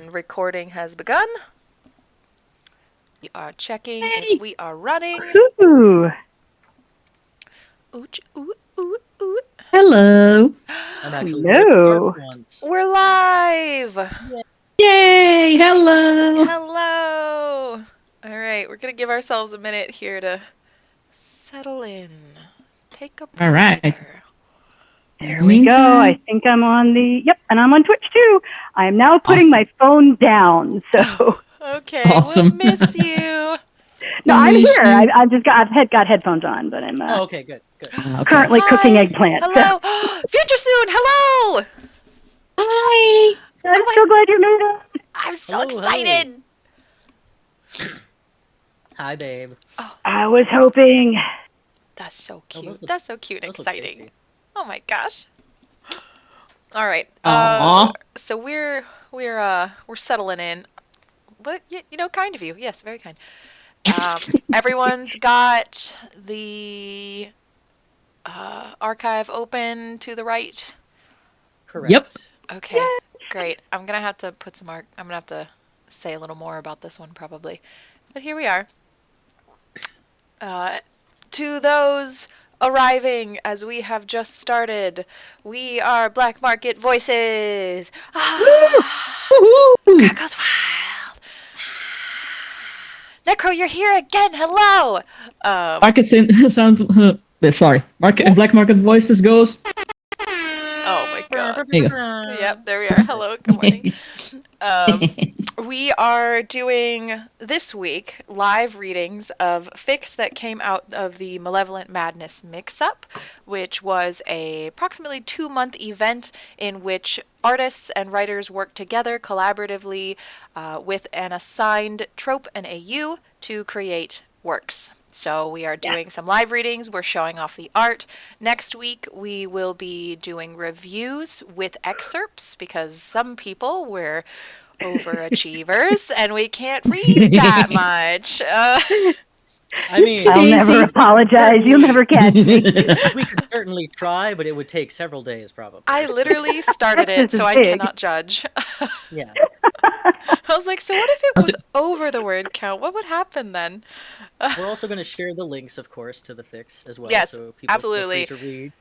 And recording has begun. We are checking if we are running. Ooh. Ooch, ooh, ooh, ooh. Hello. I'm actually Hello. once. We're live. Yay. Hello. Hello. All right, we're gonna give ourselves a minute here to settle in. Take a breather. All right. There we go. I think I'm on the... Yep, and I'm on Twitch too. I am now putting my phone down, so... Okay, Awesome. we'll miss you. No, I'm here. I've got headphones on, but I'm Oh, okay, good. Okay. currently cooking eggplant. Hello. Future Soon, hello. Hi. I'm so glad you made it. I'm so Hello, excited. Hi, babe. I was hoping... That's so cute. those look- That's so cute and those look exciting. tasty. Oh my gosh. All right. Aw. So we're settling in, but you know, kind of you. Yes, very kind. Everyone's got the archive open to the right. Correct. Yep. Okay, great. I'm gonna have to put some I'm gonna have to say a little more about this one probably, but here we are. To those arriving as we have just started, we are Black Market Voices. Woohoo. That goes wild. Necro, you're here again. Hello. Market sounds. Sorry. Black Market Voices goes. Oh my god. There you go. Yep, there we are. Hello, good morning. We are doing this week live readings of fics that came out of the Malevolent Madness Mixup, which was a approximately 2-month event in which artists and writers worked together collaboratively with an assigned trope and AU to create works. So we are doing some live readings. We're showing off the art. Next week, we will be doing reviews with excerpts because some people were overachievers and we can't read that much. I mean, I'll never apologize. You'll never catch me. we could certainly try, but it would take several days, probably. I literally started it, so I cannot judge. Yeah. I was like, so what if it was over the word count? What would happen then? We're also going to share the links, of course, to the fics as well. Yes, so people absolutely. Feel free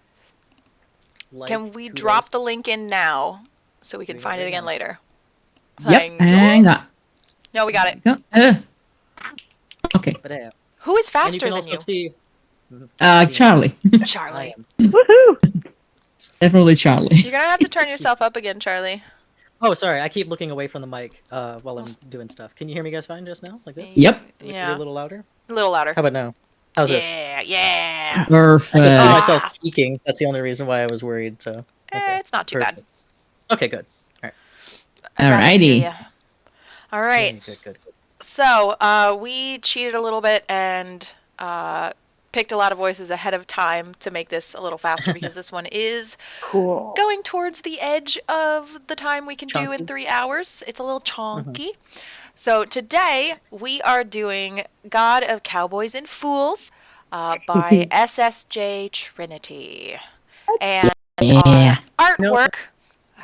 to read. Can we drop the link in now so we can find it again later? Yep. Hang on. No, we got it. Okay. But, Who is and faster you can than also you? see Charlie. Charlie. Woohoo! Definitely Charlie. You're gonna have to turn yourself up again, Charlie. Oh, sorry. I keep looking away from the mic while I'm doing stuff. Can you hear me guys fine just now? Like this? Yep. Yeah. A little louder? A little louder. How about now? How's this? Yeah. Perfect. I just heard myself peeking. That's the only reason why I was worried. So It's not too bad. Okay, good. All right. Alrighty. All right. Good. So we cheated a little bit and picked a lot of voices ahead of time to make this a little faster because this one is Cool. going towards the edge of the time we can do in Chunky. 3 hours. It's a little chonky. So today we are doing God of Cowboys and Fools by SSJ Trinity. And Yeah. our artwork,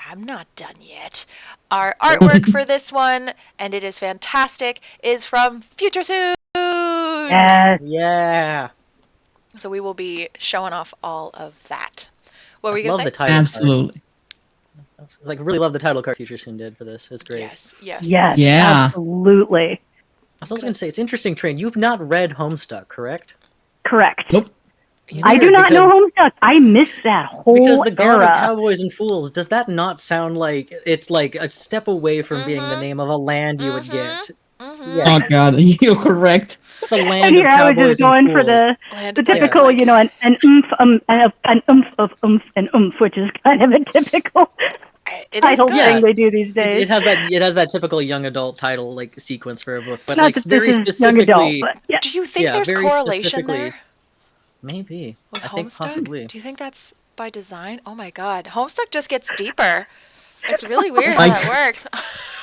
I'm not done yet. Our artwork for this one, and it is fantastic, is from Future Soon. Yes. Yeah. So we will be showing off all of that. What were you Love going the to say? title. Absolutely. Like, really love the title card Future Soon did for this. It's great. Yes. Yes. Yeah. Absolutely. I was also going to say, it's interesting, Train. You've not read Homestuck, correct? Correct. Nope. I do not know Homestuck. I missed that whole Because the God era. of Cowboys and Fools, does that not sound like it's like a step away from being the name of a land you would get? Oh god, you're correct. The land And here of I was Cowboys just going and for Fools. the typical, you know, an oomph of oomph and oomph, which is kind of a typical title thing they do these days. It has that typical young adult title like sequence for a book, but Not like that very this is young specifically. adult, but yeah. Do you think there's very correlation specifically- there Maybe. with I think Homestuck? possibly. Do you think that's by design? Oh my god. Homestuck just gets deeper. It's really weird how that works.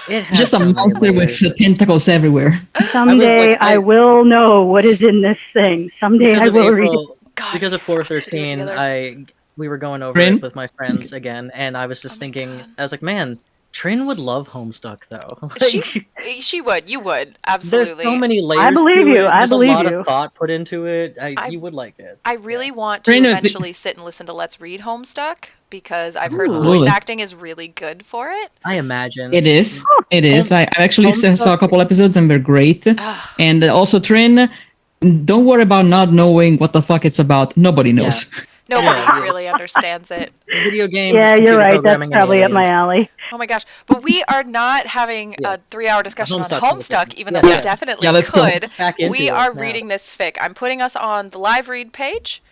It has Just a so many monster layers. with tentacles everywhere. Someday I will know what is in this thing. Someday I will read it. God, Because of we have to do it 413, together. we were going over Bryn? it with my friends again, and I was just thinking, I was like, man, Trin would love Homestuck though. She would. You would There's absolutely. so many layers. I believe to you. It. I There's believe a lot you. of thought put into it. You would like it. I really want to Trin is- eventually sit and listen to Let's Read Homestuck because I've heard the Ooh. voice Really? acting is really good for it. I imagine It is. It is. I actually saw a Homestuck- couple episodes and they're great. Ugh. And also, Trin, don't worry about not knowing what the fuck it's about. Nobody knows. Nobody Yeah. really understands it. Video games. Yeah, you're computer right. That's programming, and probably up my aliens. alley. Oh my gosh. But we are not having Yeah. a 3-hour discussion on Homestuck Homestuck, even though Yeah. we definitely Yeah, let's go. could. Back into We it are now. reading this fic. I'm putting us on the live read page.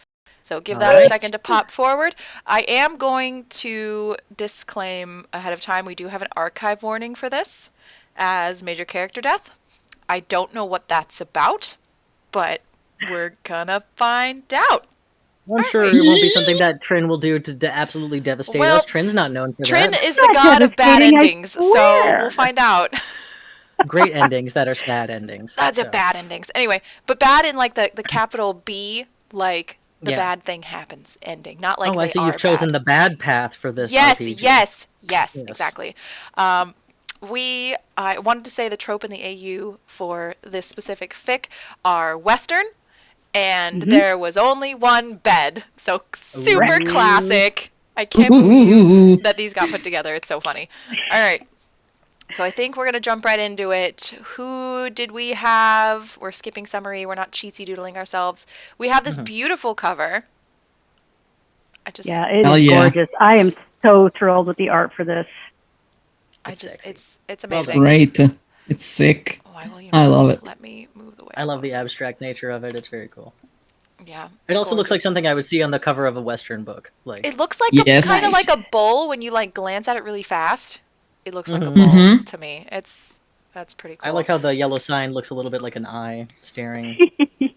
So give that a Alright. second to pop forward. I am going to disclaim ahead of time we do have an archive warning for this as major character death. I don't know what that's about, but we're gonna find out. I'm sure it won't be something that Trin will do to absolutely devastate Well, us. Trin's not known for Trin that. is the god of bad devastating, I endings, so swear. we'll find out. Great endings that are sad endings. That's a so. bad endings. Anyway, but bad in like the capital B, like the Yeah. bad thing happens ending, not like Oh, I they see. are You've chosen bad. the bad path for this. Yes, RPG. yes, exactly. I wanted to say the trope and the AU for this specific fic are Western, and there was only one bed. So super Right. classic. I can't believe that these got put together. It's so funny. All right. So I think we're going to jump right into it. Who did we have? We're skipping summary. We're not cheatsy doodling ourselves. We have this beautiful cover. Yeah, it Hell is yeah. gorgeous. I am so thrilled with the art for this. Sexy. It's amazing. Great. It's sick. Why will you I not love it. Let me move the way. I love the abstract nature of it. It's very cool. Yeah. It also looks like gorgeous. something I would see on the cover of a Western book. Like It looks like Yes. kind of like a bull when you like glance at it really fast. It looks like a Mhm. bull Mhm. to me. That's pretty cool. I like how the yellow sign looks a little bit like an eye staring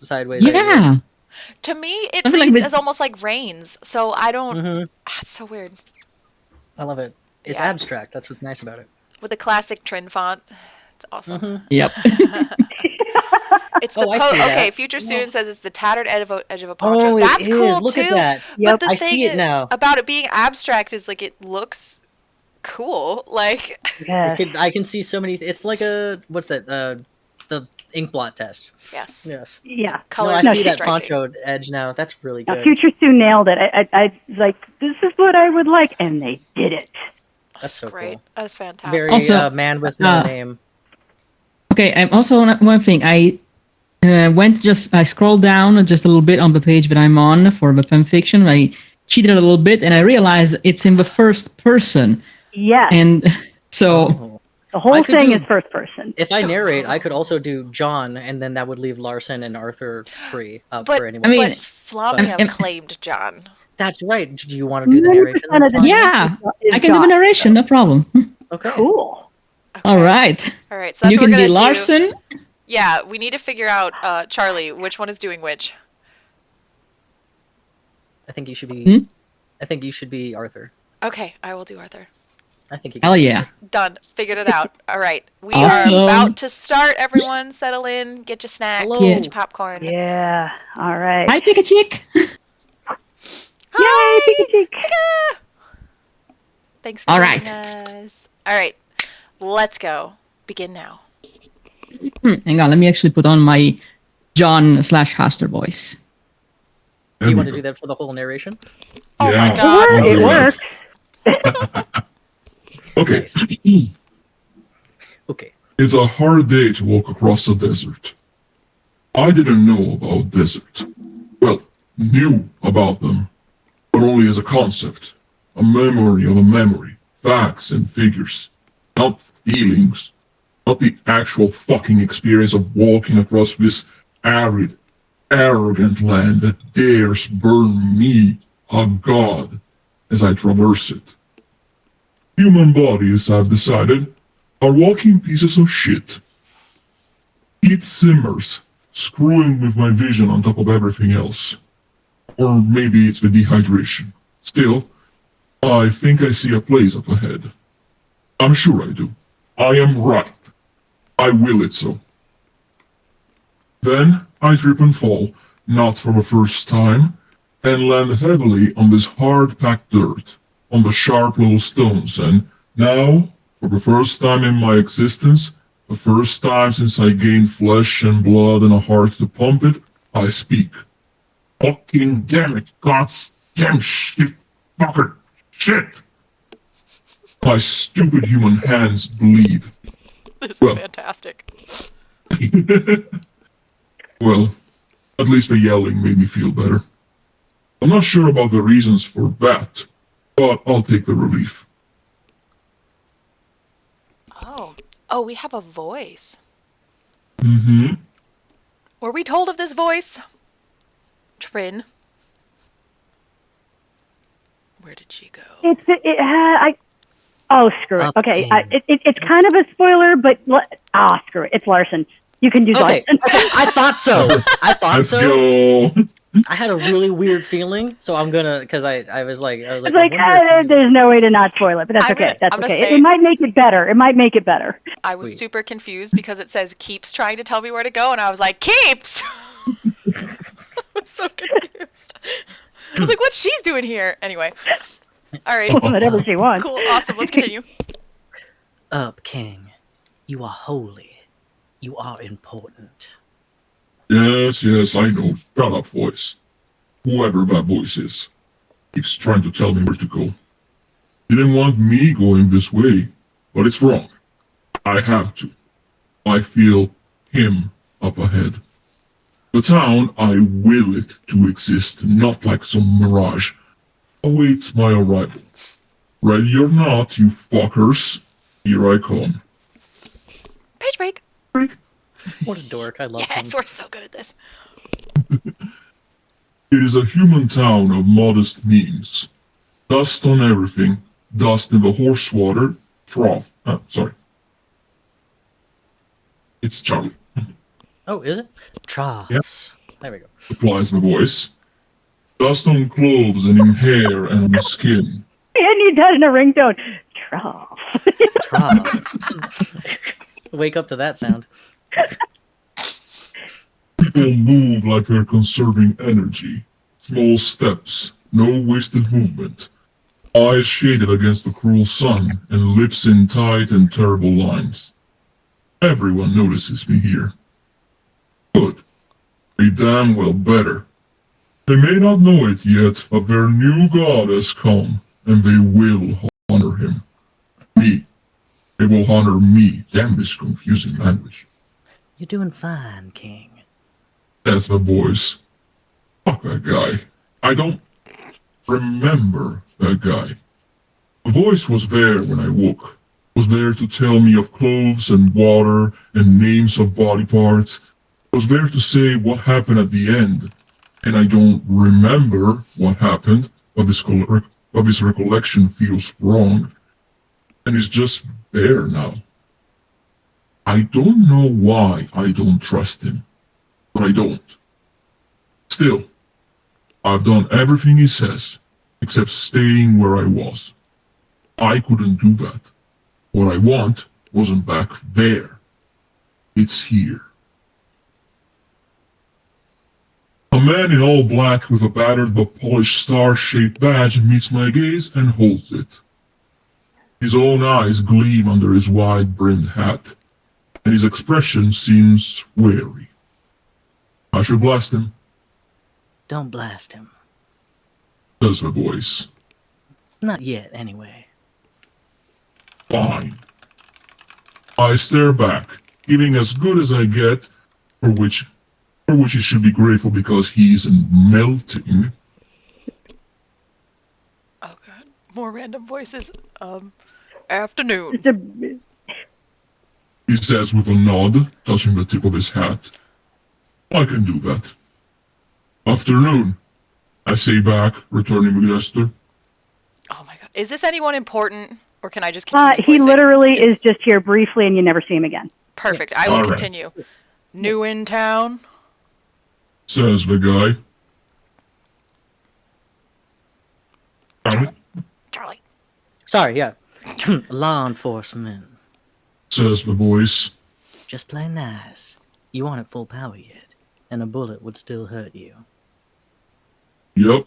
sideways. Yeah. To me, it I feel like reads the- as almost like rains. So I don't. Mm-hmm. It's so weird I love it. It's Yeah. abstract. That's what's nice about it. with the classic Trin font. It's awesome. Yep. It's the Oh, I see that. okay. Future student says it's the tattered edge of a poncho. Oh, it That's is. cool Look too. at that. Yep. But the I thing see it now. about it being abstract is like it looks cool. Like Yes. I can see so many. It's like a what's that? The ink blot test. yes, Yes. Yeah. No, colors. I No, see that striking. poncho edge now. That's really Now, good. Future Sue nailed it. I like, this is what I would like, and they did it. That's so Great. cool. That is fantastic. Very Also, man with no uh, name. Okay, and also one thing. I scrolled down just a little bit on the page that I'm on for the fanfiction. I cheated a little bit and I realized it's in the first person. Yes. And so, Oh. The whole I could thing do- is first person. If I narrate, I could also do John, and then that would leave Larson and Arthur free but for anyone. I mean- but Flammy have I'm- claimed John. That's right. Do you want to do the narration? 90% of the yeah, is I can do the John. narration, no problem. Okay. Cool. All right. All right, so that's You what can we're be gonna Larson. do. Yeah, we need to figure out Charlie, which one is doing which. I think you should be. Hmm? I think you should be Arthur. Okay, I will do Arthur. I think you. Hell yeah. Done. Figured it out. All right, we Awesome. are about to start. Everyone, settle in. Get your snacks. Hello. Get your popcorn. Yeah. All right. Hi, Pikachu. Hi. Yay, Pikachu. Pika! Thanks for All joining right. us. All right, let's go. Begin now. Hang on, let me actually put on my John/Haster voice. Do you want to do that for the whole narration? Oh Yeah. my god. It works. Okay, Okay. it's a hard day to walk across the desert. I didn't know about desert. Well, knew about them, but only as a concept. A memory of a memory. Facts and figures. Not feelings. Not the actual fucking experience of walking across this arid, arrogant land that dares burn me, a god, as I traverse it. Human bodies, I've decided, are walking pieces of shit. Heat simmers, screwing with my vision on top of everything else. Or maybe it's the dehydration. Still, I think I see a place up ahead. I'm sure I do. I am right. I will it so. Then I trip and fall, not for the first time, and land heavily on this hard-packed dirt, on the sharp little stones, and now For the first time in my existence, the first time since I gained flesh and blood and a heart to pump it, I speak. Fucking damn it, gods damn shit, fucker, shit! My stupid human hands bleed. This is Well. fantastic. Well, at least the yelling made me feel better. I'm not sure about the reasons for that, but I'll take the relief. Oh, we have a voice. Mm-hmm. Were we told of this voice? Trin. Where did she go? Screw it. Okay, it's kind of a spoiler, but screw it. It's Larson. You can use Okay, Larson. I thought so. Let's go. I had a really weird feeling, so I'm gonna, because I was like, It's like, there's no way to not spoil it, but that's okay. That's okay. It might make it better. I was super confused because it says keeps trying to tell me where to go, and I was like, keeps! I was so confused. I was like, what's she's doing here? Anyway. All right. Whatever she wants. Cool. Awesome. Let's continue. Up, King. You are holy. You are important. Yes, I know. Shut up, voice. Whoever that voice is keeps trying to tell me where to go. Didn't want me going this way, but it's wrong. I have to. I feel him up ahead. The town, I will it to exist, not like some mirage. Awaits my arrival. Ready or not, you fuckers, here I come. Page break. What a dork. I love him. Yes, we're so good at this. It is a human town of modest means. Dust on everything. Dust in the horse water. Trough. Sorry. It's Charlie. Oh, is it? Troughs. Yep. There we go. Applies my voice. Dust on clothes and in hair and on skin. I need that in a ringtone. Trough. Troughs. Wake up to that sound. People move like they're conserving energy. Small steps, no wasted movement. Eyes shaded against the cruel sun and lips in tight and terrible lines. Everyone notices me here. Good. They damn well better. They may not know it yet, but their new god has come, and they will honor him. Me. They will honor me. Damn this confusing language. You're doing fine, King. That's the voice. Fuck that guy. I don't remember that guy. The voice was there when I woke. Was there to tell me of clothes and water and names of body parts. Was there to say what happened at the end. And I don't remember what happened, but this recollection feels wrong. And it's just there now. I don't know why I don't trust him, but I don't. Still, I've done everything he says, except staying where I was. I couldn't do that. What I want wasn't back there. It's here. A man in all black with a battered but polished star-shaped badge meets my gaze and holds it. His own eyes gleam under his wide-brimmed hat, and his expression seems wary. I should blast him. Don't blast him. Says the voice. Not yet, anyway. Fine. I stare back, giving as good as I get, for which he should be grateful because he's melting. Oh god. More random voices. Afternoon. He says with a nod, touching the tip of his hat. I can do that. Afternoon, I say back, returning the gesture. Oh my god. Is this anyone important? Or can I just continue He literally is just here briefly and you never see him again. Perfect. I will continue. New in town? Says the guy. Charlie. Sorry, yeah. Law enforcement. Says the voice. Just play nice. You aren't at full power yet, and a bullet would still hurt you. Yep.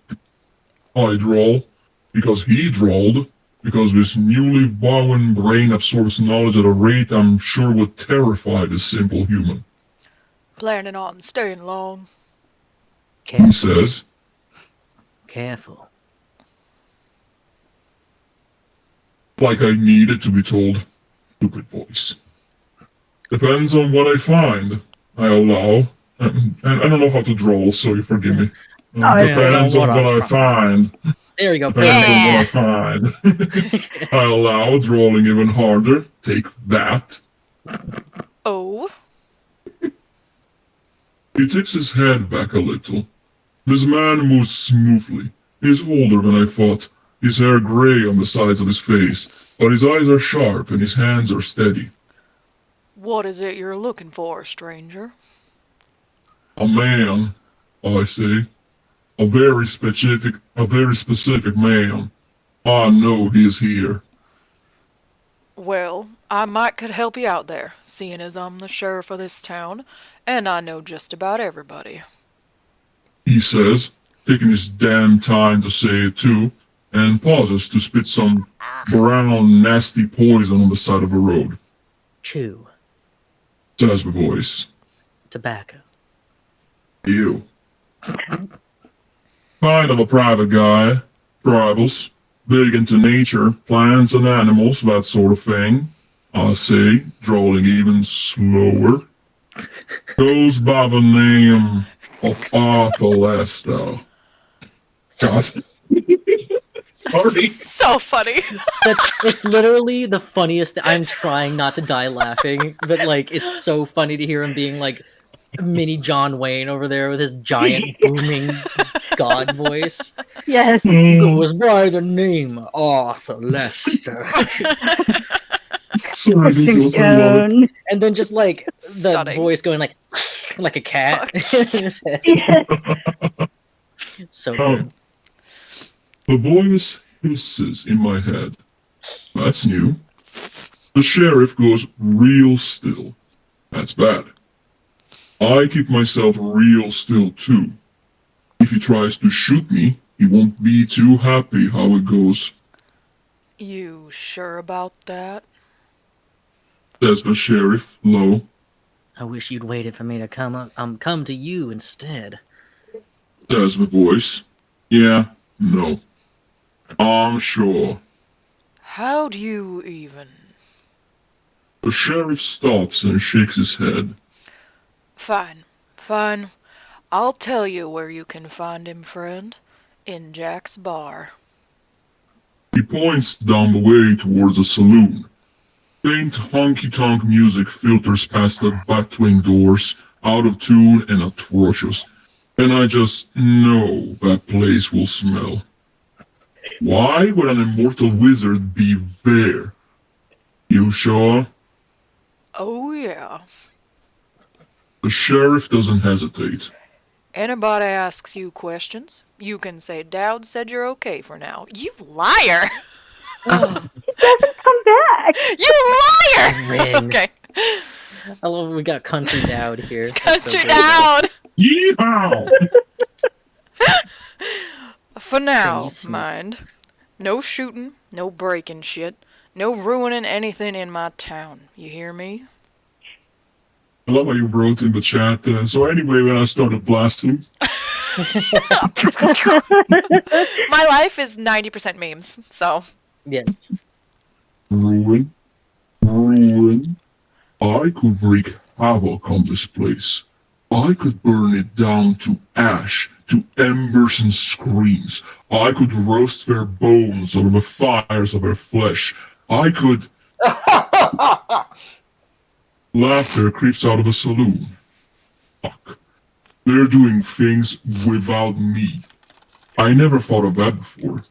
I drawl, because he drawled. because this newly born brain absorbs knowledge at a rate I'm sure would terrify the simple human. Planning on staying long? He Careful. says, Careful. like I needed to be told. Stupid voice. Depends on what I find. I allow. And I don't know how to draw, so you forgive me. Depends on what I find. There you go. Depends on what I Yeah. find. I allow drawing even harder. Take that. Oh. He tips his head back a little. This man moves smoothly. He's older than I thought. His hair gray on the sides of his face, but his eyes are sharp and his hands are steady. What is it you're looking for, stranger? A man, I say. A very specific man. I know he is here. Well, I might could help you out there, seeing as I'm the sheriff of this town, and I know just about everybody. He says, taking his damn time to say it too, and pauses to spit some brown, nasty poison on the side of the road. Chew. Says the voice. Tobacco. You. Kind of a private guy. Tribals. Big into nature, plants and animals, that sort of thing. I say, drawing even slower. Goes by the name of Arthur Lester. God. Sorry. So funny. It's literally the funniest. I'm trying not to die laughing, but like it's so funny to hear him being like mini John Wayne over there with his giant booming god voice. Yes. Goes by the name Arthur Lester. So ridiculous, I love it. And then just like the Stunning. voice going like a cat. Yes. It's so good. The voice hisses in my head. That's new. The sheriff goes real still. That's bad. I keep myself real still too. If he tries to shoot me, he won't be too happy how it goes. You sure about that? Says the sheriff, low. I wish you'd waited for me to come to you instead. Says the voice. Yeah, no. I'm sure. How'd you even? The sheriff stops and shakes his head. Fine, fine. I'll tell you where you can find him, friend. In Jack's bar. He points down the way towards a saloon. Faint honky-tonk music filters past the bat-wing doors, out of tune and atrocious. And I just know that place will smell. Why would an immortal wizard be there? You sure? Oh yeah. The sheriff doesn't hesitate. Anybody asks you questions, you can say Dowd said you're okay for now. You liar! He doesn't come back. You liar! Rin. Okay. I love we got Country Dowd here. That's so Country good. Dowd! Yeehaw! For now, you sneak? mind. No shooting, no breaking shit, no ruining anything in my town. You hear me? I love how you wrote in the chat. So anyway, when I started blasting, My life is 90% memes, so. Yes. ruin. I could wreak havoc on this place. I could burn it down to ash, to embers and screams. I could roast their bones over the fires of their flesh. I could... Laughter creeps out of the saloon. Fuck. They're doing things without me. I never thought of that before.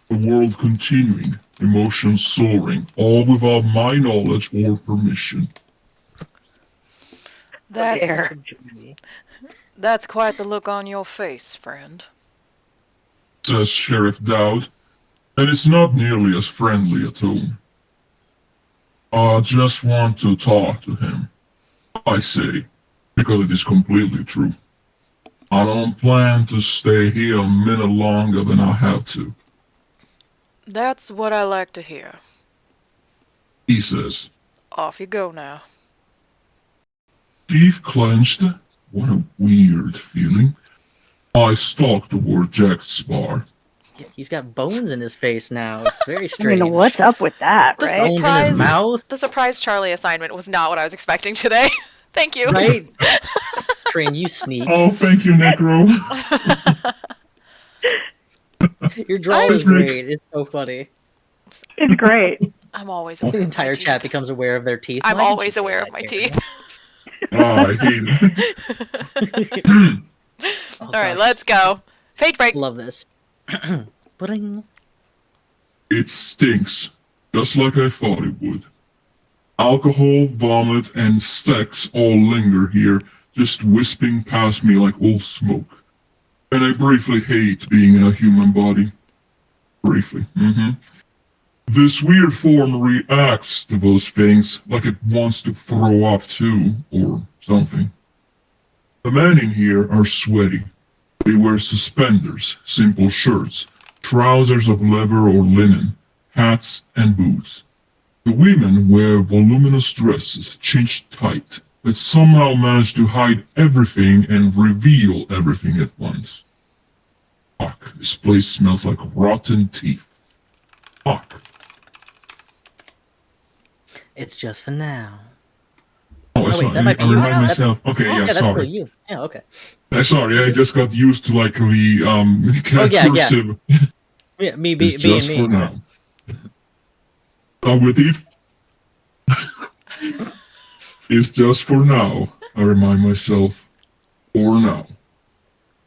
The world continuing, emotions soaring, all without my knowledge or permission. That's quite the look on your face, friend. Says Sheriff Dowd, and it's not nearly as friendly a tone. I just want to talk to him, I say, because it is completely true. I don't plan to stay here a minute longer than I have to. That's what I like to hear. He says. Off you go now. Teeth clenched. What a weird feeling. I stalked toward Jack's bar. He's got bones in his face now. It's very I strange. mean, what's up with that, The right? Bones in his mouth. The surprise Charlie assignment was not what I was expecting today. Thank you. Right? Train, you sneak. Oh, thank you, Necro. Your draw is great. It's so funny. It's great. I'm always aware The of entire my chat teeth. becomes aware of their teeth. I'm Why didn't always you say aware that, of my Gary? teeth. Oh, I hate it. Oh, All right, gosh. let's go. Page break. Love this. Bring. It stinks, just like I thought it would. Alcohol, vomit, and sex all linger here, just wisping past me like old smoke. And I briefly hate being in a human body. Briefly, This weird form reacts to those things like it wants to throw up too, or something. The men in here are sweaty. They wear suspenders, simple shirts, trousers of leather or linen, hats and boots. The women wear voluminous dresses, cinched tight, that somehow manage to hide everything and reveal everything at once. Fuck, this place smells like rotten teeth. Fuck. It's just for now. Oh, wait, sorry, that might be I yours. remind That's- myself. Okay, Oh, yeah, that's still sorry. you. Yeah, okay. Sorry, I just got used to like the Oh, yeah. cursive. Yeah, me It's being just me. for now. With teeth. It's just for now, I remind myself. For now.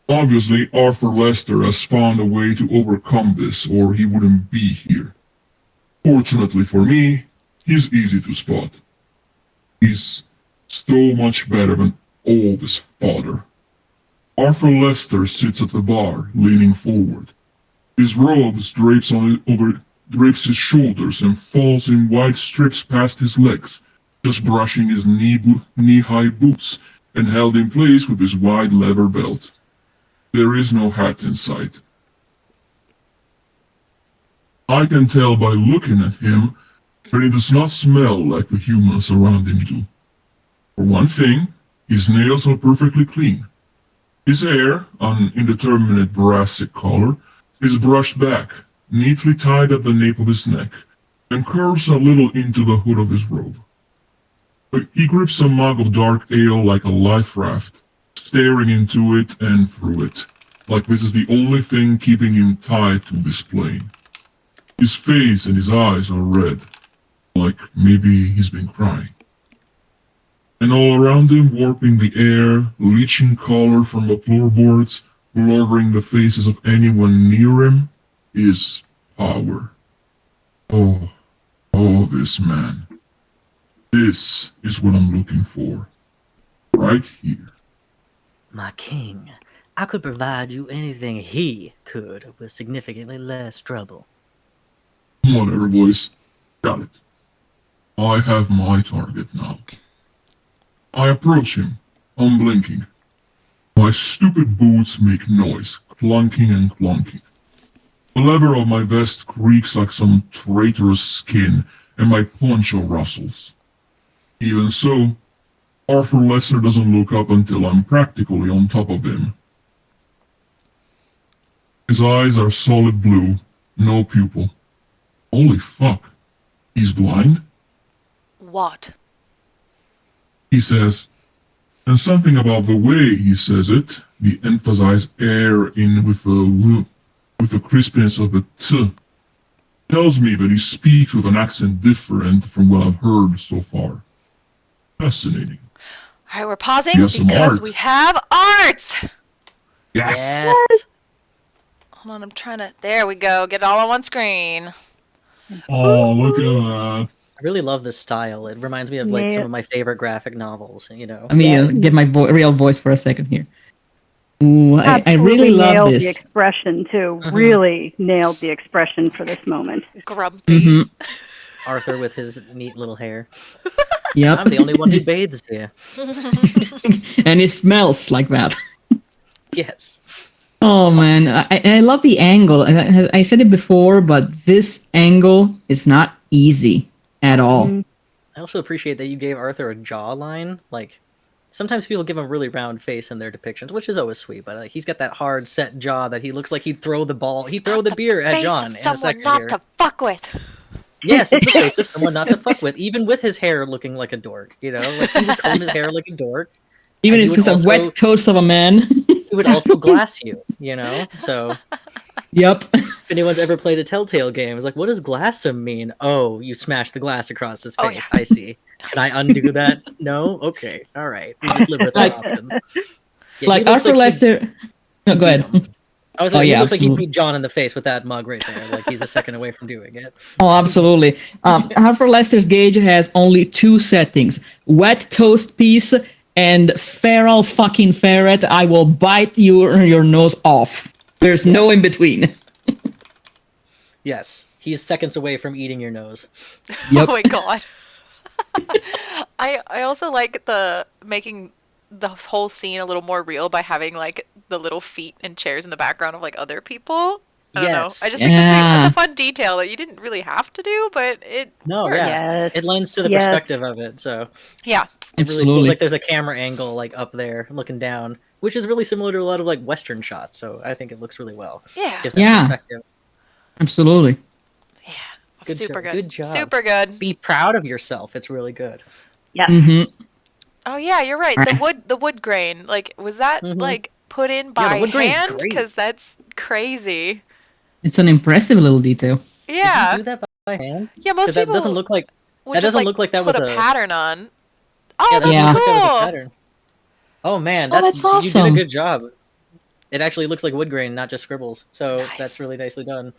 Obviously, Arthur Lester has found a way to overcome this, or he wouldn't be here. Fortunately for me, he's easy to spot. He's so much better than all his father. Arthur Lester sits at the bar, leaning forward. His robes drapes his shoulders and falls in wide strips past his legs, just brushing his knee-high boots and held in place with his wide leather belt. There is no hat in sight. I can tell by looking at him that he does not smell like the humans around him do. For one thing, his nails are perfectly clean. His hair, an indeterminate brassy color, is brushed back, neatly tied at the nape of his neck, and curves a little into the hood of his robe. But he grips a mug of dark ale like a life raft, staring into it and through it, like this is the only thing keeping him tied to this plane. His face and his eyes are red, like maybe he's been crying. And all around him, warping the air, leaching color from the floorboards, blurring the faces of anyone near him, is power. Oh, this man. This is what I'm looking for. Right here. My king, I could provide you anything he could with significantly less trouble. Whatever, boys. Got it. I have my target now. I approach him, unblinking. My stupid boots make noise, clunking and clunking. The leather of my vest creaks like some traitorous skin, and my poncho rustles. Even so, Arthur Lesser doesn't look up until I'm practically on top of him. His eyes are solid blue, no pupil. Holy fuck. He's blind? What? He says, and something about the way he says it, the emphasized air in with the crispness of the t, tells me that he speaks with an accent different from what I've heard so far. Fascinating. All right, we're pausing Yes, some because art. we have art. Yes! Hold on, I'm trying to. There we go. Get it all on one screen. Oh, look at that. I really love this style. It reminds me of like some of my favorite graphic novels, you know. Let me get my real voice for a second here. Ooh, I really Absolutely love nailed this. the expression too. Really nailed the expression for this moment. Grumpy. Arthur with his neat little hair. Yep. I'm the only one who bathes here. And it smells like that. Yes. Oh man, I love the angle. I said it before, but this angle is not easy at all. I also appreciate that you gave Arthur a jawline. Like, sometimes people give him a really round face in their depictions, which is always sweet. But he's got that hard set jaw that he looks like he'd throw the ball, he'd throw the beer at John in a second not here. to fuck with. Yes, it's the face of someone not to fuck with, even with his hair looking like a dork. You know, like he would comb his hair like a dork. Even if it's a wet toast of a man. He would also glass you. You know, so. Yep. If anyone's ever played a Telltale game, it's like, what does glass him mean? Oh, you smash the glass across his face. I see. Can I undo that? No? Okay. All right. We just live with our options. Yeah, like Arthur Lester. No, go ahead. I was like, he looks like he beat John in the face with that mug right there. Like he's a second away from doing it. Oh, absolutely. Arthur Lester's gauge has only 2 settings: wet toast piece and feral fucking ferret. I will bite your nose off. There's no in between. Yes, he's seconds away from eating your nose. Yep. Oh my god. I also like making the whole scene a little more real by having like the little feet and chairs in the background of like other people. I don't know. I just think that's a fun detail that you didn't really have to do, but it works. It lends to the perspective of it. So yeah, it really feels like there's a camera angle like up there looking down, which is really similar to a lot of like Western shots. So I think it looks really well. Yeah, gives that perspective. Absolutely. Yeah, good super job. good. Good job. Super good. Be proud of yourself. It's really good. Yeah. Mm-hmm. Oh yeah, you're right. The wood grain, like, was that like put in by hand? Because that's crazy. It's an impressive little detail. Yeah. Did you do that by hand? Yeah, most people. That doesn't look like. That doesn't look like that was a pattern on. Oh, yeah, that's cool. Like that was a pattern. Oh man, that's awesome. You did a good job. It actually looks like wood grain, not just scribbles. So that's really nicely done.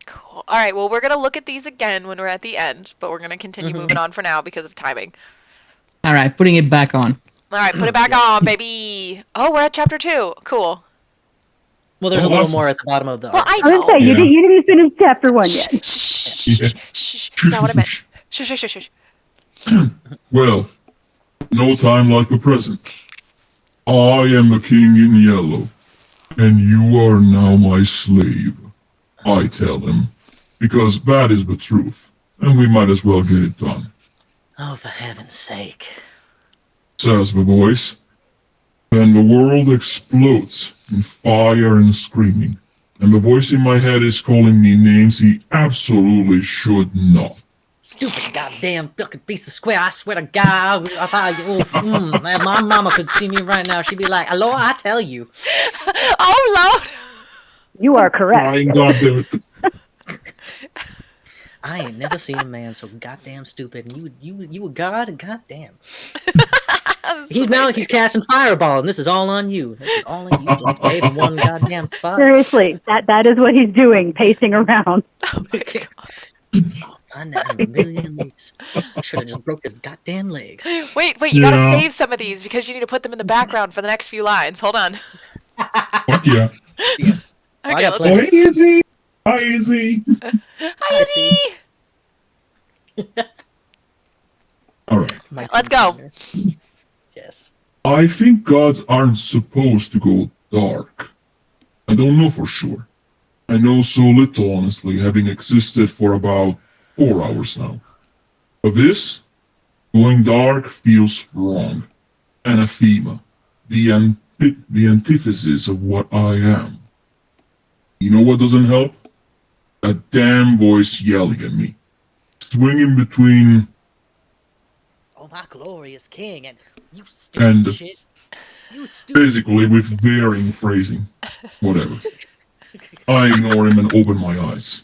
Cool. All right. Well, we're gonna look at these again when we're at the end, but we're gonna continue moving on for now because of timing. All right, putting it back on. All right, put it back on, baby. Oh, we're at chapter 2. Cool. Well, there's a little more at the bottom of the. Well, I know. I was saying, you didn't finish chapter 1 yet. Shh. That's not what I meant. Shh. Well, no time like the present. I am the king in yellow, and you are now my slave. I tell him, because that is the truth, and we might as well get it done. Oh, for heaven's sake. Says the voice. Then the world explodes in fire and screaming, and the voice in my head is calling me names he absolutely should not. Stupid goddamn fucking piece of square, I swear to God, if my mama could see me right now, she'd be like, hello, I tell you. Oh, Lord. You are correct. Crying goddamn it. I ain't never seen a man so goddamn stupid, and you a god? Goddamn. He's casting fireball, and this is all on you. This is all on you. Just stayed in one goddamn spot. Seriously, that is what he's doing, pacing around. Oh my God. I know, a million leaves. I should have just broke his goddamn legs. Wait, you gotta save some of these because you need to put them in the background for the next few lines. Hold on. Fuck yeah. Yes. Okay, I got let's plenty. Easy. Easy. Easy. All right. Let's go. Yes. I think gods aren't supposed to go dark. I don't know for sure. I know so little, honestly, having existed for about 4 hours now. But this, going dark, feels wrong. Anathema. The antithesis of what I am. You know what doesn't help? A damn voice yelling at me. Swinging between... Oh, my glorious king, and you stupid shit. You stupid. Basically, with varying phrasing. Whatever. I ignore him and open my eyes.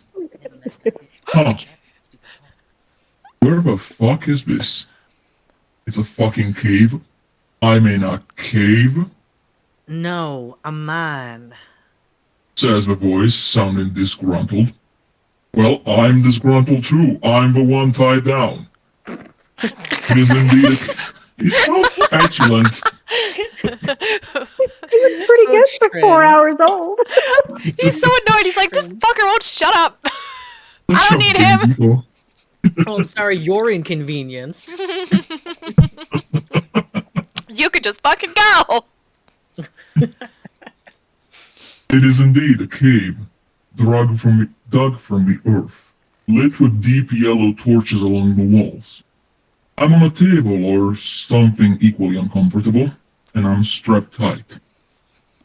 Huh. Where the fuck is this? It's a fucking cave? I mean a cave? No, a mine. Says the voice, sounding disgruntled. Well, I'm disgruntled too. I'm the one tied down. It is indeed He's so petulant. He was pretty good for 4 hours old. He's so annoyed. He's like, this fucker won't shut up. I don't need him. Oh, I'm sorry, you're inconvenienced. You could just fucking go. It is indeed a cave, dug from the earth, lit with deep yellow torches along the walls. I'm on a table or something equally uncomfortable, and I'm strapped tight.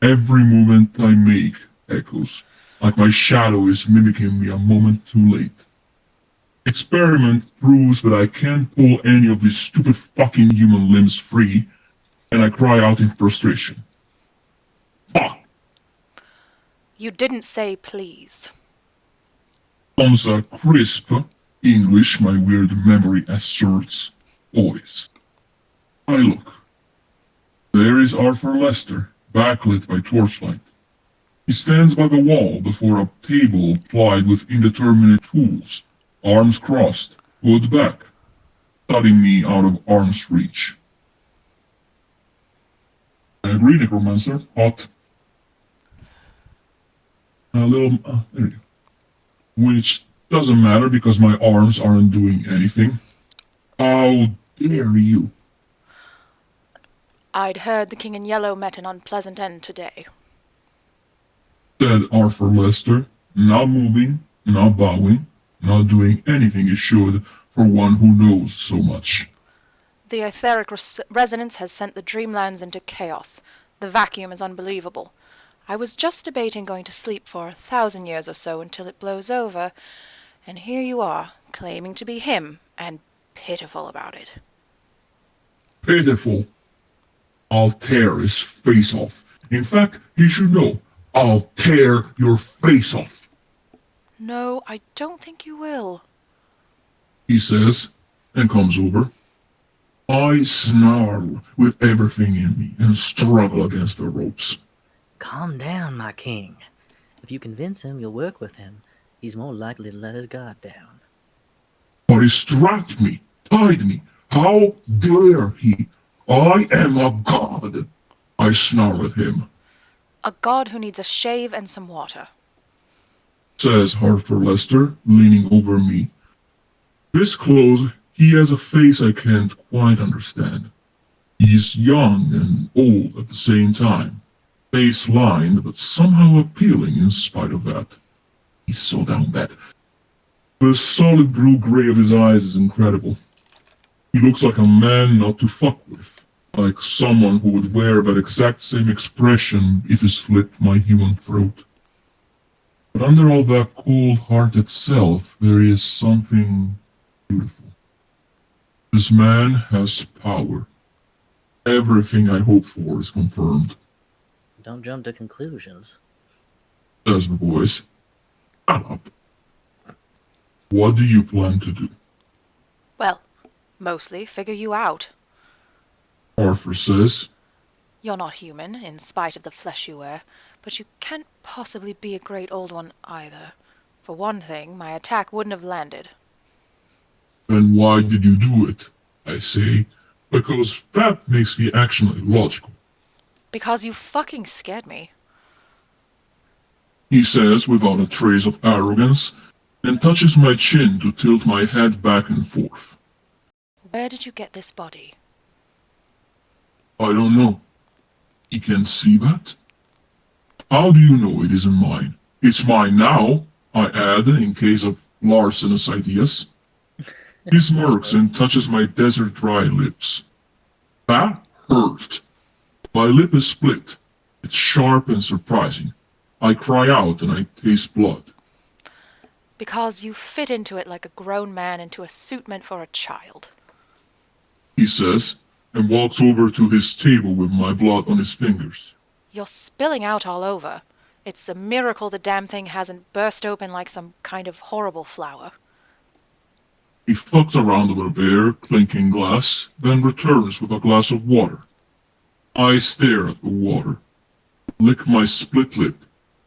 Every movement I make echoes, like my shadow is mimicking me a moment too late. Experiment proves that I can't pull any of these stupid fucking human limbs free, and I cry out in frustration. Fuck! You didn't say please. Comes a crisp English my weird memory asserts voice. I look. There is Arthur Lester, backlit by torchlight. He stands by the wall before a table plied with indeterminate tools, arms crossed, hood back, studying me out of arm's reach. I agree, Necromancer. Hot. A little... there you go. Which doesn't matter because my arms aren't doing anything. How dare you? I'd heard the King in Yellow met an unpleasant end today, Said Arthur Lester, not moving, not bowing, not doing anything he should for one who knows so much. The etheric resonance has sent the dreamlands into chaos. The vacuum is unbelievable. I was just debating going to sleep for 1,000 years or so until it blows over, and here you are, claiming to be him, and pitiful about it. Pitiful. I'll tear his face off. In fact, he should know. I'll tear your face off, No, I don't think you will. he says, and comes over. I snarl with everything in me and struggle against the ropes. Calm down, my king. If you convince him you'll work with him, he's more likely to let his guard down. But he strapped me, tied me. How dare he? I am a god, I snarl at him. A god who needs a shave and some water, Says Arthur Lester, leaning over me. This close, he has a face I can't quite understand. He's young and old at the same time. Face lined, but somehow appealing in spite of that. He's so down bad. The solid blue-gray of his eyes is incredible. He looks like a man not to fuck with. Like someone who would wear that exact same expression if he slit my human throat. But under all that cold-hearted self, there is something beautiful. This man has power. Everything I hope for is confirmed. Don't jump to conclusions. Says the voice. Shut up. What do you plan to do? well, mostly figure you out. Arthur says. You're not human, in spite of the flesh you wear, but you can't possibly be a great old one either. For one thing, my attack wouldn't have landed. Then why did you do it? I say. Because that makes the action illogical. Because you fucking scared me. He says without a trace of arrogance, and touches my chin to tilt my head back and forth. Where did you get this body? I don't know. He can see that? How do you know it isn't mine? It's mine now, I add in case of larcenous ideas. He smirks and touches my desert-dry lips. That hurt. My lip is split. It's sharp and surprising. I cry out and I taste blood. Because you fit into it like a grown man into a suit meant for a child. He says, and walks over to his table with my blood on his fingers. You're spilling out all over. It's a miracle the damn thing hasn't burst open like some kind of horrible flower. He fucks around with a bear, clinking glass, then returns with a glass of water. I stare at the water, lick my split lip.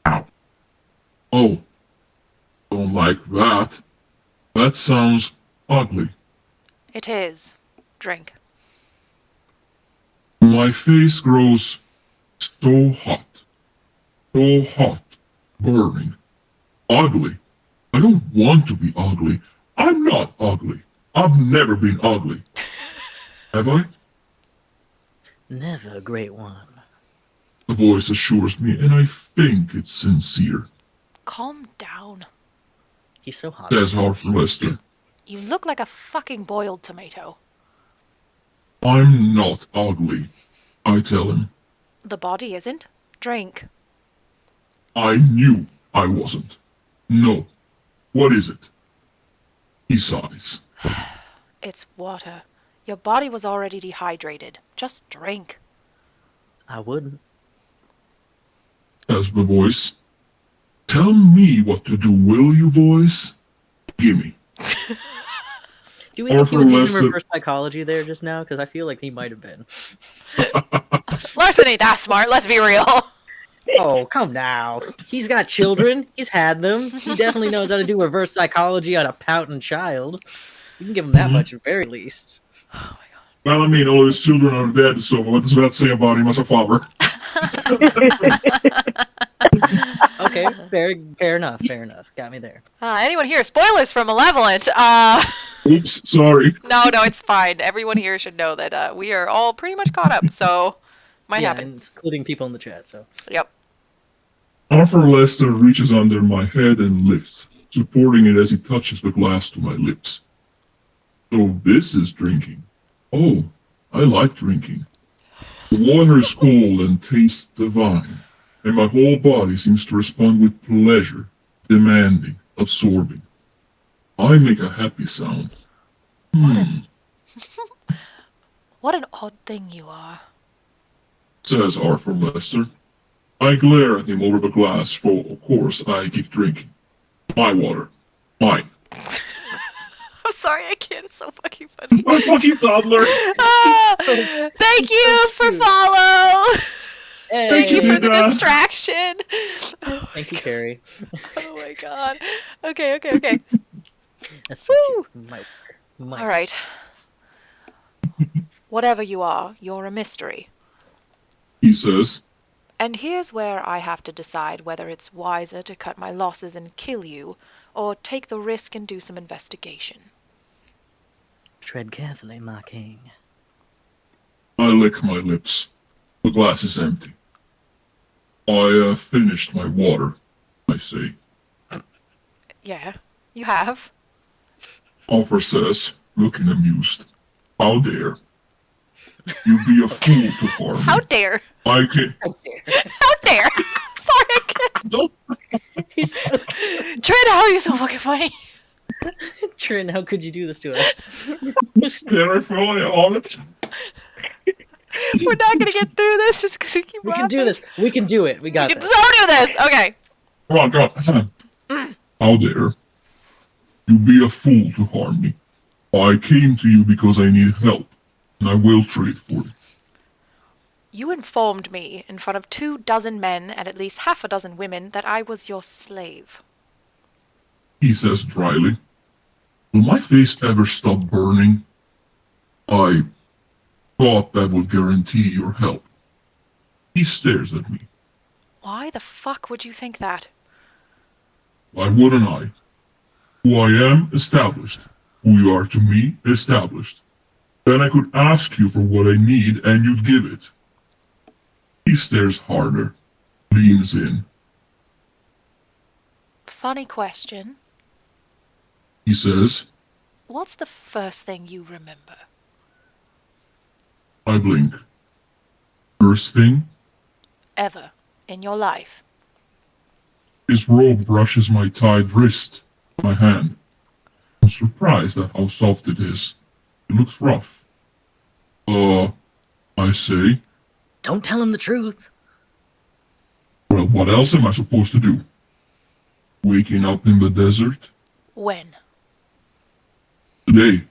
Ow. Oh, don't like that. That sounds ugly. It is. Drink. My face grows so hot, burning, ugly. I don't want to be ugly. I'm not ugly. I've never been ugly. Have I? Never a great one. The voice assures me, and I think it's sincere. Calm down. He's so hot. Says Arthur Lester. You look like a fucking boiled tomato. I'm not ugly, I tell him. The body isn't. Drink. I knew I wasn't. No. What is it? He sighs. It's water. Your body was already dehydrated. Just drink. I wouldn't. Says the voice. Tell me what to do, will you, voice? Gimme. Do we think he was Arthur using Lester- reverse psychology there just now? Because I feel like he might have been. Larson ain't that smart, let's be real. Oh, come now. He's got children. He's had them. He definitely knows how to do reverse psychology on a pouting child. You can give him that much at very least. Well, I mean, all his children are dead, so what does that say about him as a father? Okay, fair enough. Got me there. Anyone here? Spoilers for Malevolent. Oops, sorry. No, it's fine. Everyone here should know that we are all pretty much caught up, so might happen. Including people in the chat, so. Yep. Arthur Lester reaches under my head and lifts, supporting it as he touches the glass to my lips. So this is drinking. Oh, I like drinking. The water is cold and tastes divine, and my whole body seems to respond with pleasure, demanding, absorbing. I make a happy sound. What an odd thing you are. Says Arthur Lester. I glare at him over the glass, for of course I keep drinking. My water. Mine. I'm sorry, I can't. It's so fucking funny. My fucking toddler! Thank you for follow. Thank you for the Hey. distraction. Thank you, Carrie. Oh my god. Okay. That's so Woo. cute. All right. Whatever you are, you're a mystery. He says. And here's where I have to decide whether it's wiser to cut my losses and kill you, or take the risk and do some investigation. Tread carefully, my king. I lick my lips. The glass is empty. I finished my water, I say. Yeah, you have. Arthur says, looking amused. How dare. You'd be a fool to harm me. How dare? I can... How dare? Sorry, I can't. Don't... Trina, how are you so fucking funny? Trin, how could you do this to us? Terrifying on it. We're not gonna get through this just because we keep We can do this. We can do it. We got We can this. so do this. Okay. Come on. How dare. You'd be a fool to harm me. I came to you because I need help, and I will trade for it. You informed me in front of 24 men and at least half a dozen women that I was your slave. He says dryly. Will my face ever stop burning? I thought that would guarantee your help. He stares at me. Why the fuck would you think that? Why wouldn't I? Who I am, established. Who you are to me, established. Then I could ask you for what I need and you'd give it. He stares harder, leans in. Funny question. He says, What's the first thing you remember? I blink. First thing, Ever in your life? his robe brushes my tied wrist, my hand. I'm surprised at how soft it is. It looks rough. I say, Don't tell him the truth. well, what else am I supposed to do? Waking up in the desert? When? Today.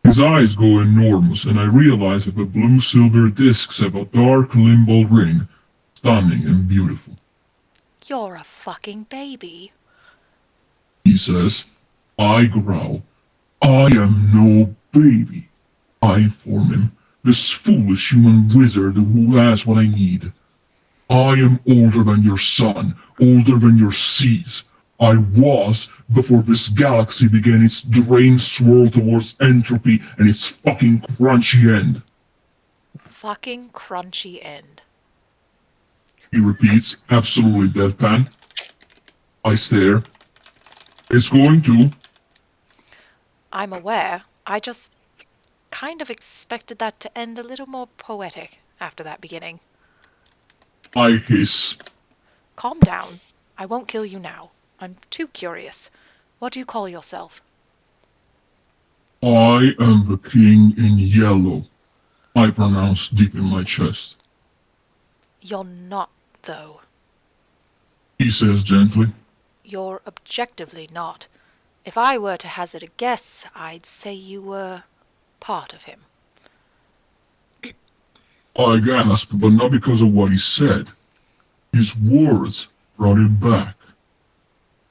His eyes go enormous, and I realize that the blue silver discs have a dark limbal ring, stunning and beautiful. You're a fucking baby. He says. I growl. I am no baby. I inform him, this foolish human wizard who has what I need. I am older than your sun, older than your seas. I was before this galaxy began its drain swirl towards entropy and its fucking crunchy end. Fucking crunchy end. He repeats, absolutely deadpan. I stare. It's going to. I'm aware. I just kind of expected that to end a little more poetic after that beginning. I hiss. Calm down. I won't kill you now. I'm too curious. What do you call yourself? I am the king in yellow, I pronounce deep in my chest. You're not, though. He says gently. You're objectively not. If I were to hazard a guess, I'd say you were part of him. I gasp, but not because of what he said. His words brought it back.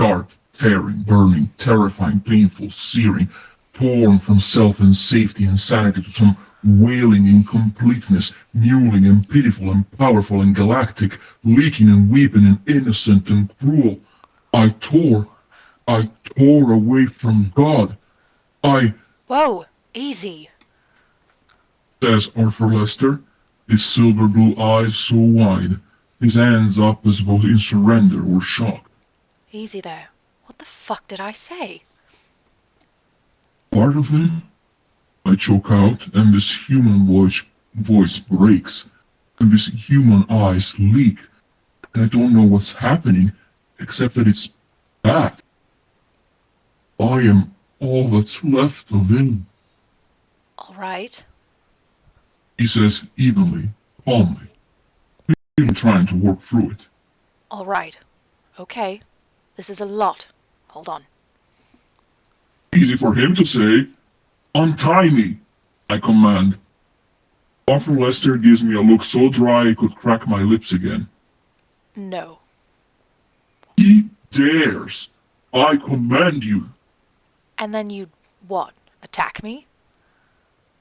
Sharp, tearing, burning, terrifying, painful, searing, torn from self and safety and sanity to some wailing incompleteness, mewling and pitiful and powerful and galactic, leaking and weeping and innocent and cruel. I tore away from God. Whoa, easy. Says Arthur Lester, his silver blue eyes so wide, his hands up as though in surrender or shock. Easy there. What the fuck did I say? Part of him? I choke out, and this human voice breaks, and these human eyes leak, and I don't know what's happening, except that it's bad. I am all that's left of him. All right. He says evenly, calmly, clearly trying to work through it. All right. Okay. This is a lot. Hold on. Easy for him to say. Untie me, I command. Arthur Lester gives me a look so dry I could crack my lips again. No. He dares. I command you, And then you'd, what, attack me?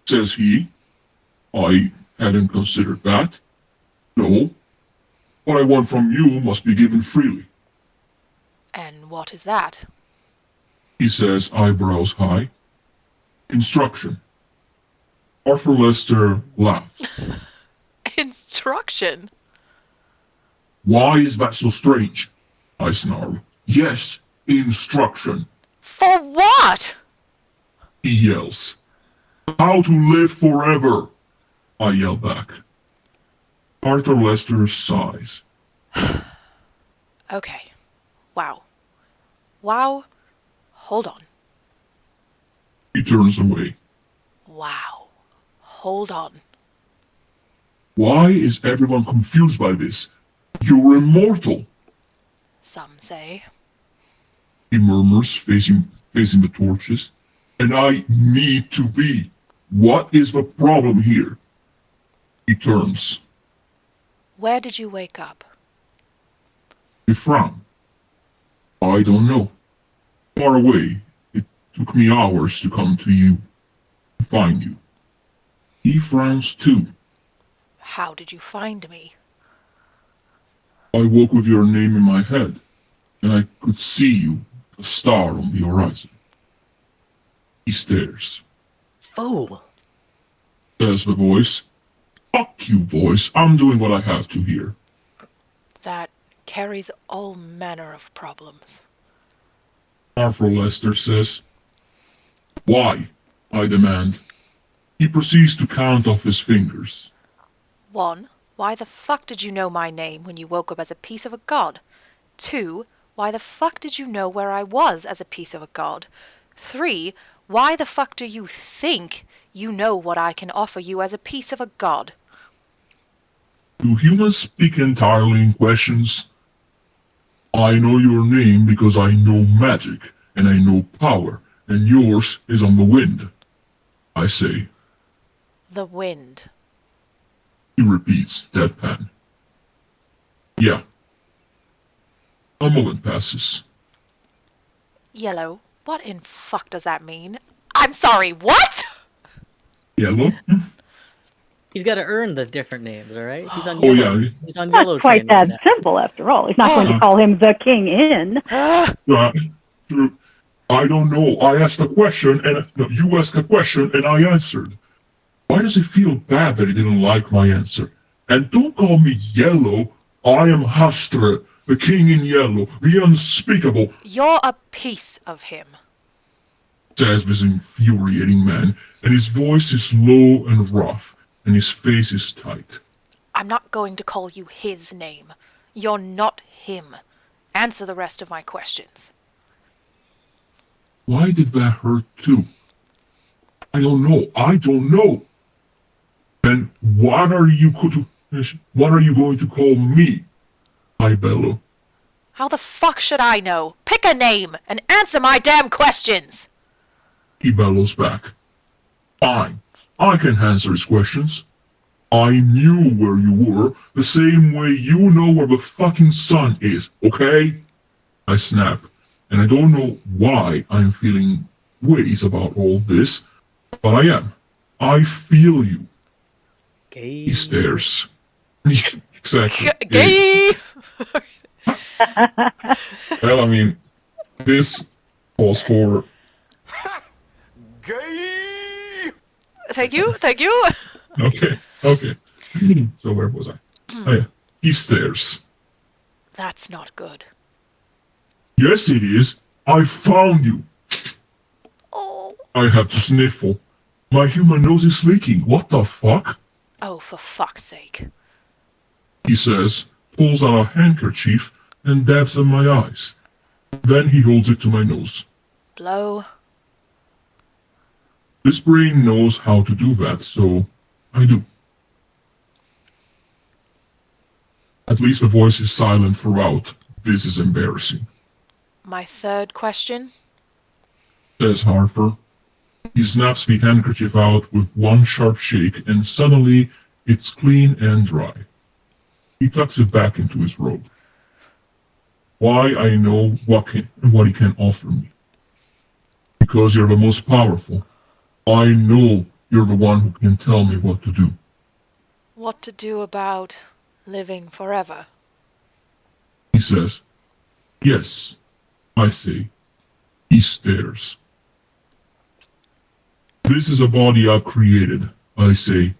says he. I hadn't considered that. No. What I want from you must be given freely. And what is that? He says, eyebrows high. Instruction. Arthur Lester laughs. Instruction? Why is that so strange? I snarl. Yes, instruction. For what? He yells. How to live forever, I yell back. Arthur Lester sighs. Okay. Wow. Wow. Hold on. He turns away. Wow. Hold on. Why is everyone confused by this? You're immortal, Some say. he murmurs, facing the torches. And I need to be. What is the problem here? He turns. Where did you wake up? He frowns. I don't know. Far away. It took me hours to come to you, to find you. He frowns too. How did you find me? I woke with your name in my head, and I could see you, a star on the horizon. He stares. Fool. Says the voice. Fuck you, voice. I'm doing what I have to here. That carries all manner of problems. Arthur Lester says. Why? I demand. He proceeds to count off his fingers. 1. Why the fuck did you know my name when you woke up as a piece of a god? 2. Why the fuck did you know where I was as a piece of a god? 3. Why the fuck do you think you know what I can offer you as a piece of a god? Do humans speak entirely in questions? I know your name because I know magic, and I know power, and yours is on the wind. I say. The wind. He repeats, deadpan. Yeah. A moment passes. Yellow. What in fuck does that mean? I'm sorry, what? Yellow? He's got to earn the different names, all right? He's on Oh, yellow. yeah. He's on Not yellow quite train that right now. simple, after all. He's not going to call him the King in. True. I don't know. I asked a question, and no, you asked a question, and I answered. Why does it feel bad that he didn't like my answer? And don't call me yellow. I am Hastre, the king in yellow, the unspeakable, You're a piece of him. says this infuriating man, and his voice is low and rough, and his face is tight. I'm not going to call you his name. You're not him. Answer the rest of my questions. Why did that hurt too? I don't know. And what are you going to call me? I bellow. How the fuck should I know? Pick a name and answer my damn questions! He bellows back. Fine, I can answer his questions. I knew where you were, the same way you know where the fucking sun is, okay? I snap, and I don't know why I'm feeling ways about all this, but I am. I feel you. Gay. He stares. Exactly. Gay! Well, I mean, this calls for... Gay! Thank you. Okay. So where was I? Oh yeah. He stares. That's not good. Yes, it is. I found you. Oh. I have to sniffle. My human nose is leaking. What the fuck? Oh, for fuck's sake. He says, pulls out a handkerchief and dabs at my eyes. Then he holds it to my nose. Blow. This brain knows how to do that, so I do. At least the voice is silent throughout. This is embarrassing, My third question? says Harper. He snaps the handkerchief out with one sharp shake, and suddenly it's clean and dry. He tucks it back into his robe. Why I know what he can offer me. Because you're the most powerful. I know you're the one who can tell me what to do. What to do about living forever? He says, yes, I say. He stares. This is a body I've created, I say.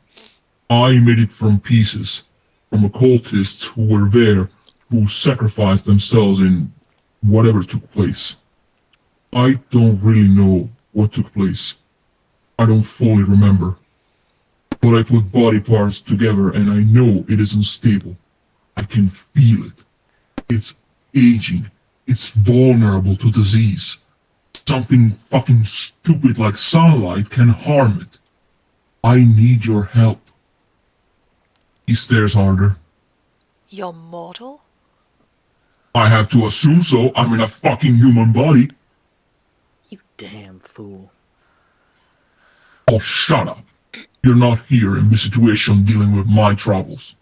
I made it from pieces, from occultists who were there, who sacrificed themselves in whatever took place. I don't really know what took place. I don't fully remember. But I put body parts together and I know it is unstable. I can feel it. It's aging. It's vulnerable to disease. Something fucking stupid like sunlight can harm it. I need your help. He stares harder. You're mortal? I have to assume so. I'm in a fucking human body. You damn fool. Oh, shut up. You're not here in this situation dealing with my troubles.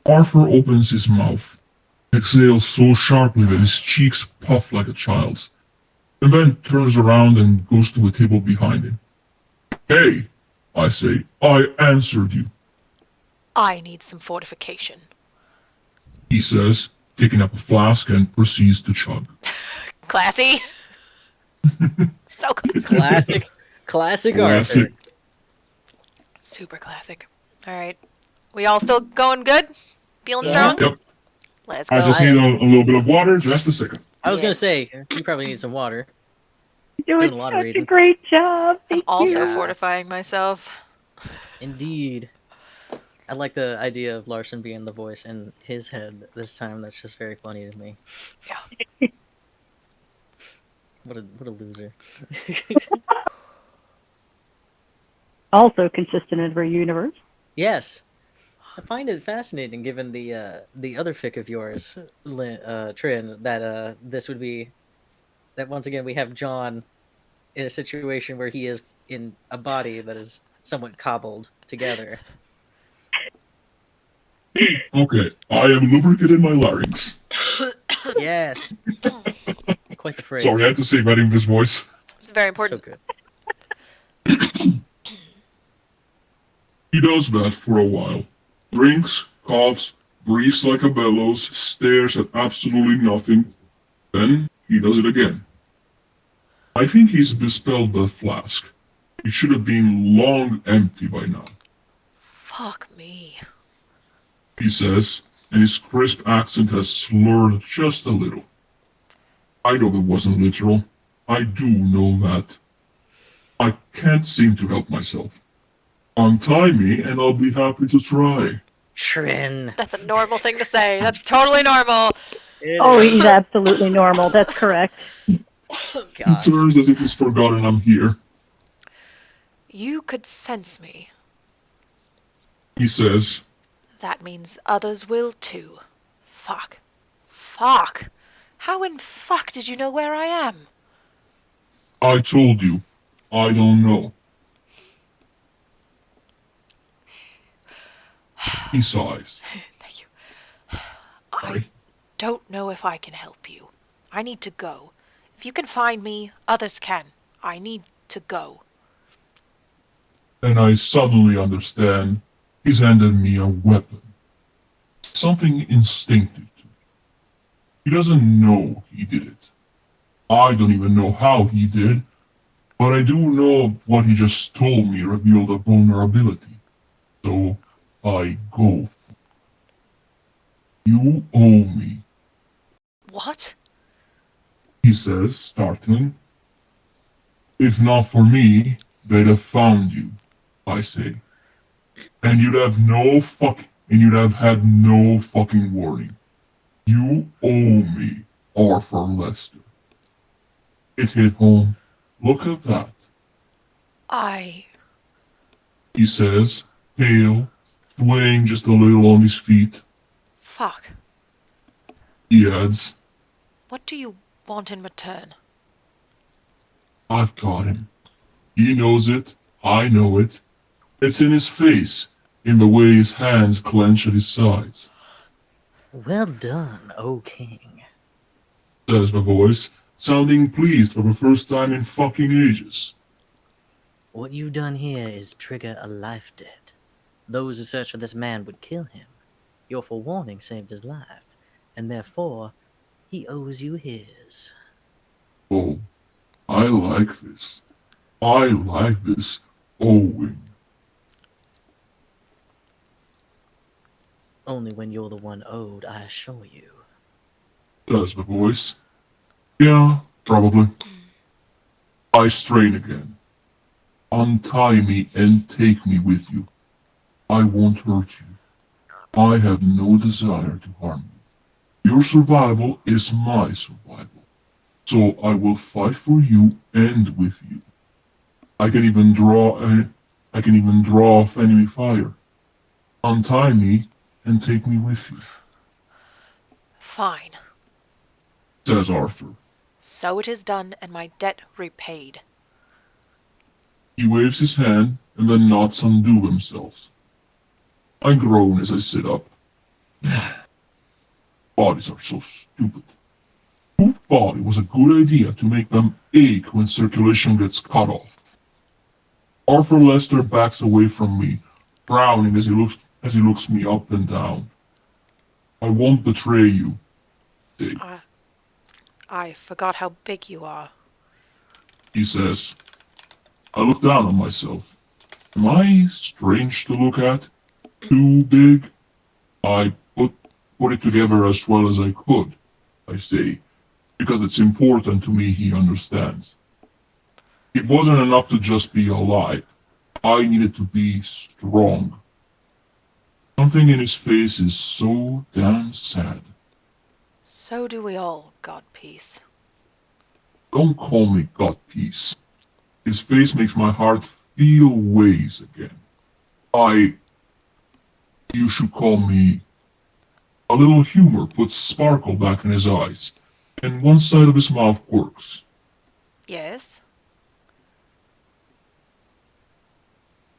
Arthur opens his mouth, exhales so sharply that his cheeks puff like a child's, and then turns around and goes to a table behind him. Hey, I say, I answered you, I need some fortification. he says, taking up a flask and proceeds to chug. Classy. So classy. Classic. Classic Arthur. Classic. Super classic. Alright. We all still going good? Feeling strong? Yep. Let's I go. just need a little bit of water, just a second. I was Yeah. gonna say, you probably need some water. You're Doing doing a lot of such a reading. great job. I'm Thank also you. fortifying myself. Indeed. I like the idea of Larson being the voice in his head this time. That's just very funny to me. Yeah. What a loser. Also consistent in every universe. Yes. I find it fascinating, given the other fic of yours, Trin, that this would be that once again we have John in a situation where he is in a body that is somewhat cobbled together. Okay, I am lubricated my larynx. Yes. Quite the phrase. Sorry, I had to say that in this voice. It's very So important. good. He does that for a while. Drinks, coughs, breathes like a bellows, stares at absolutely nothing. Then he does it again. I think he's bespelled the flask. It should have been long empty by now. Fuck me. He says, and his crisp accent has slurred just a little. I know it wasn't literal. I do know that. I can't seem to help myself. Untie me and I'll be happy to try. Trin. That's a normal thing to say. That's totally normal. Oh, he's absolutely normal. That's correct. He turns as if he's forgotten I'm here. You could sense me. He says, That means others will too. Fuck. Fuck. How in fuck did you know where I am? I told you. I don't know. He sighs. Thank you. I don't know if I can help you. I need to go. If you can find me, others can. I need to go. And I suddenly understand he's handed me a weapon. Something instinctive. He doesn't know he did it. I don't even know how he did, but I do know what he just told me revealed a vulnerability. So I go. You owe me, What? he says, startling. If not for me, they'd have found you, I say. And you'd have had no fucking warning. You owe me, Arthur Lester. It hit home. Look at that, he says, pale, swaying just a little on his feet. Fuck. He adds, What do you want in return? I've got him. He knows it. I know it. It's in his face, in the way his hands clench at his sides. Well done, O King, Says the voice, sounding pleased for the first time in fucking ages. what you've done here is trigger a life debt. Those who search for this man would kill him. Your forewarning saved his life, and therefore, he owes you his. Oh, I like this. I like this owing. Only when you're the one owed, I assure you. Says the voice. Yeah, probably. I strain again. Untie me and take me with you. I won't hurt you. I have no desire to harm you. Your survival is my survival. So I will fight for you and with you. I can even draw off enemy fire. Untie me and take me with you, Fine. says Arthur. So it is done and my debt repaid. He waves his hand and the knots undo themselves. I groan as I sit up. Bodies are so stupid. Who thought it was a good idea to make them ache when circulation gets cut off? Arthur Lester backs away from me, frowning as he looks me up and down. I won't betray you, say. I forgot how big you are. He says. I look down on myself. Am I strange to look at? Too big? I put it together as well as I could, I say, because it's important to me he understands. It wasn't enough to just be alive. I needed to be strong. Something in his face is so damn sad. So do we all, God peace. Don't call me God peace. His face makes my heart feel ways again. You should call me... A little humor puts sparkle back in his eyes, and one side of his mouth quirks. Yes?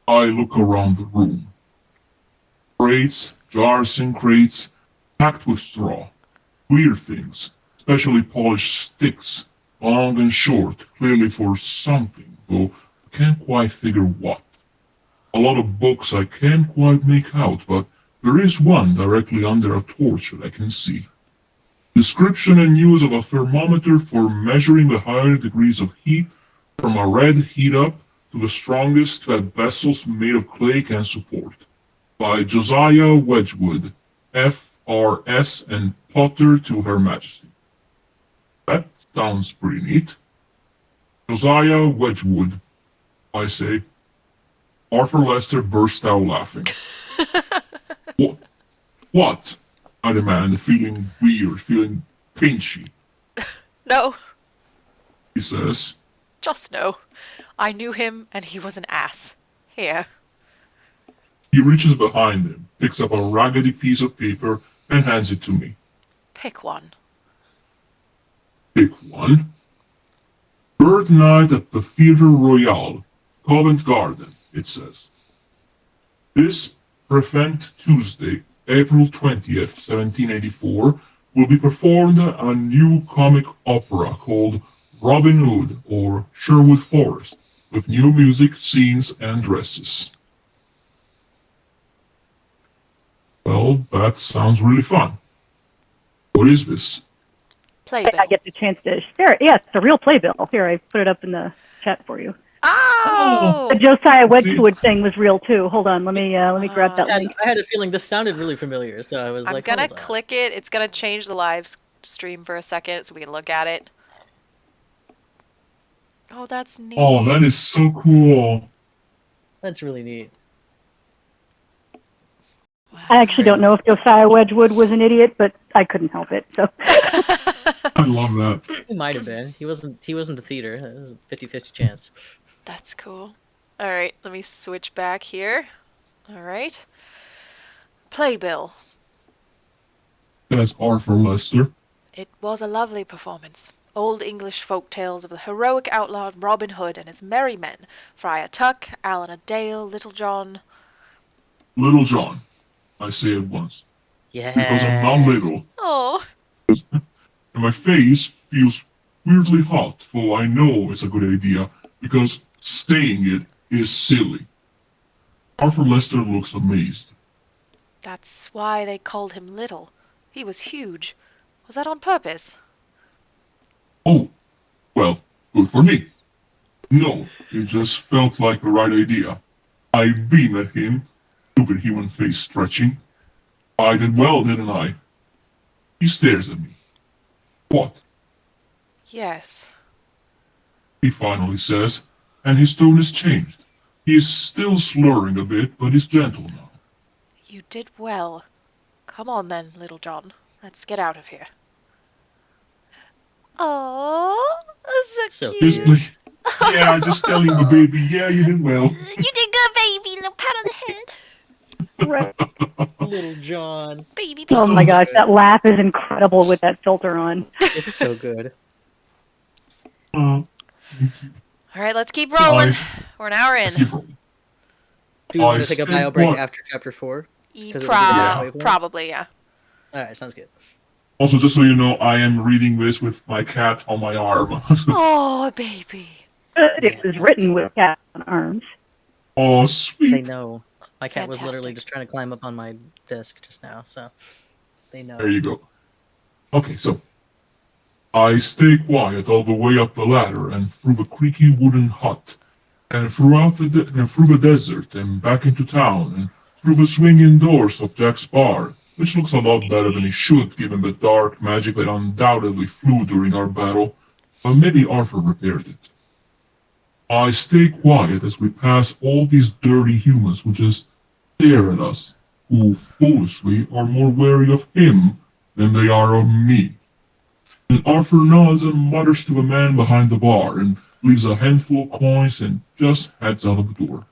I look around the room. Crates, jars and crates, packed with straw. Weird things, specially polished sticks, long and short, clearly for something, though I can't quite figure what. A lot of books I can't quite make out, but there is one directly under a torch that I can see. Description and use of a thermometer for measuring the higher degrees of heat from a red heat up to the strongest that vessels made of clay can support. By Josiah Wedgwood, F. R.S. and Potter to Her Majesty. That sounds pretty neat. Josiah Wedgwood, I say. Arthur Lester burst out laughing. What? What? I demand, feeling weird, feeling pinchy. No, He says, just no. I knew him, and he was an ass. Here. he reaches behind him, picks up a raggedy piece of paper, and hands it to me. Pick one. Pick one. Bird Night at the Theatre Royal, Covent Garden, it says. This Prevent Tuesday, April 20th, 1784, will be performed a new comic opera called Robin Hood or Sherwood Forest, with new music, scenes, and dresses. Well, that sounds really fun. What is this? Playbill. I get the chance to share it. Yeah, it's a real playbill. Here, I put it up in the chat for you. Oh! The Josiah Wedgwood thing was real too. Hold on, let me grab that And link. I had a feeling this sounded really familiar, so I was I'm like, gonna hold on. click it. It's gonna change the live stream for a second so we can look at it. Oh, that's neat. Oh, that is so cool. That's really neat. I actually don't know if Josiah Wedgwood was an idiot, but I couldn't help it. So I love that. He might have been. He wasn't a theater. It was a 50-50 chance. That's cool. All right, let me switch back here. All right. Playbill. Says Arthur Lester. It was a lovely performance. Old English folk tales of the heroic outlaw Robin Hood and his merry men. Friar Tuck, Allan a Dale, Little John. Little John, I say at once. Yes. Because I'm not little. Oh. And my face feels weirdly hot, though I know it's a good idea, because saying it is silly. Arthur Lester looks amazed. That's why they called him Little. He was huge. Was that on purpose? Oh, well, good for me. No, it just felt like the right idea. I beam at him, stupid human face stretching. I did well, didn't I? He stares at me. What? Yes. He finally says, and his tone has changed. He is still slurring a bit, but is gentle now. You did well. Come on then, Little John. Let's get out of here. Oh, that's so So cute. Just like, yeah, just telling the baby, yeah, you did well. You did good, baby. Little pat on the head. right. Little John. Baby, baby. Oh my gosh, that laugh is incredible with that filter on. It's so good. All right, let's keep rolling. We're an hour in. Do you want to take a bio break after chapter 4? Probably, yeah. Alright, sounds good. Also, just so you know, I am reading this with my cat on my arm. Oh, baby. It was written with cat on arms. Oh, They sweet. know. My cat was literally Fantastic. just trying to climb up on my desk just now, so they know. There you go. Okay, so I stay quiet all the way up the ladder and through the creaky wooden hut, and throughout through the desert and back into town, and through the swinging doors of Jack's bar, which looks a lot better than it should given the dark magic that undoubtedly flew during our battle, but maybe Arthur repaired it. I stay quiet as we pass all these dirty humans who just stare at us, who foolishly are more wary of him than they are of me. And Arthur nods and mutters to the man behind the bar and leaves a handful of coins and just heads out of the door.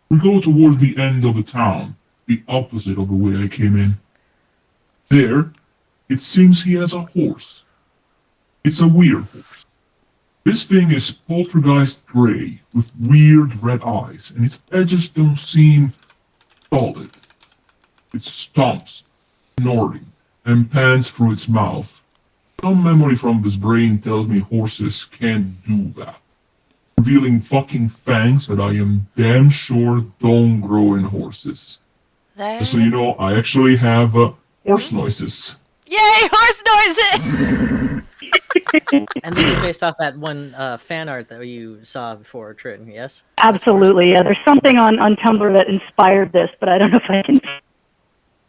We go toward the end of the town, the opposite of the way I came in. There, it seems he has a horse. It's a weird horse. This thing is poltergeist gray with weird red eyes, and its edges don't seem solid. It stomps, snorting, and pants through its mouth. Some memory from this brain tells me horses can't do that. Revealing fucking fangs that I am damn sure don't grow in horses. Just so you know, I actually have horse noises. Yay, horse noises! And this is based off that one fan art that you saw before, Trin, yes? Absolutely, yeah. There's something on Tumblr that inspired this, but I don't know if I can.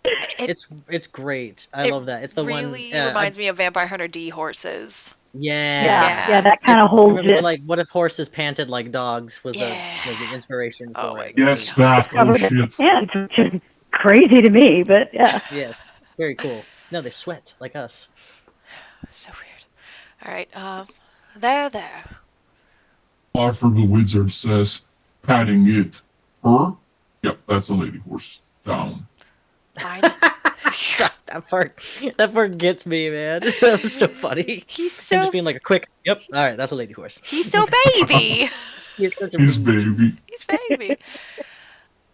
It's great. I love that. It's the really one. reminds me of Vampire Hunter D horses. Yeah. Yeah, that kind of holds Remember, it. like, what if horses panted like dogs was Yeah. the inspiration Oh for my it. Yes, god. that. Oh Covered in shit. ants, which is crazy to me, but yeah. Yes, very cool. No, they sweat like us. So weird. All right. There. Arthur the Wizard says, patting it. Her? Yep, that's a lady horse. Down. I know. That part gets me, man. That was so funny. He's Him so just being like a quick, yep, all right, that's a lady horse. he's so baby. He's such a His baby. He's baby.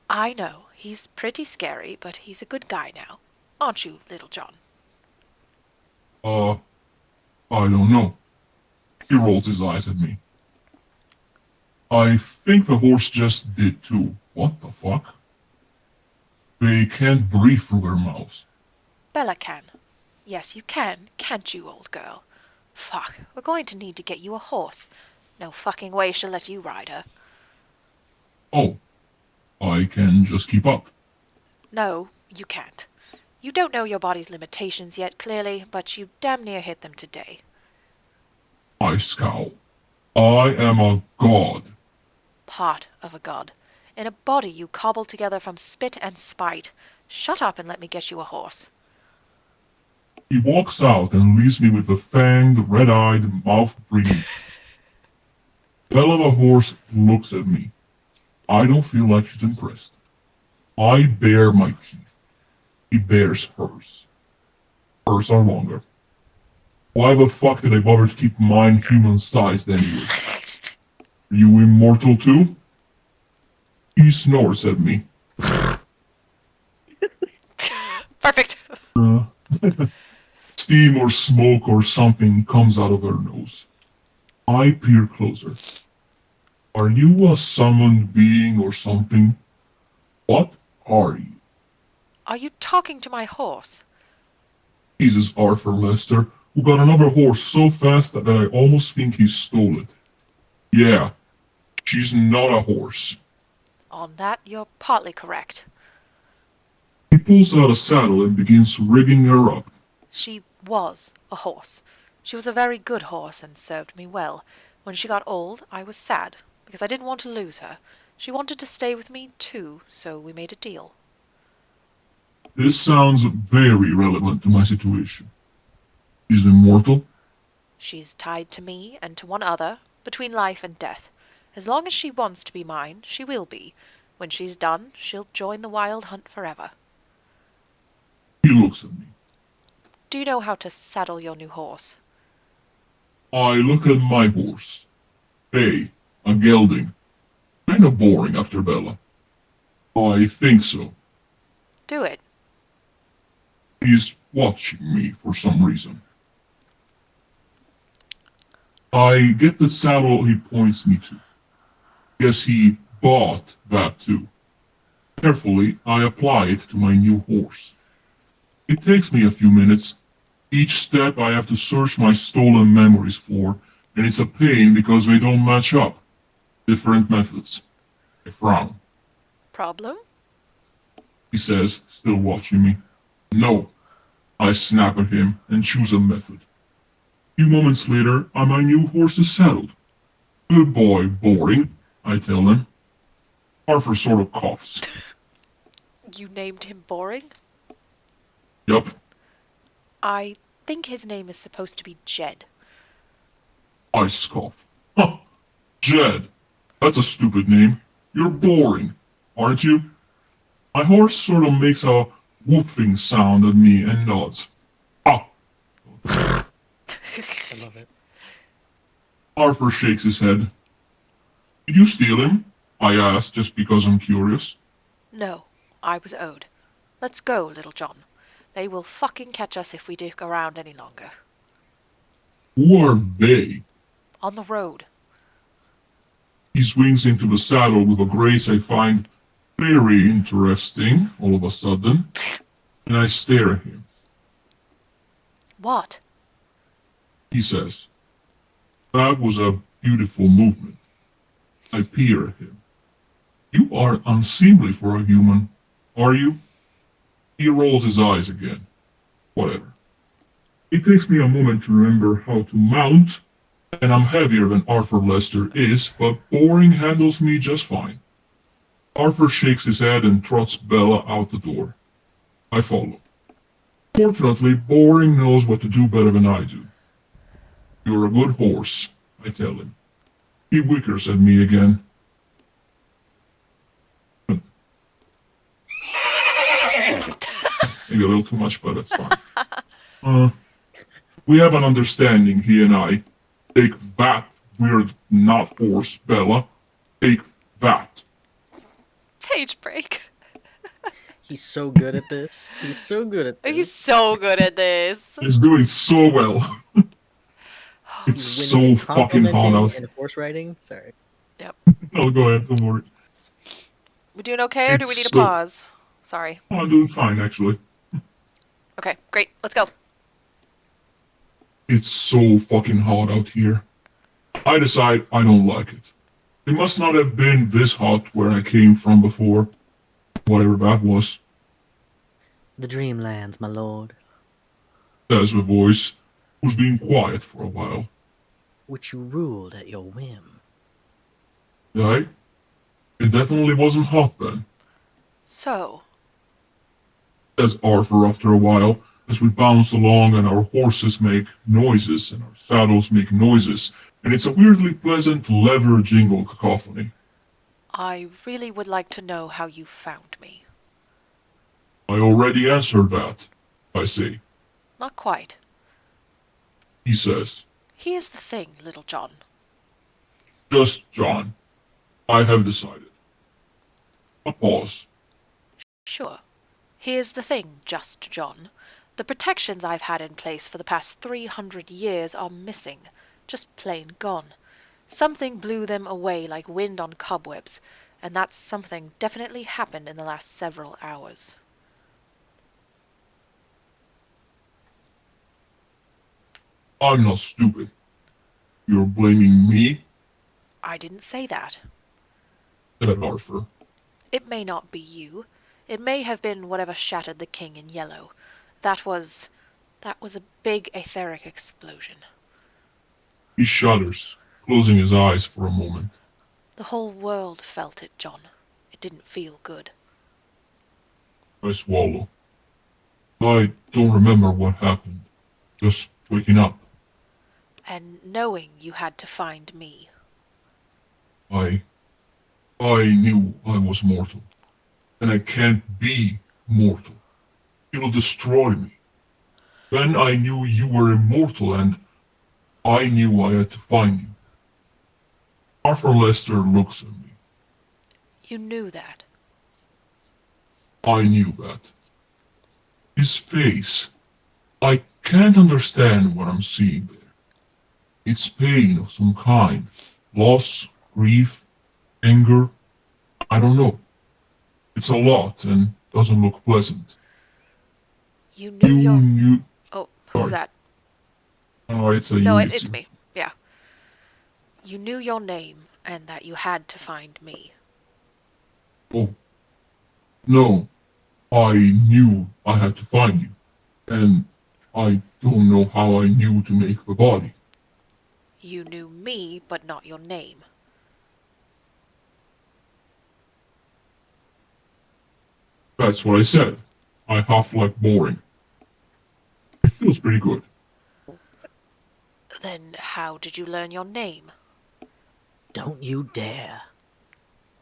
I know. He's pretty scary, but he's a good guy now. Aren't you, Little John? I don't know. He rolls his eyes at me. I think the horse just did too. What the fuck? They can't breathe through their mouths. Bella can. Yes, you can, can't you, old girl? Fuck, we're going to need to get you a horse. No fucking way she'll let you ride her. Oh, I can just keep up. No, you can't. You don't know your body's limitations yet, clearly, but you damn near hit them today. I scowl. I am a god. Part of a god. In a body you cobbled together from spit and spite. Shut up and let me get you a horse. He walks out and leaves me with a fanged, red-eyed, mouth-breathing. Bella the horse looks at me. I don't feel like she's impressed. I bare my teeth. He bares hers. Hers are longer. Why the fuck did I bother to keep mine human-sized anyway? Are you immortal too? He snores at me. Perfect. Steam or smoke or something comes out of her nose. I peer closer. Are you a summoned being or something? What are you? Are you talking to my horse? Jesus, Arthur Lester, who got another horse so fast that I almost think he stole it. Yeah, she's not a horse. On that, you're partly correct. He pulls out a saddle and begins rigging her up. She was a horse. She was a very good horse and served me well. When she got old, I was sad, because I didn't want to lose her. She wanted to stay with me, too, so we made a deal. This sounds very relevant to my situation. She's immortal? She's tied to me and to one other, between life and death. As long as she wants to be mine, she will be. When she's done, she'll join the wild hunt forever. He looks at me. Do you know how to saddle your new horse? I look at my horse. Hey, a gelding. Kinda boring after Bella. I think so. Do it. He's watching me for some reason. I get the saddle he points me to. Guess he bought that too. Carefully, I apply it to my new horse. It takes me a few minutes. Each step I have to search my stolen memories for, and it's a pain because they don't match up. Different methods. I frown. Problem? He says, still watching me. No. I snap at him and choose a method. A few moments later, my new horse is saddled. Good boy, boring, I tell him. Arthur sort of coughs. You named him Boring? Yup. I think his name is supposed to be Jed. I scoff. Huh. Jed. That's a stupid name. You're boring, aren't you? My horse sort of makes a whooping sound at me and nods. Ah. I love it. Arthur shakes his head. Did you steal him? I ask, just because I'm curious. No, I was owed. Let's go, Little John. They will fucking catch us if we dig around any longer. Who are they? On the road. He swings into the saddle with a grace I find very interesting all of a sudden, and I stare at him. What? He says, that was a beautiful movement. I peer at him. You are unseemly for a human, are you? He rolls his eyes again. Whatever. It takes me a moment to remember how to mount, and I'm heavier than Arthur Lester is, but Boring handles me just fine. Arthur shakes his head and trots Bella out the door. I follow. Fortunately, Boring knows what to do better than I do. You're a good horse, I tell him. He wickers at me again. Maybe a little too much, but that's fine. We have an understanding, he and I. Take that, weird not horse, Bella. Take that. Page break. He's so good at this. He's so good at this. He's so good at this. He's doing so well. It's so fucking hot out. And horse riding? Sorry. Yep. No, go ahead, don't worry. We doing okay, or do we need a so- pause? Sorry. Oh, I'm doing fine, actually. Okay, great. Let's go. It's so fucking hot out here. I decide I don't like it. It must not have been this hot where I came from before. Whatever that was, The Dreamlands, my lord. says the voice, who's been quiet for a while. Which you ruled at your whim. Right? It definitely wasn't hot then, So, says Arthur after a while, as we bounce along and our horses make noises and our saddles make noises, and it's a weirdly pleasant leather jingle cacophony. I really would like to know how you found me. I already answered that, I say. Not quite. He says, Here's the thing, Little John. just John. I have decided. A pause. Sure. Here's the thing, Just John. The protections I've had in place for the past 300 years are missing. Just plain gone. Something blew them away like wind on cobwebs, and that something definitely happened in the last several hours. I'm not stupid. You're blaming me? I didn't say that. Said Arthur. It may not be you. It may have been whatever shattered the king in yellow. That was a big etheric explosion. He shudders, closing his eyes for a moment. The whole world felt it, John. It didn't feel good. I swallow. I don't remember what happened. Just waking up. And knowing you had to find me. I knew I was mortal. And I can't be mortal. It'll destroy me. Then I knew you were immortal and I knew I had to find you. Arthur Lester looks at me. You knew that. I knew that. His face. I can't understand what I'm seeing there. It's pain of some kind. Loss, grief, anger. I don't know. It's a lot and doesn't look pleasant. You knew You your... knew... Oh, who's Sorry. that? Oh, it's a No, you. it's me. Yeah. You knew your name and that you had to find me. Oh. No. I knew I had to find you. And I don't know how I knew to make the body. You knew me, but not your name. That's what I said. I half like Boring. It feels pretty good. Then how did you learn your name? Don't you dare.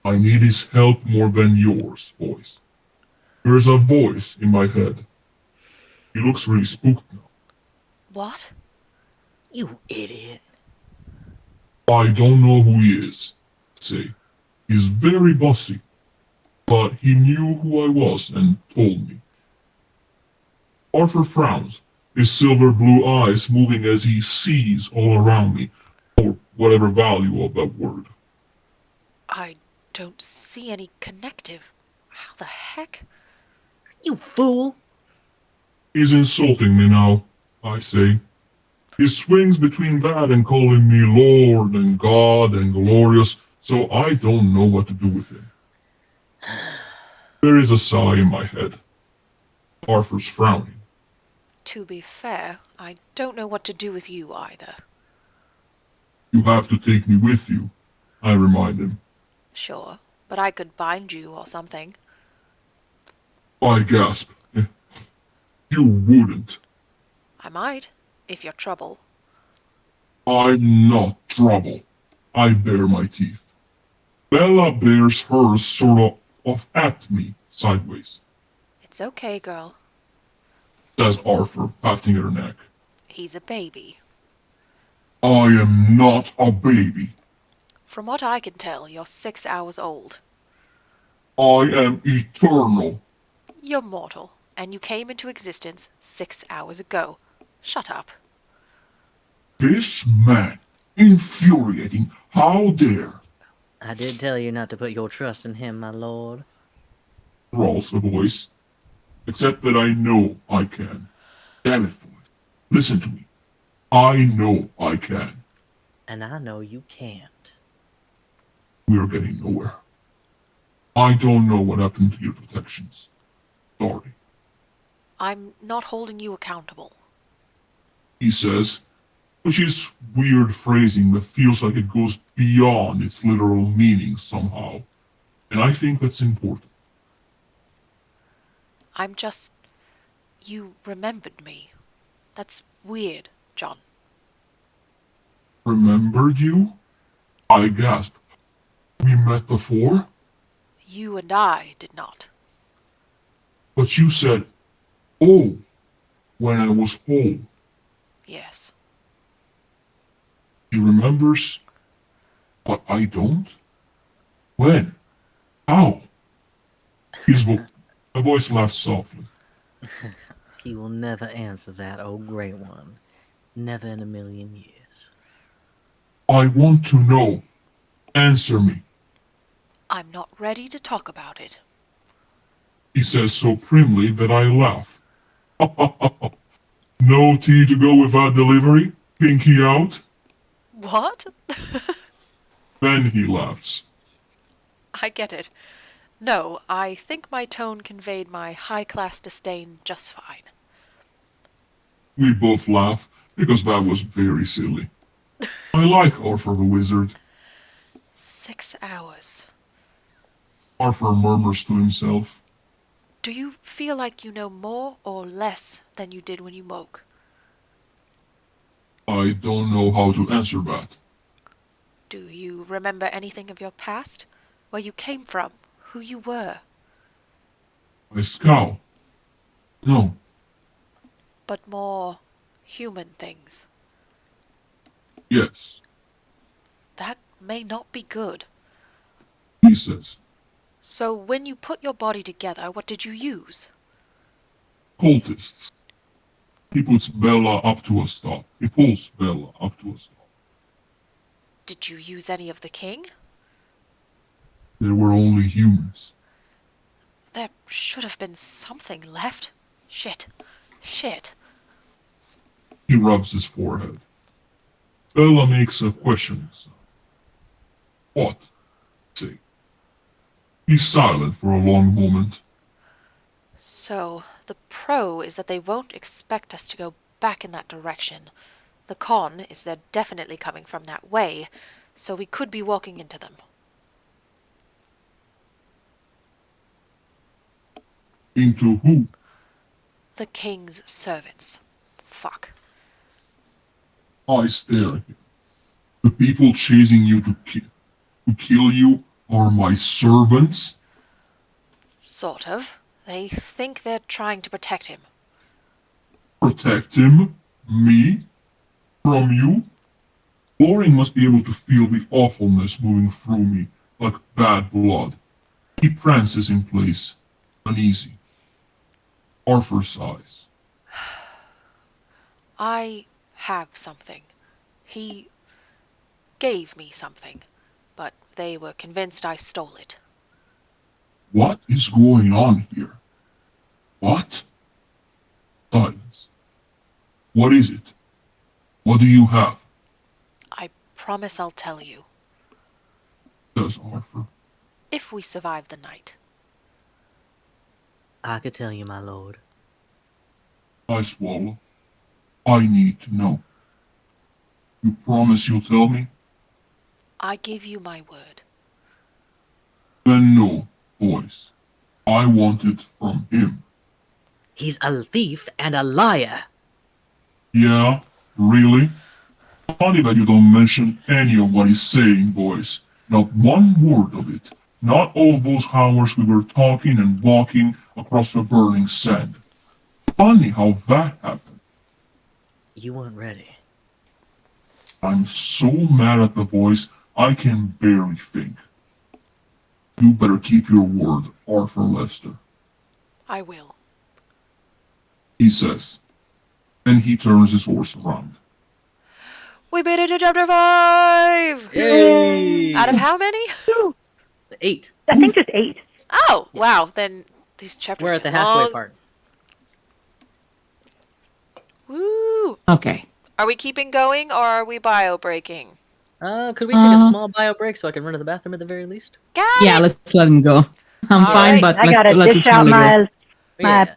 I need his help more than yours, voice. There's a voice in my head. He looks really spooked now. What? You idiot. I don't know who he is, say. He's very bossy. But he knew who I was and told me. Arthur frowns, his silver blue eyes moving as he sees all around me, or whatever value of that word. I don't see any connective. How the heck? You fool. He's insulting me now, I say. He swings between that and calling me Lord and God and glorious, so I don't know what to do with him. There is a sigh in my head. Arthur's frowning. To be fair, I don't know what to do with you either. You have to take me with you, I remind him. Sure, but I could bind you or something. I gasp. You wouldn't. I might, if you're trouble. I'm not trouble. I bare my teeth. Bella bears hers sort of off at me, sideways, It's okay, girl. says Arthur, patting her neck. He's a baby. I am not a baby. From what I can tell, you're 6 hours old. I am eternal. You're mortal, and you came into existence 6 hours ago. Shut up. This man, infuriating, how dare, I did tell you not to put your trust in him, my lord. drawls a voice. Except that I know I can. Damn it, voice. Listen to me. I know I can. And I know you can't. We're getting nowhere. I don't know what happened to your protections. Sorry, I'm not holding you accountable. he says, which is weird phrasing that feels like it goes beyond its literal meaning somehow. And I think that's important. I'm just... You remembered me. That's weird, John. Remembered you? I gasp. We met before? You and I did not. But you said, oh, when I was home. Yes. He remembers, but I don't? When? How? A voice laughs softly. He will never answer that, oh great one. Never in a million years. I want to know. Answer me, I'm not ready to talk about it. he says so primly that I laugh. No tea to go without delivery? Pinky out? What? Then he laughs. I get it. No, I think my tone conveyed my high-class disdain just fine. We both laugh, because that was very silly. I like Arthur the Wizard, 6 hours. Arthur murmurs to himself. Do you feel like you know more or less than you did when you woke? I don't know how to answer that. Do you remember anything of your past? Where you came from? Who you were? I scowl. No, But more human things. yes, That may not be good. he says. So when you put your body together, what did you use? Cultists. He puts Bella up to a stop. He pulls Bella up to a stop. Did you use any of the king? There were only humans. There should have been something left. Shit. Shit. He rubs his forehead. Bella makes a questioning sound. What? Say. He's silent for a long moment. So, the pro is that they won't expect us to go back in that direction. The con is they're definitely coming from that way, so we could be walking into them. Into who? The king's servants. Fuck. I stare at him. The people chasing you to kill you are my servants? Sort of. They think they're trying to protect him. Protect him? Me? From you? Loring must be able to feel the awfulness moving through me, like bad blood. He prances in place, uneasy. Arthur sighs. I have something. He gave me something, but they were convinced I stole it. What is going on here? What? Silence. What is it? What do you have? I promise I'll tell you. Says Arthur. If we survive the night. I could tell you, my lord. I swallow. I need to know. You promise you'll tell me? I give you my word. Then no, boys. I want it from him. He's a thief and a liar. Yeah? Really? Funny that you don't mention any of what he's saying, boys. Not one word of it. Not all those hours we were talking and walking across the burning sand. Funny how that happened. You weren't ready. I'm so mad at the boys, I can barely think. You better keep your word, Arthur Lester, I will. he says, and he turns his horse around. We made it to chapter 5! Yay! Out of how many? 8. I think just 8. Oh, wow. Then these chapters We're at get the halfway long. part. Woo! Okay. Are we keeping going or are we bio breaking? Could we take a small bio break so I can run to the bathroom at the very least? Got Yeah, it! let's let him go. I'm All fine, right. but I gotta let's dish out Charlie go. my Yeah.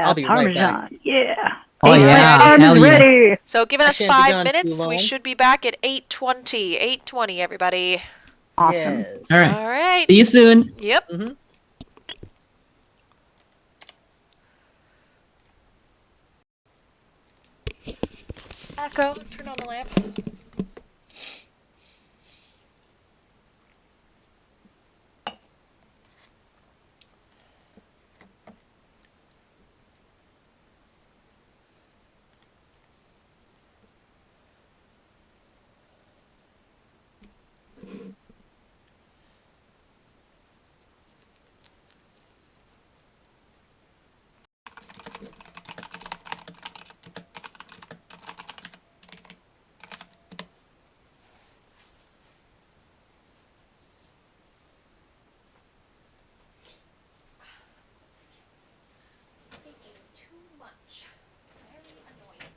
I'll be right back. Parmesan. Yeah. Oh yeah, Alrighty. Parm hell is yeah. ready. So giving I us shan't be 5 gone too minutes. We long. should be back at 8:20. 8:20, everybody. Awesome. Yes. All right. All right. See you soon. Yep. Mm-hmm. Echo, turn on the lamp. Speaking too much. Very annoying.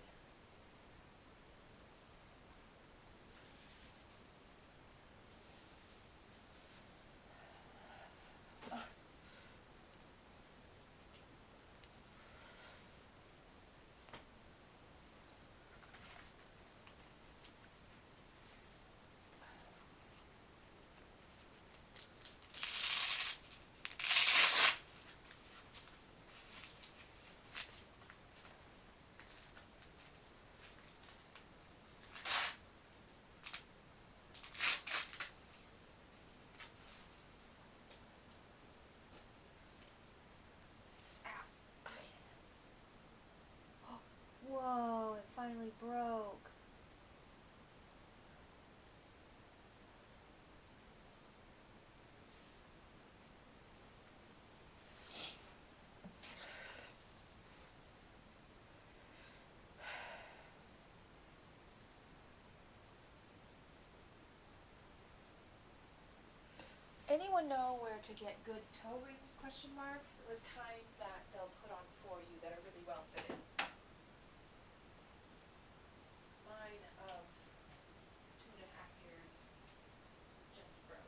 Whoa, it finally broke. Anyone know where to get good toe rings, question mark? The kind that they'll put on for you that are really well fitted. Mine of 2.5 years just broke.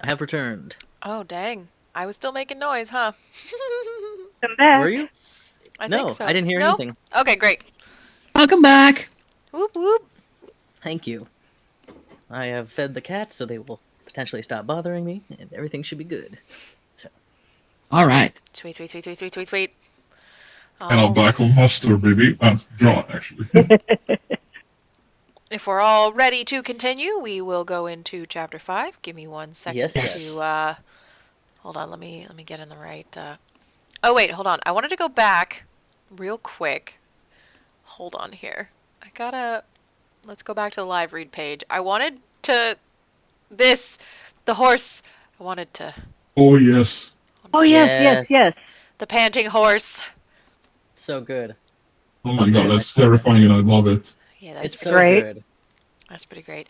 have returned. Oh, dang. I was still making noise, huh? Come back. Were you? I No, think so. I didn't hear No? anything. Okay, great. Welcome back. Whoop, whoop. Thank you. I have fed the cats, so they will potentially stop bothering me, and everything should be good. So, All right. Sweet, sweet, sweet, sweet, sweet, sweet, sweet. And I'm back on Huster, baby. John, actually. If we're all ready to continue, we will go into chapter 5. Give me 1 second Yes. to hold on, let me get in the right Oh wait, hold on. I wanted to go back real quick. Hold on here. Let's go back to the live read page. I wanted to the horse. I wanted to Oh, yes. Oh, yes. the panting horse. so good. Oh my god, that's terrifying and I love it. Yeah, that's It's so great. good. That's pretty great.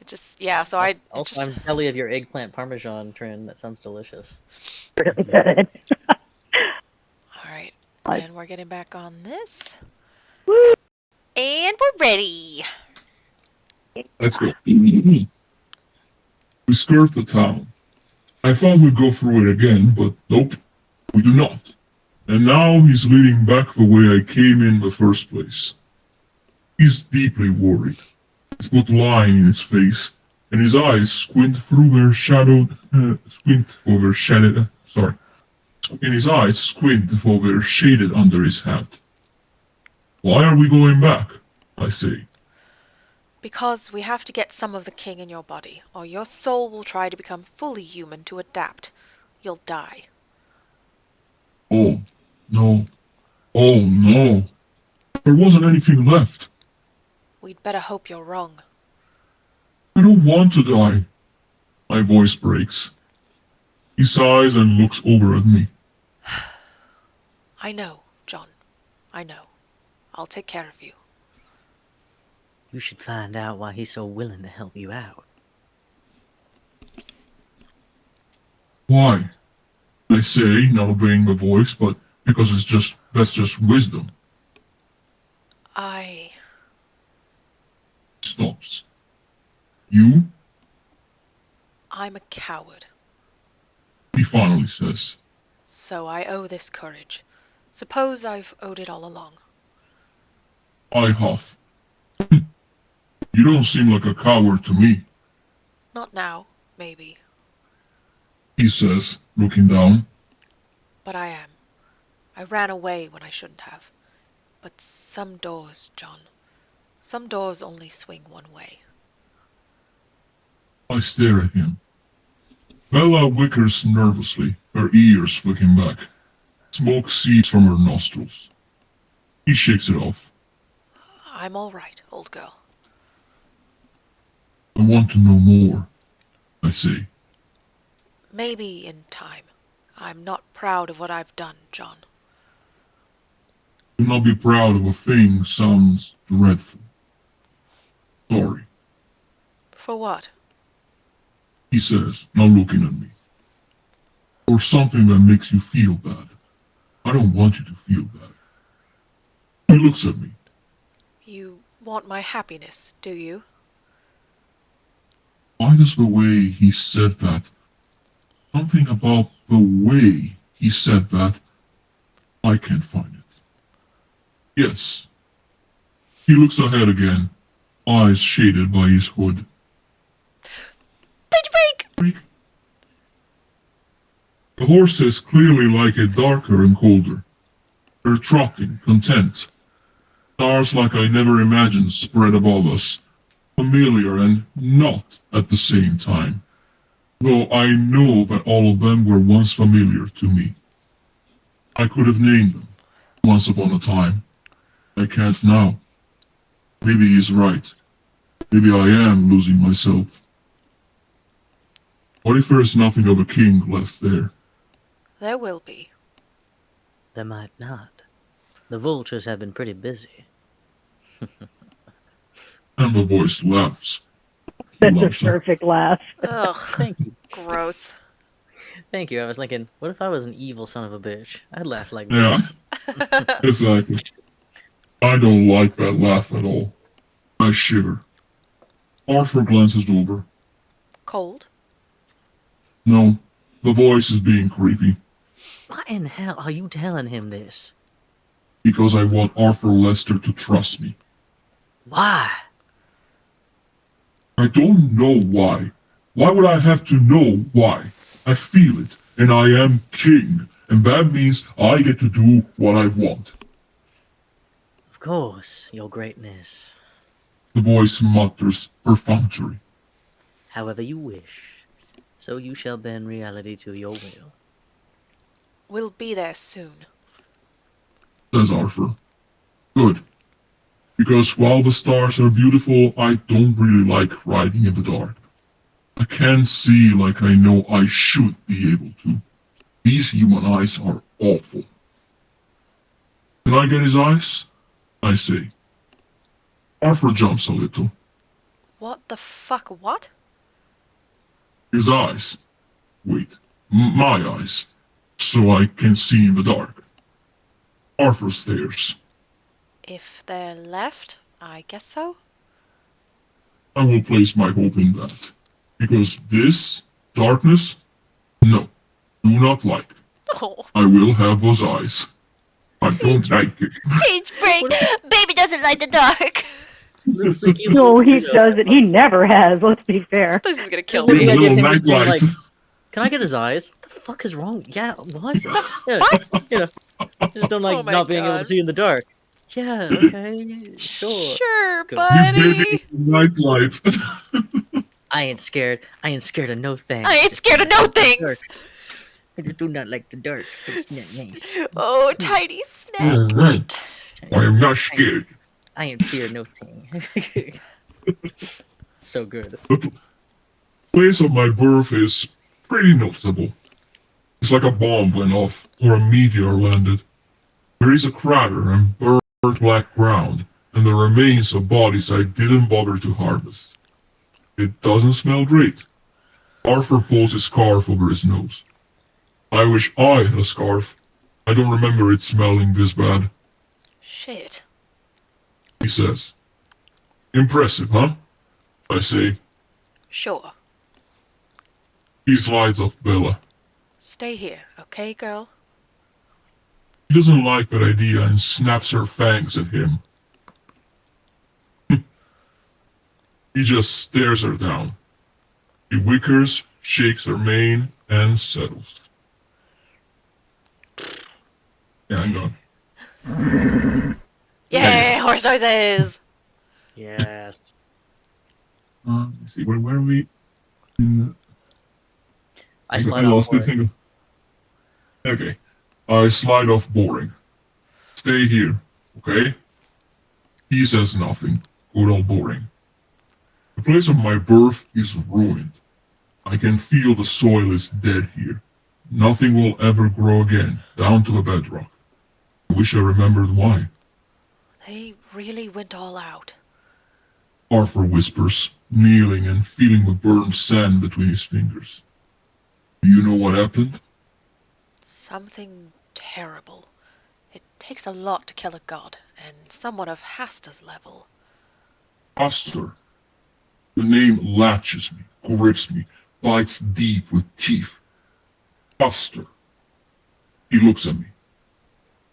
It just so it Also, just I'm jelly of your eggplant parmesan, Trin. That sounds delicious. Really good. all right. Nice. And we're getting back on this. Woo. And we're ready. Let's go. We skirt the town. I thought we'd go through it again, but nope, we do not. And now he's leading back the way I came in the first place. He's deeply worried. He's got lying in his face, and his eyes squint through their shadowed, and his eyes squint for they're shaded under his hat. Why are we going back? I say. Because we have to get some of the king in your body, or your soul will try to become fully human to adapt. You'll die. Oh, no. Oh, no. There wasn't anything left. We'd better hope you're wrong. I don't want to die. My voice breaks. He sighs and looks over at me. I know, John. I know. I'll take care of you. You should find out why he's so willing to help you out. Why? I say, not obeying the voice, but because that's just wisdom. Stops. You? I'm a coward. He finally says. So I owe this courage. Suppose I've owed it all along. I huff. You don't seem like a coward to me, Not now, maybe. he says, looking down. But I am. I ran away when I shouldn't have. But some doors, John. Some doors only swing one way. I stare at him. Bella wickers nervously, her ears flicking back. Smoke seeps from her nostrils. He shakes it off. I'm all right, old girl. I want to know more, I say. Maybe in time. I'm not proud of what I've done, John. To not be proud of a thing sounds dreadful. Sorry, For what? he says, not looking at me. Or something that makes you feel bad. I don't want you to feel bad. He looks at me. You want my happiness, do you? Why does the way he said that, something about the way he said that, I can't find it. Yes. He looks ahead again, eyes shaded by his hood. Break! The horses clearly like it darker and colder. They're trotting, content. Stars like I never imagined spread above us, familiar and not at the same time. Though I know that all of them were once familiar to me. I could have named them, once upon a time. I can't now. Maybe he's right. Maybe I am losing myself. What if there is nothing of a king left there? There will be. There might not. The vultures have been pretty busy. And the voice laughs. That's a Laughs. perfect laugh. Ugh, Thank you. gross. Thank you. I was thinking, what if I was an evil son of a bitch? I'd laugh like Yeah. this. Exactly. I don't like that laugh at all. I shiver. Arthur glances over. Cold? No, the voice is being creepy. Why in hell are you telling him this? Because I want Arthur Lester to trust me. Why? I don't know why. Why would I have to know why? I feel it, and I am king, and that means I get to do what I want. Of course, your greatness. The voice mutters perfunctory. However you wish, so you shall bend reality to your will. We'll be there soon. Says Arthur. Good. Because while the stars are beautiful, I don't really like riding in the dark. I can't see like I know I should be able to. These human eyes are awful. Can I get his eyes? I say. Arthur jumps a little. What the fuck, what? His eyes. Wait, my eyes. So I can see in the dark. Arthur stares. If they're left, I guess so. I will place my hope in that. Because this darkness, no, do not like. Oh, I will have those eyes. I don't like it. page break! Baby doesn't like the dark! No, he doesn't. He never has, let's be fair. This is gonna kill Just me. looking at Little him just being nightlight. like, can I get his eyes? What the fuck is wrong? Yeah, what? Yeah, you know, I just don't like Oh my not being able to God. see in the dark. Yeah, okay, sure. Sure, Go. Give baby buddy. nightlight. I ain't scared. I ain't scared of no thing. I ain't scared of no things. I just do not like the dark. It's not nice. Oh, tiny snack. Alright. I am not scared. I ain't fear no thing. So good. The place of my birth is pretty noticeable. It's like a bomb went off or a meteor landed. There is a crater and burnt black ground, and the remains of bodies I didn't bother to harvest. It doesn't smell great. Arthur pulls his scarf over his nose. I wish I had a scarf. I don't remember it smelling this bad, Shit. he says. Impressive, huh? I say. Sure. He slides off Bella. Stay here, okay, girl? He doesn't like that idea and snaps her fangs at him. He just stares her down. He wickers, shakes her mane, and settles. Yeah, I'm gone. Yay, horse noises! Yes. Let's see, where are we? I slide off lost the boring. thing. Okay. I slide off boring. Stay here, okay? He says nothing. Good old boring. The place of my birth is ruined. I can feel the soil is dead here. Nothing will ever grow again, down to the bedrock. I wish I remembered why. They really went all out. Arthur whispers, kneeling and feeling the burned sand between his fingers. Do you know what happened? Something terrible. It takes a lot to kill a god, and someone of Hasta's level. Aster. The name latches me, grips me, bites deep with teeth. Aster. He looks at me.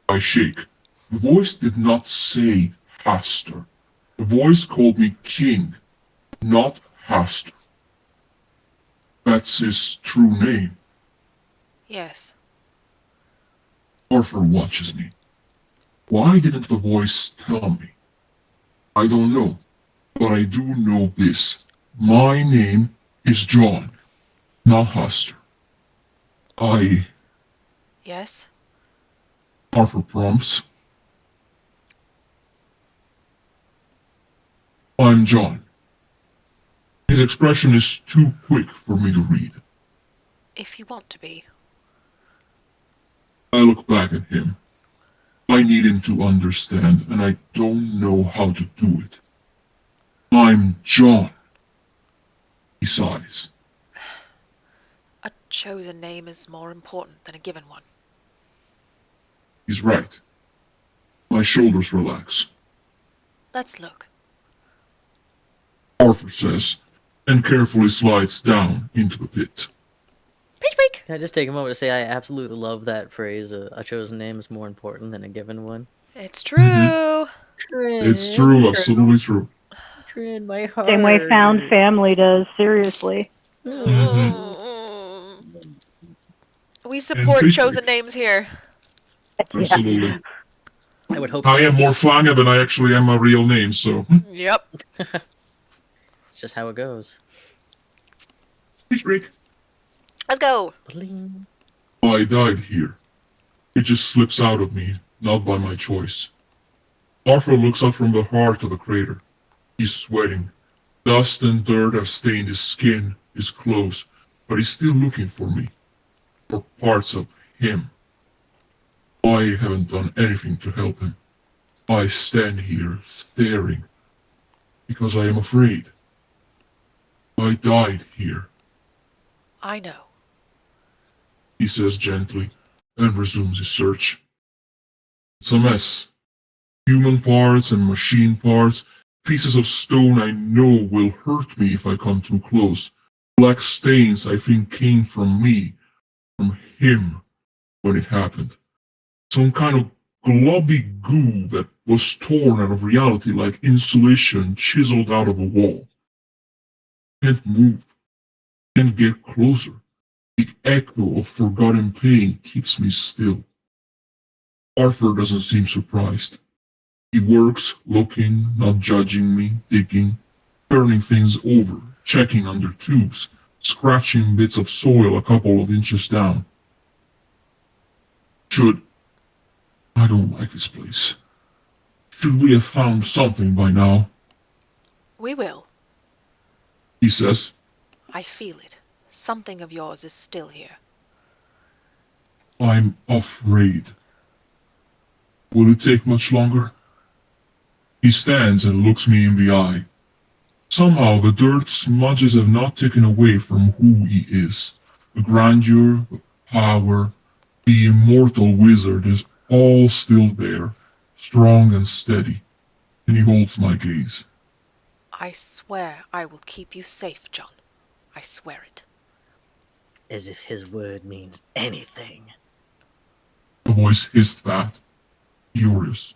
I shake. The voice did not say Haster. The voice called me King, not Haster. That's his true name. Yes. Arthur watches me. Why didn't the voice tell me? I don't know, but I do know this. My name is John, not Haster. Yes? Arthur prompts. I'm John. His expression is too quick for me to read. If you want to be. I look back at him. I need him to understand, and I don't know how to do it. I'm John. He sighs. A chosen name is more important than a given one. He's right. My shoulders relax. Let's look. Arthur says, and carefully slides down into the pit. Can I just take a moment to say I absolutely love that phrase, a chosen name is more important than a given one. It's true. It's true, absolutely true. Trin, my heart. Same way Found Family does, seriously. We support And chosen names here. Absolutely. I would hope so. I am more Fanga than I actually am my real name, so. Yep. It's just how it goes. Hey, Rick. Let's go. Bling. I died here. It just slips out of me, not by my choice. Arthur looks up from the heart of the crater. He's sweating. Dust and dirt have stained his skin, his clothes, but he's still looking for me. For parts of him. I haven't done anything to help him. I stand here, staring, because I am afraid. I died here, I know. he says gently, and resumes his search. It's a mess. Human parts and machine parts, pieces of stone I know will hurt me if I come too close. Black stains I think came from me, from him, when it happened. Some kind of globby goo that was torn out of reality like insulation chiseled out of a wall. Can't move, can't get closer. The echo of forgotten pain keeps me still. Arthur doesn't seem surprised. He works, looking, not judging me, digging, turning things over, checking under tubes, scratching bits of soil a couple of inches down. I don't like this place. Should we have found something by now? We will. He says. I feel it. Something of yours is still here. I'm afraid. Will it take much longer? He stands and looks me in the eye. Somehow the dirt smudges have not taken away from who he is. The grandeur, the power, the immortal wizard is all still there, strong and steady, and he holds my gaze. I swear I will keep you safe, John. I swear it. As if his word means anything. The voice hissed that, furious.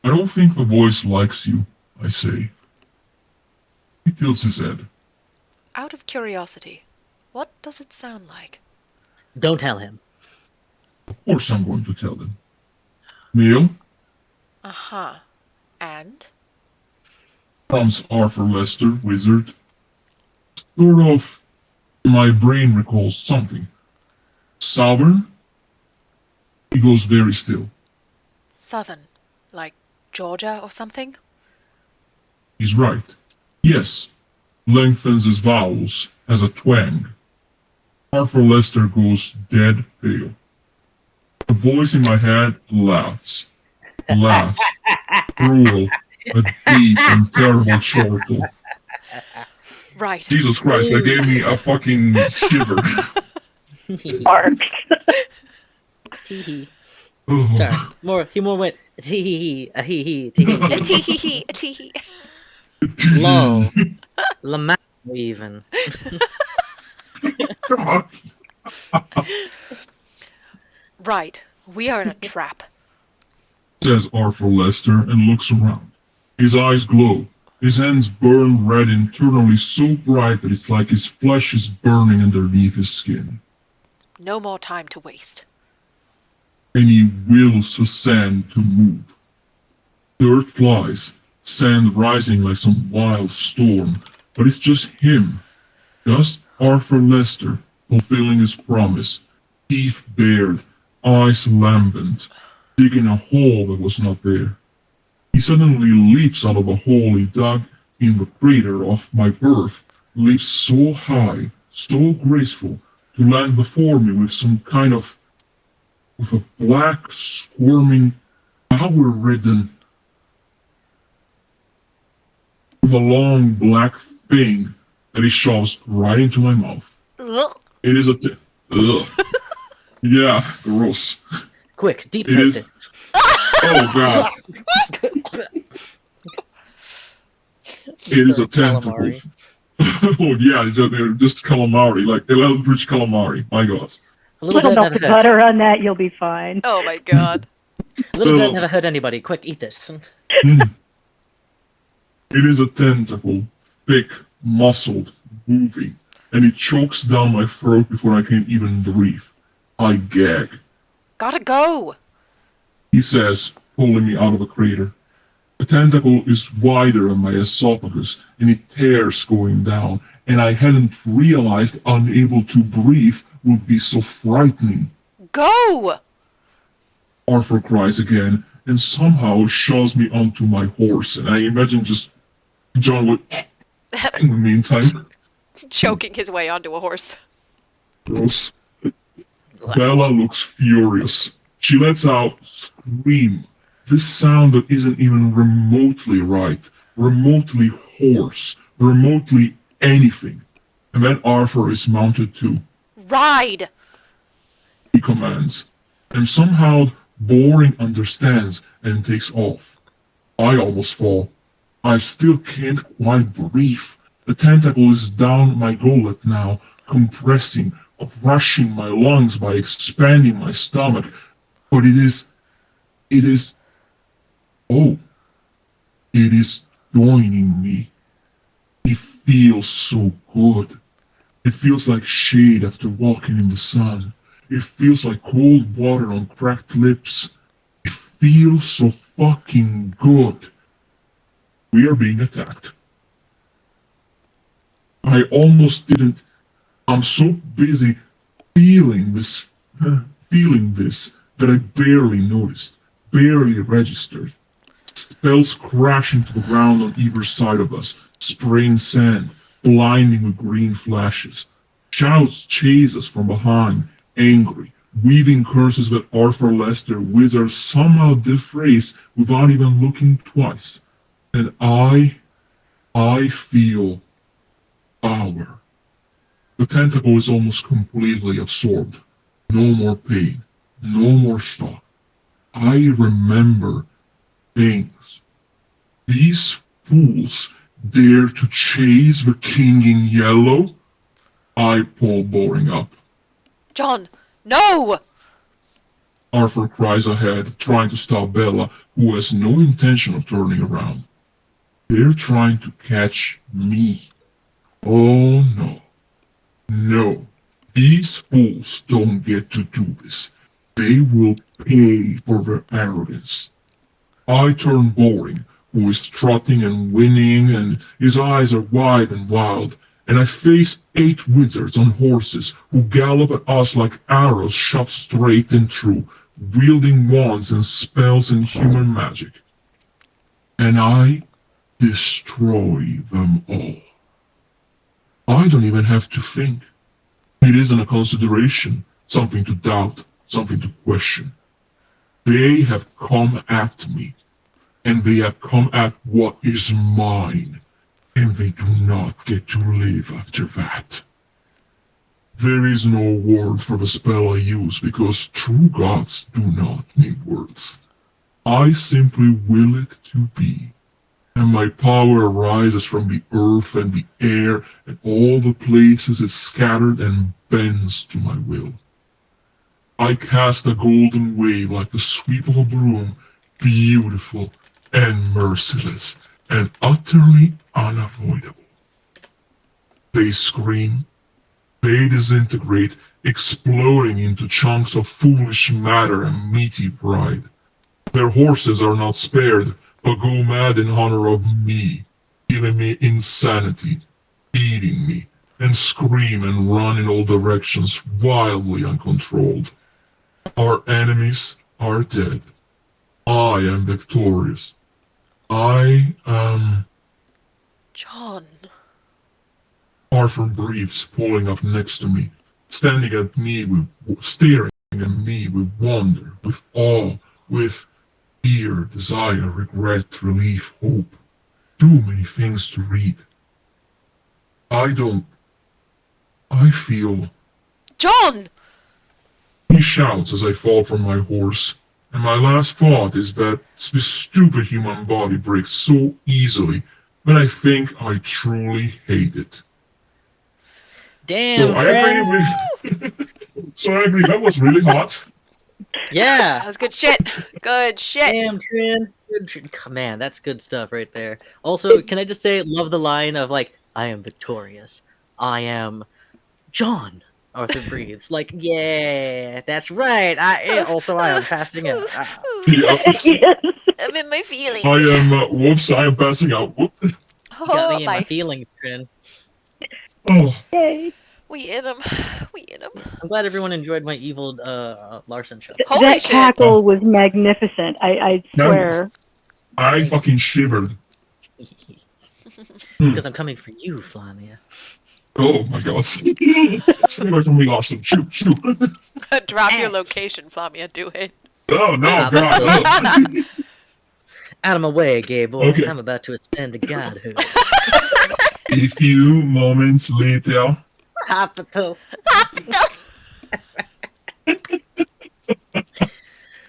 I don't think the voice likes you, I say. He tilts his head. Out of curiosity, what does it sound like? Don't tell him. Of course I'm going to tell him. Neil? Uh-huh. And? Prompts Arthur Lester, wizard. Sort of, my brain recalls something. Southern? He goes very still. Southern. Like Georgia or something? He's right. Yes. Lengthens his vowels, has a twang. Arthur Lester goes dead pale. The voice in my head laughs. Laughs. Cruel. A deep and terrible chortle. Right. Jesus Christ, that gave me a fucking shiver. Barks. Tee-hee. Oh. Sorry. He more went tee-hee-hee, a-hee-hee, tee-hee. A tee-hee-hee, a tee-hee. Low. Lamau even. God. Right. We are in a trap. Says Arthur Lester and looks around. His eyes glow. His hands burn red internally so bright that it's like his flesh is burning underneath his skin. No more time to waste. And he wills the sand to move. Dirt flies, sand rising like some wild storm, but it's just him. Just Arthur Lester, fulfilling his promise, teeth bared, eyes lambent, digging a hole that was not there. He suddenly leaps out of a hole he dug in the crater of my birth, leaps so high, so graceful, to land before me with a black, squirming, power-ridden, with a long black thing that he shoves right into my mouth. Ugh. It is ugh. Yeah, gross. Quick, deep It throat is- this. Oh god. It is a tentacle. Calamari. Oh yeah, they're just calamari, like eldritch calamari. My God. A little Little dead, never melted hurt. butter on that, you'll be fine. Oh my god. A little dead, Ugh. never hurt anybody. Quick, eat this. Mm. It is a tentacle, thick, muscled, moving, and it chokes down my throat before I can even breathe. I gag. Gotta go. He says, pulling me out of the crater. The tentacle is wider than my esophagus, and it tears going down, and I hadn't realized unable to breathe would be so frightening. Go! Arthur cries again, and somehow shoves me onto my horse, and I imagine just John would in the meantime. Choking his way onto a horse. Gross. Bella looks furious. She lets out a scream. This sound that isn't even remotely right, remotely hoarse, remotely anything. And then Arthur is mounted too. Ride! He commands. And somehow Boring understands and takes off. I almost fall. I still can't quite breathe. The tentacle is down my gullet now, compressing, crushing my lungs by expanding my stomach. But it is, oh, it is joining me. It feels so good. It feels like shade after walking in the sun. It feels like cold water on cracked lips. It feels so fucking good. We are being attacked. I almost didn't. I'm so busy feeling this that I barely noticed, barely registered. Spells crashing to the ground on either side of us, spraying sand, blinding with green flashes. Shouts chase us from behind, angry, weaving curses that Arthur Lester wizard somehow defrays without even looking twice. And I feel power. The tentacle is almost completely absorbed. No more pain, no more shock. I remember things. These fools dare to chase the king in yellow? I pull Boring up. John, no! Arthur cries ahead, trying to stop Bella, who has no intention of turning around. They're trying to catch me. Oh no. No. These fools don't get to do this. They will pay for their arrogance. I turn Boring, who is strutting and whinnying, and his eyes are wide and wild, and I face 8 wizards on horses who gallop at us like arrows shot straight and true, wielding wands and spells and human magic. And I destroy them all. I don't even have to think. It isn't a consideration, something to doubt, something to question. They have come at me, and they have come at what is mine, and they do not get to live after that. There is no word for the spell I use because true gods do not need words. I simply will it to be, and my power arises from the earth and the air and all the places it scattered and bends to my will. I cast a golden wave like the sweep of a broom, beautiful and merciless and utterly unavoidable. They scream, they disintegrate, exploding into chunks of foolish matter and meaty pride. Their horses are not spared, but go mad in honor of me, giving me insanity, eating me, and scream and run in all directions, wildly uncontrolled. Our enemies are dead. I am victorious. I am... John. Arthur breathes, pulling up next to me, staring at me with wonder, with awe, with fear, desire, regret, relief, hope. Too many things to read. I feel... John! He shouts as I fall from my horse, and my last thought is that this stupid human body breaks so easily that I think I truly hate it. Damn, I Trin. agree so I agree, that was really hot. Yeah. That was good shit. Good shit. Damn, Trin. Good Trin. Man, that's good stuff right there. Also, can I just say, love the line of like, I am victorious. I am John. Arthur breathes like, yeah, that's right. I am passing out. Yeah. Yes. I'm in my feelings. I am, whoops, I am passing out. Whoop. Got Oh, me in my bye. feelings, Trin. Oh, Yay. We in him. We in him. I'm glad everyone enjoyed my evil Larson show. Holy That shit. cackle was magnificent. I swear. I Thank fucking shivered. It's because I'm coming for you, Flamia. Oh my god. Stay away from me, Larson. Shoot. Drop your location, Flamia. Do it. Oh no, Ah, god. Oh. Out of my way, gay boy. Okay. I'm about to ascend to godhood. A few moments later. Hospital.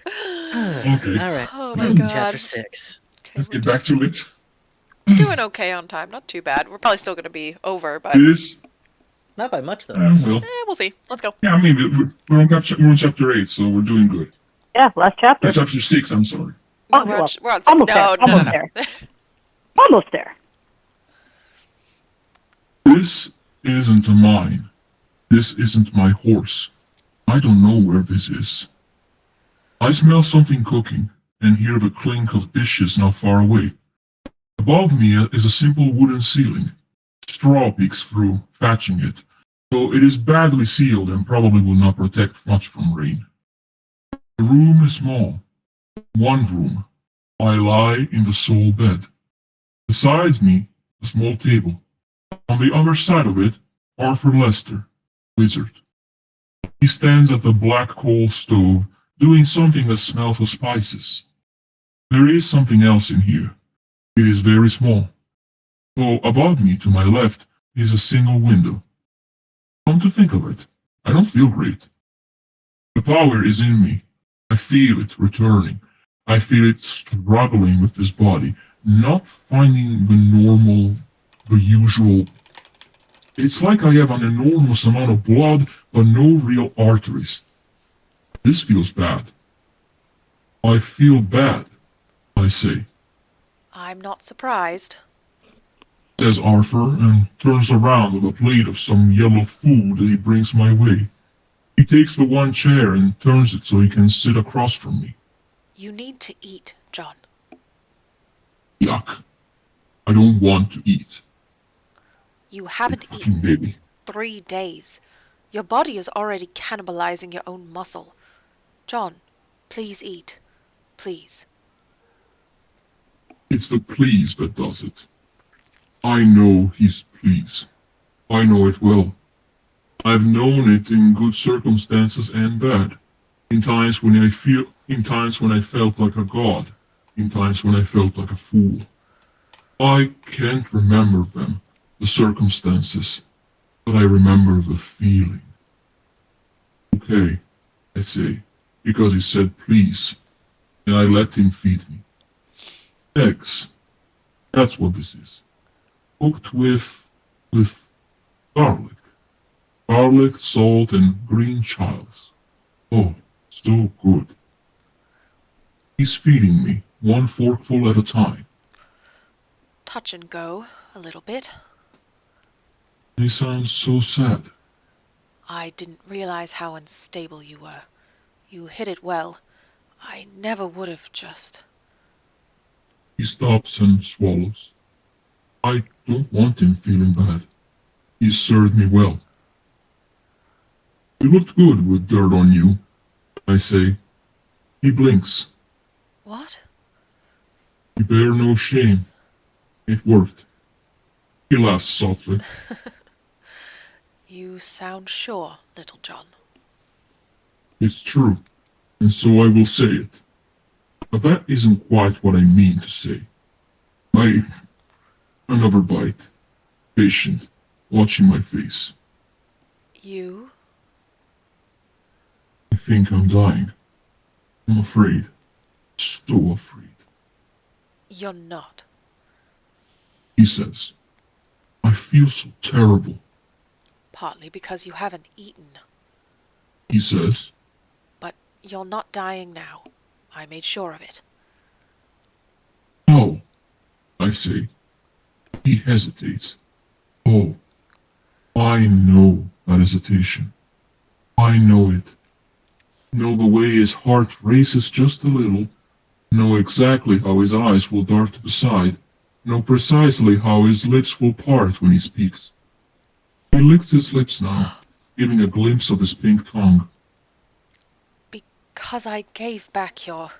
Okay. All right. Oh my god. Chapter 6. Okay, Let's we're get back to it. doing okay on time. Not too bad. We're probably still going to be over, but This, Not by much, though. well, we'll see. Let's go. yeah, I mean, we're on chapter 8, so we're doing good. Yeah, last chapter. Chapter 6, I'm sorry. No, Oh, we're, well, on, we're on 6. almost No, there. no, Almost no, there. no. Almost there. This isn't mine. This isn't my horse. I don't know where this is. I smell something cooking and hear the clink of dishes not far away. Above me is a simple wooden ceiling. Straw peeks through, thatching it, so it is badly sealed and probably will not protect much from rain. The room is small. One room. I lie in the sole bed. Besides me, a small table. On the other side of it, Arthur Lester, wizard. He stands at the black coal stove, doing something that smells of spices. There is something else in here. It is very small. So above me, to my left, is a single window. Come to think of it, I don't feel great. The power is in me. I feel it returning. I feel it struggling with this body, not finding the usual. It's like I have an enormous amount of blood, but no real arteries. This feels bad. I feel bad, I say, I'm not surprised. says Arthur, and turns around with a plate of some yellow food that he brings my way. He takes the one chair and turns it so he can sit across from me. You need to eat, John. Yuck. I don't want to eat. You haven't Fucking eaten baby. in 3 days. Your body is already cannibalizing your own muscle. John, please eat. Please. It's the please that does it. I know he's please. I know it well. I've known it in good circumstances and bad. In times when I felt like a god. In times when I felt like a fool. I can't remember them, the circumstances, but I remember the feeling. Okay, I say, because he said please, and I let him feed me. Eggs. That's what this is. Cooked with garlic. Garlic, salt, and green chives. Oh, so good. He's feeding me, one forkful at a time. Touch and go, a little bit. He sounds so sad. I didn't realize how unstable you were. You hid it well. I never would have just... He stops and swallows. I don't want him feeling bad. He served me well. You looked good with dirt on you, I say. He blinks. What? You bear no shame. It worked. He laughs softly. You sound sure, Little John. It's true, and so I will say it. But that isn't quite what I mean to say. Another bite. Patient, watching my face. You? I think I'm dying. I'm afraid. So afraid. You're not. He says. I feel so terrible. partly because you haven't eaten. He says. But you're not dying now. I made sure of it. Oh, I say. He hesitates. Oh, I know that hesitation. I know it. Know the way his heart races just a little. Know exactly how his eyes will dart to the side. Know precisely how his lips will part when he speaks. He licks his lips now, giving a glimpse of his pink tongue. Because I gave back your...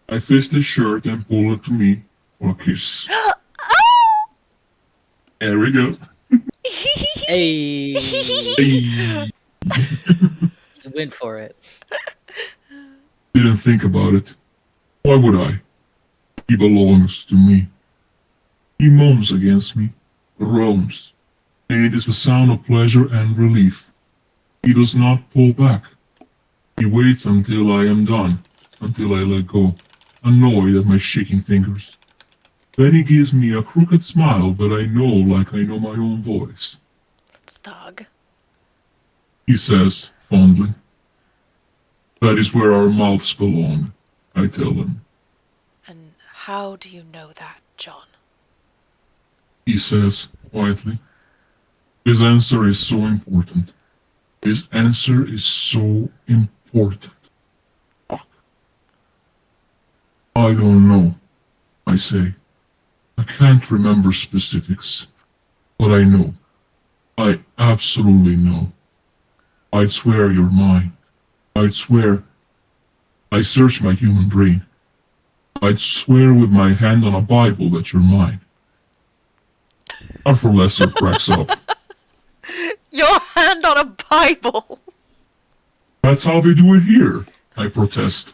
I fist his shirt and pull it to me for a kiss. There we go. Hey, Hey. he went for it. Didn't think about it. Why would I? He belongs to me. He moans against me, groans, and it is the sound of pleasure and relief. He does not pull back. He waits until I am done, until I let go, annoyed at my shaking fingers. Then he gives me a crooked smile that I know like I know my own voice. Thug. He says, fondly. That is where our mouths belong, I tell him. And how do you know that, John? He says, quietly. His answer is so important. His answer is so important. Fuck. I don't know, I say. I can't remember specifics, but I know. I absolutely know. I'd swear you're mine. I'd swear. I search my human brain. I'd swear with my hand on a Bible that you're mine. Arthur Lesser cracks up. Your hand on a Bible! That's how they do it here, I protest.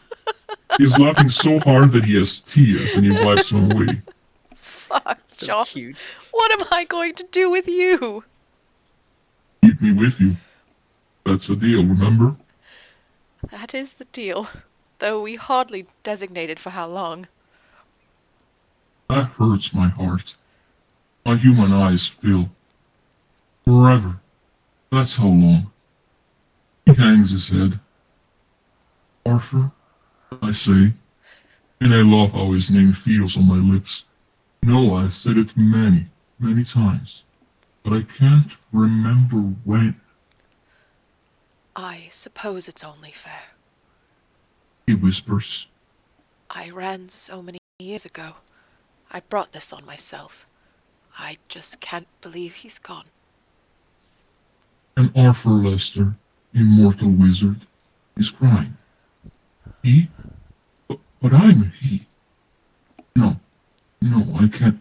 He's laughing so hard that he has tears and he wipes them away. Fuck, So John. cute. What am I going to do with you? Keep me with you. That's the deal, remember? That is the deal. Though we hardly designated for how long. That hurts my heart. My human eyes fill. Forever. That's how long. He hangs his head. Arthur, I say, and I love how his name feels on my lips. No, I've said it many, many times, but I can't remember when. I suppose it's only fair. He whispers. I ran so many years ago. I brought this on myself. I just can't believe he's gone. And Arthur Lester, immortal wizard, is crying. He? But I'm a he. No, I can't.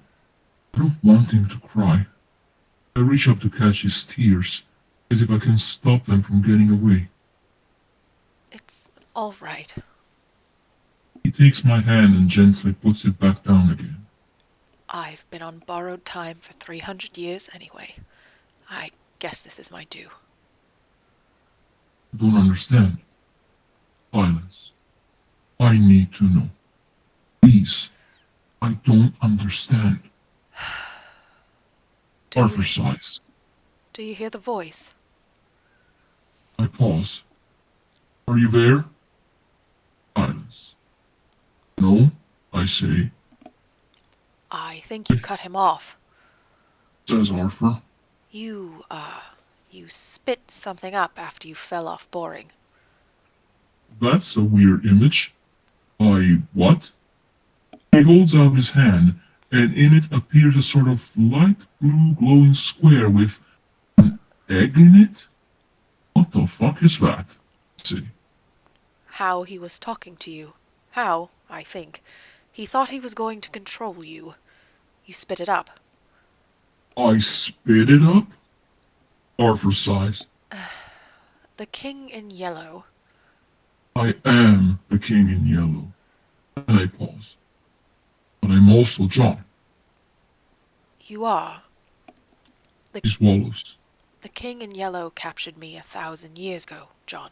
I don't want him to cry. I reach up to catch his tears, as if I can stop them from getting away. It's all right. He takes my hand and gently puts it back down again. I've been on borrowed time for 300 years anyway. I guess this is my due. I don't understand. Silence. I need to know. Please. I don't understand. Arthur sighs. Do you hear the voice? I pause. Are you there? Silence. No, I say, I think you cut him off. says Arthur. You spit something up after you fell off boring. That's a weird image. I what? He holds out his hand, and in it appears a sort of light blue glowing square with an egg in it? What the fuck is that? See. How he was talking to you. How, I think, he thought he was going to control you. You spit it up. I spit it up? Arthur sighs. The king in yellow. I am the king in yellow. And I pause. But I'm also John. You are. He swallows. The king in yellow captured me 1,000 years ago, John.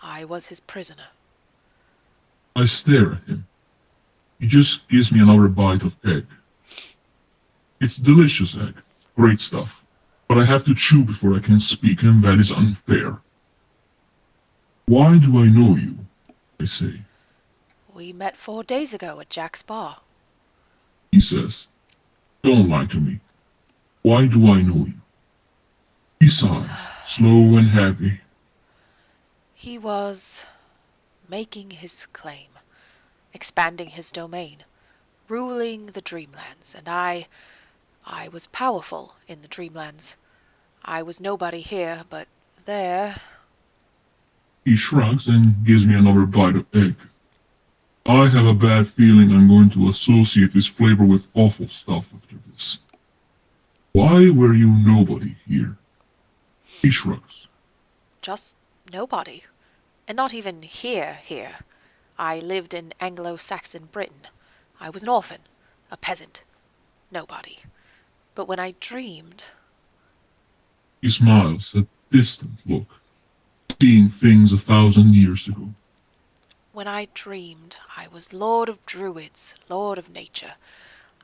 I was his prisoner. I stare at him. He just gives me another bite of egg. It's delicious egg. Great stuff. but I have to chew before I can speak, and that is unfair. Why do I know you? I say. We met 4 days ago at Jack's bar. He says, don't lie to me. Why do I know you? He sighs, slow and heavy. He was making his claim, expanding his domain, ruling the Dreamlands, and I was powerful in the Dreamlands. I was nobody here, but there... He shrugs and gives me another bite of egg. I have a bad feeling I'm going to associate this flavor with awful stuff after this. Why were you nobody here? He shrugs. Just nobody. And not even here. I lived in Anglo-Saxon Britain. I was an orphan, a peasant, nobody. But when I dreamed... He smiles, a distant look, seeing things 1,000 years ago. When I dreamed, I was Lord of Druids, Lord of Nature.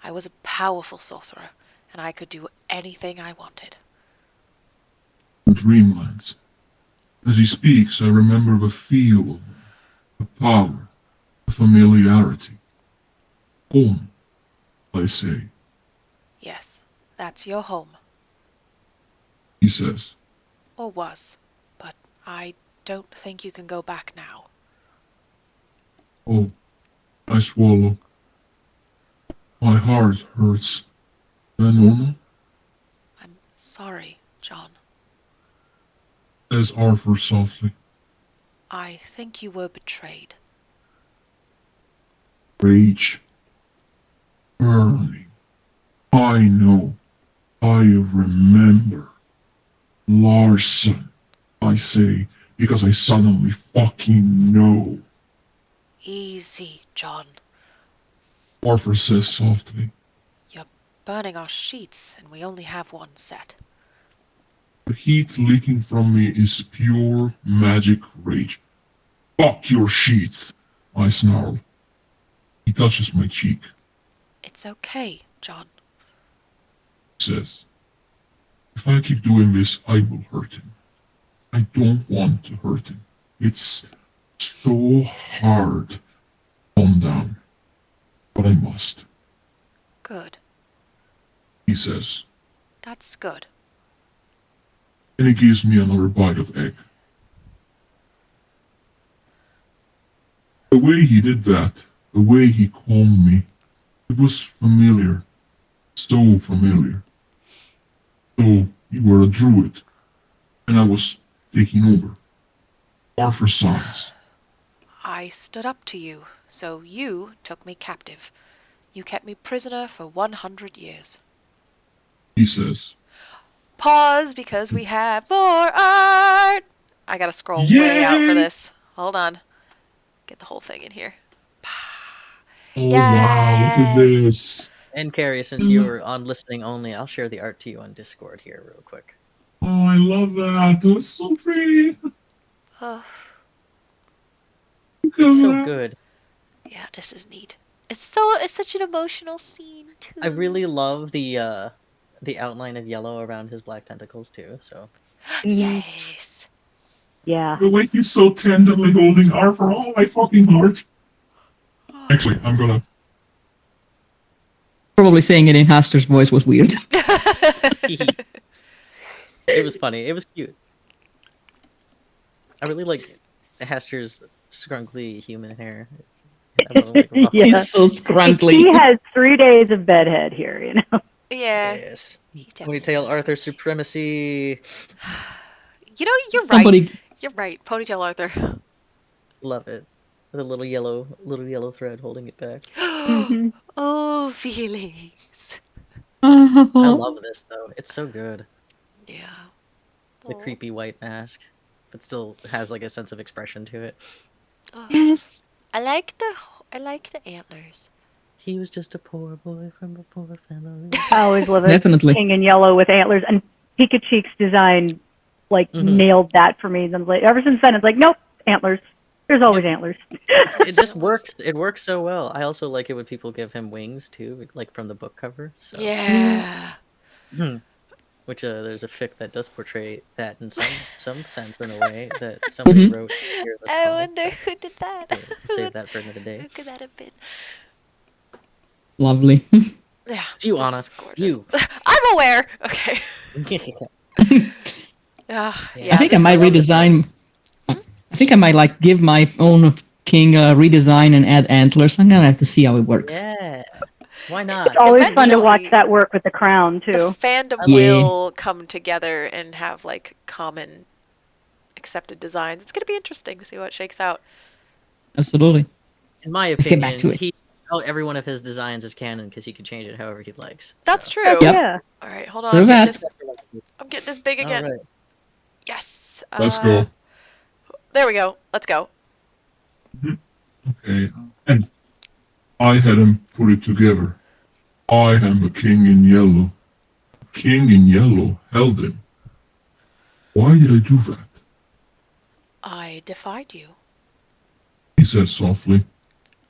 I was a powerful sorcerer, and I could do anything I wanted. Dreamlands. As he speaks, I remember the feel of them, the power, the familiarity. Home, I say. Yes, that's your home. He says. Or was. But I don't think you can go back now. Oh, I swallow. My heart hurts. Is that normal? I'm sorry, John. Says Arthur softly. I think you were betrayed. Rage. Burning. I know. I remember. Larson, I say, because I suddenly fucking know. Easy, John. Arthur says softly. You're burning our sheets, and we only have one set. The heat leaking from me is pure magic rage. Fuck your sheets, I snarl. He touches my cheek. It's okay, John. Says, if I keep doing this, I will hurt him. I don't want to hurt him. It's so hard. Calm down. But I must. Good. He says. That's good. And he gives me another bite of egg. The way he did that, the way he calmed me, it was familiar. So familiar. So you were a druid, and I was taking over. Arthur sighs. I stood up to you, so you took me captive. You kept me prisoner for 100 years. He says. Pause, because we have more art! I gotta scroll way out for this. Hold on. Get the whole thing in here. Oh wow, look at this. And Carrie, since you're on listening only, I'll share the art to you on Discord here real quick. Oh, I love that. That's so pretty. Oh. It's so good. Yeah, this is neat. It's such an emotional scene too. I really love the outline of yellow around his black tentacles too, so. Yes. Yeah. The way he's so tenderly holding Arthur. Oh, my fucking heart. Actually, I'm gonna. Probably saying it in Haster's voice was weird. It was funny. It was cute. I really like Haster's scrunkly human hair. Yeah. He's so scrunkly. He has 3 days of bedhead here, you know. Yeah. Yes. He's definitely Ponytail Arthur supremacy. You know, you're Somebody- right. You're right. Ponytail Arthur. Love it. With a little yellow thread holding it back. Oh, feelings. I love this though. It's so good. Yeah. The Aw. creepy white mask, but still has like a sense of expression to it. Yes. I like the antlers. He was just a poor boy from a poor family. I always love it. Definitely. King in yellow with antlers. And Pika Cheek's design, like, nailed that for me. And I'm like, ever since then, it's like, nope, antlers. There's always antlers. It just works. It works so well. I also like it when people give him wings too, like from the book cover. So. Yeah. Which there's a fic that does portray that in some sense, in a way that somebody wrote here. I wonder who did that. Save that for another day. Who could that have been? Lovely. Yeah, It's you, this Anna. is gorgeous. You. I'm aware. Okay. Yeah, I think I might redesign. I think I might like give my own king a redesign and add antlers. I'm gonna have to see how it works. Yeah. Why not? It's always fun to watch Eventually, that work with the crown The too. fandom Yeah. will come together and have like common accepted designs. It's gonna be interesting to see what shakes out. Absolutely. In my Let's get opinion, back to it. every one of his designs is canon because he can change it however he likes. That's so. true. Yep. Yeah. All right, hold on. True that. I'm getting this big again. All right. Yes. Let's go. There we go. Let's go. Okay. And I had him put it together. I am the king in yellow. King in yellow held him. Why did I do that? I defied you. He said softly.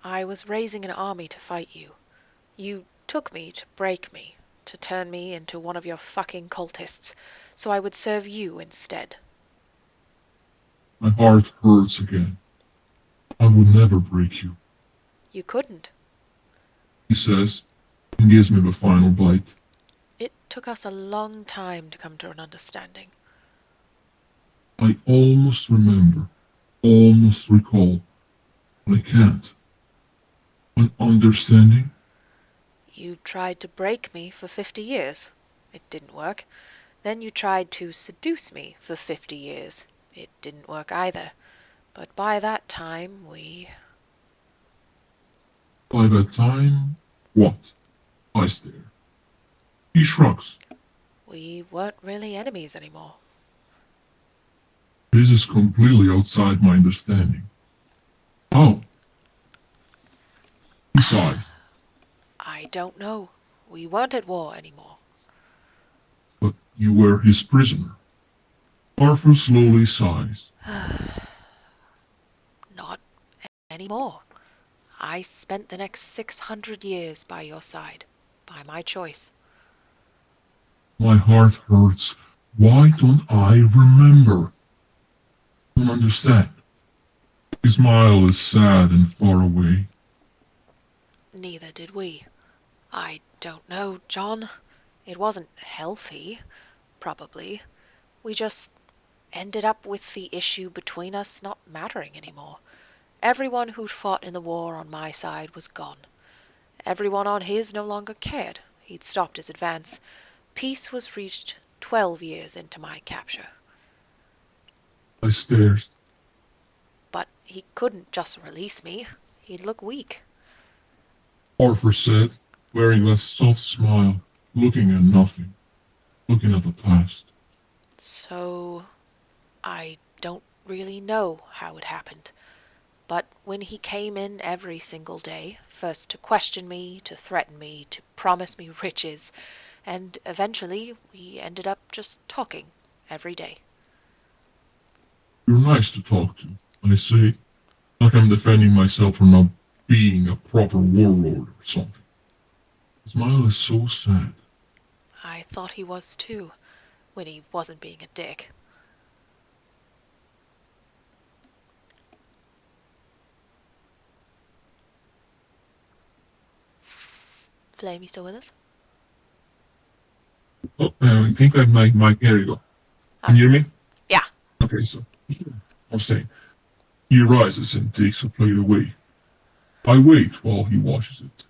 I was raising an army to fight you. You took me to break me, to turn me into one of your fucking cultists, so I would serve you instead. My heart hurts again. I would never break you, You couldn't. he says, and gives me the final bite. It took us a long time to come to an understanding. I almost remember, almost recall, but I can't. An understanding? You tried to break me for 50 years. It didn't work. Then you tried to seduce me for 50 years. It didn't work either. But by that time, By that time, what? I stare. He shrugs. we weren't really enemies anymore. This is completely outside my understanding. How? He sighs. I don't know. We weren't at war anymore. But you were his prisoner. Arthur slowly sighs. Not anymore. I spent the next 600 years by your side, by my choice. My heart hurts. Why don't I remember? I don't understand. His smile is sad and far away. Neither did we. I don't know, John. It wasn't healthy, probably. We just ended up with the issue between us not mattering anymore. Everyone who'd fought in the war on my side was gone. Everyone on his no longer cared. He'd stopped his advance. Peace was reached 12 years into my capture. I stared. But he couldn't just release me. He'd look weak. Arthur said, wearing a soft smile, looking at nothing, looking at the past. So, I don't really know how it happened. But when he came in every single day, first to question me, to threaten me, to promise me riches, and eventually we ended up just talking every day. You're nice to talk to, I say, like I'm defending myself from not being a proper warlord or something. His smile is so sad. I thought he was too, when he wasn't being a dick. Flame, you still with us? Oh, I think I might, there you go. Can you hear me? Yeah. Okay, so, I was saying, he rises and takes a plate away. I wait while he washes it.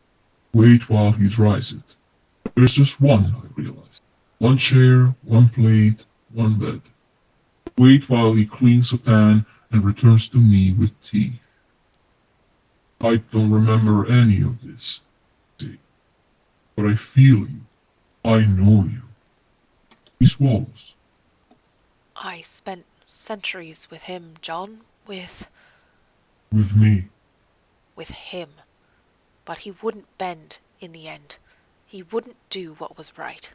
Wait while he dries it. There's just one, I realize. One chair, one plate, one bed. Wait while he cleans a pan and returns to me with tea. I don't remember any of this, see, but I feel you. I know you. He swallows. I spent centuries with him, John. With me. With him. But he wouldn't bend in the end. He wouldn't do what was right.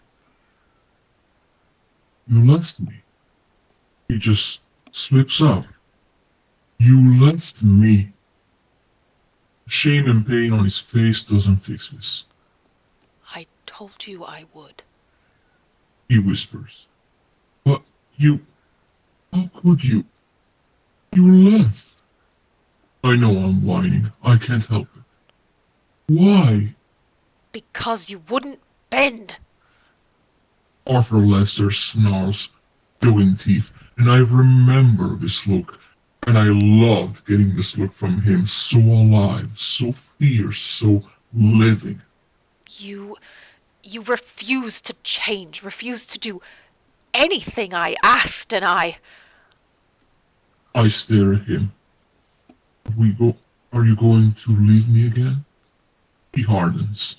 You left me. He just slips out. You left me. Shame and pain on his face doesn't fix this. I told you I would. He he whispers. But how could you? You left. I know I'm whining. I can't help it. Why? Because you wouldn't bend. Arthur Lester snarls, showing teeth, and I remember this look. And I loved getting this look from him, so alive, so fierce, so living. You refused to change, refused to do anything I asked, and I stare at him. Are you going to leave me again? He hardens.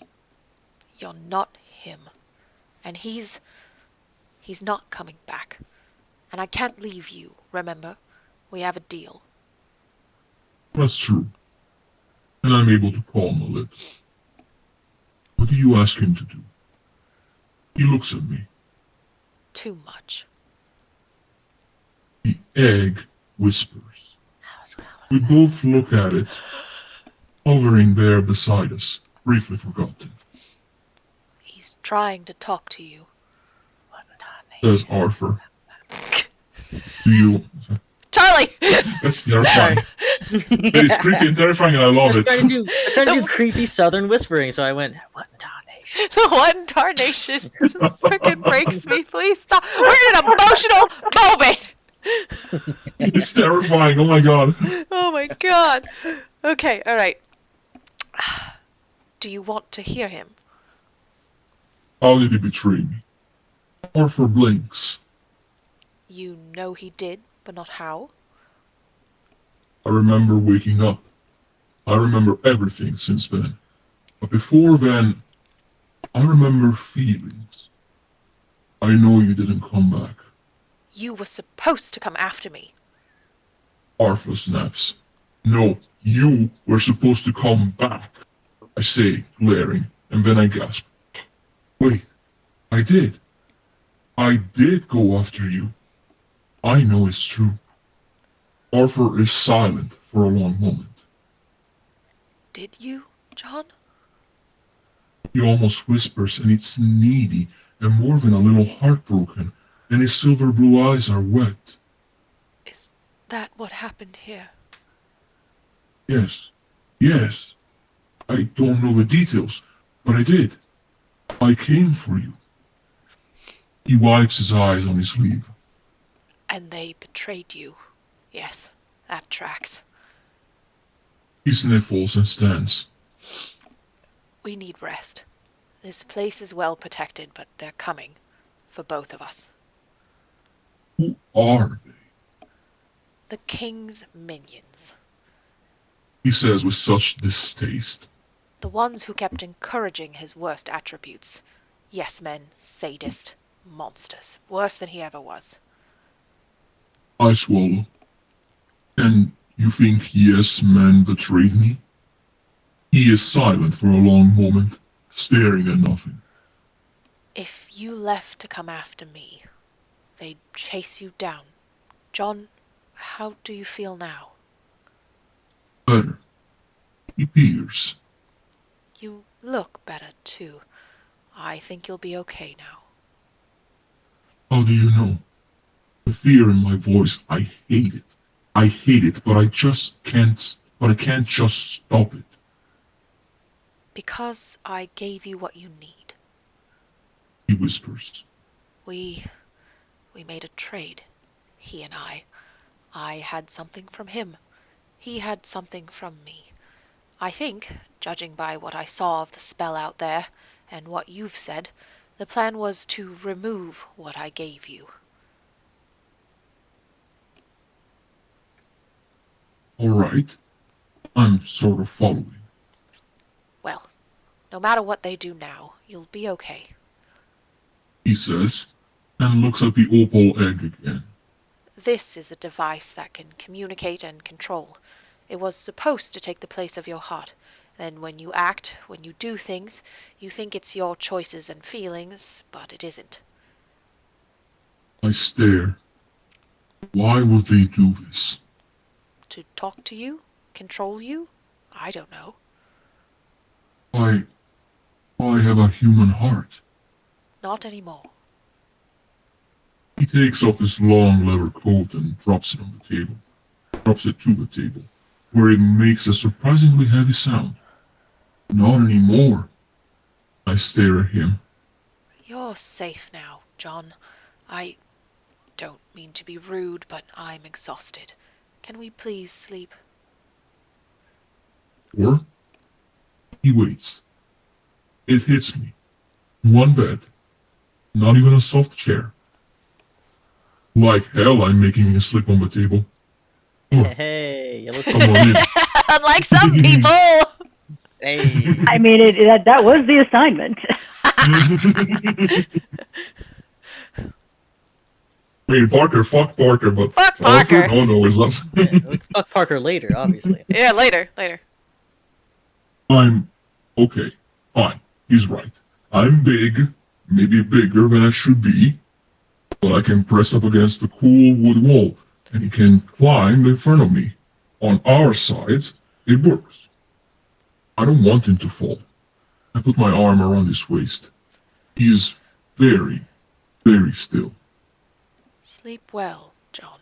You're not him. And he's not coming back. And I can't leave you, remember? We have a deal. That's true. And I'm able to calm my lips. What do you ask him to do? He looks at me. Too much. The egg whispers. We both look at it, hovering there beside us, briefly forgotten. He's trying to talk to you. Says Arthur. Do you... Charlie! That's terrifying. It is creepy and terrifying and I love it. I was trying to do creepy southern whispering, so I went, what in tarnation? The one tarnation freaking breaks me. Please stop. We're in an emotional moment. It's terrifying. Oh my god. Oh my god. Okay, alright. Do you want to hear him? How did he betray me? Arthur blinks. You know he did, but not how? I remember waking up. I remember everything since then. But before then, I remember feelings. I know you didn't come back. You were supposed to come after me. Arthur snaps. No, you were supposed to come back. I say, glaring, and then I gasp. Wait, I did. I did go after you. I know it's true. Arthur is silent for a long moment. Did you, John? He almost whispers, and it's needy and more than a little heartbroken, and his silver blue eyes are wet. Is that what happened here? Yes, yes. I don't know the details, but I did. I came for you. He wipes his eyes on his sleeve. And they betrayed you. Yes, that tracks. He sniffles and stands. We need rest. This place is well protected, but they're coming. For both of us. Who are they? The king's minions. He says with such distaste. The ones who kept encouraging his worst attributes. Yes men, sadist, monsters. Worse than he ever was. I swallow. And you think yes men betrayed me? He is silent for a long moment, staring at nothing. If you left to come after me, they'd chase you down. John, how do you feel now? Better. He peers. You look better, too. I think you'll be okay now. How do you know? The fear in my voice, I hate it. I hate it, but I can't just stop it. Because I gave you what you need. He whispers. We made a trade, he and I. I had something from him. He had something from me. I think, judging by what I saw of the spell out there, and what you've said, the plan was to remove what I gave you. All right. I'm sort of following. Well, no matter what they do now, you'll be okay. He says, and looks at the opal egg again. This is a device that can communicate and control. It was supposed to take the place of your heart. Then when you act, when you do things, you think it's your choices and feelings, but it isn't. I stare. Why would they do this? To talk to you? Control you? I don't know. I have a human heart. Not anymore. He takes off his long leather coat and drops it on the table. Drops it to the table, where it makes a surprisingly heavy sound. Not anymore. I stare at him. You're safe now, John. I don't mean to be rude, but I'm exhausted. Can we please sleep? Or he waits. It hits me. One bed. Not even a soft chair. Like hell, I'm making you sleep on the table. Hey, you listen. Come on in. Unlike some people! Hey. I mean, that was the assignment. I mean, Parker, fuck Parker, but Fuck Parker. No, it's not. Yeah, fuck Parker later, obviously. Yeah, later. I'm okay. Fine. He's right. I'm big, maybe bigger than I should be, but I can press up against the cool wood wall, and he can climb in front of me. On our sides, it works. I don't want him to fall. I put my arm around his waist. He's very, very still. Sleep well, John.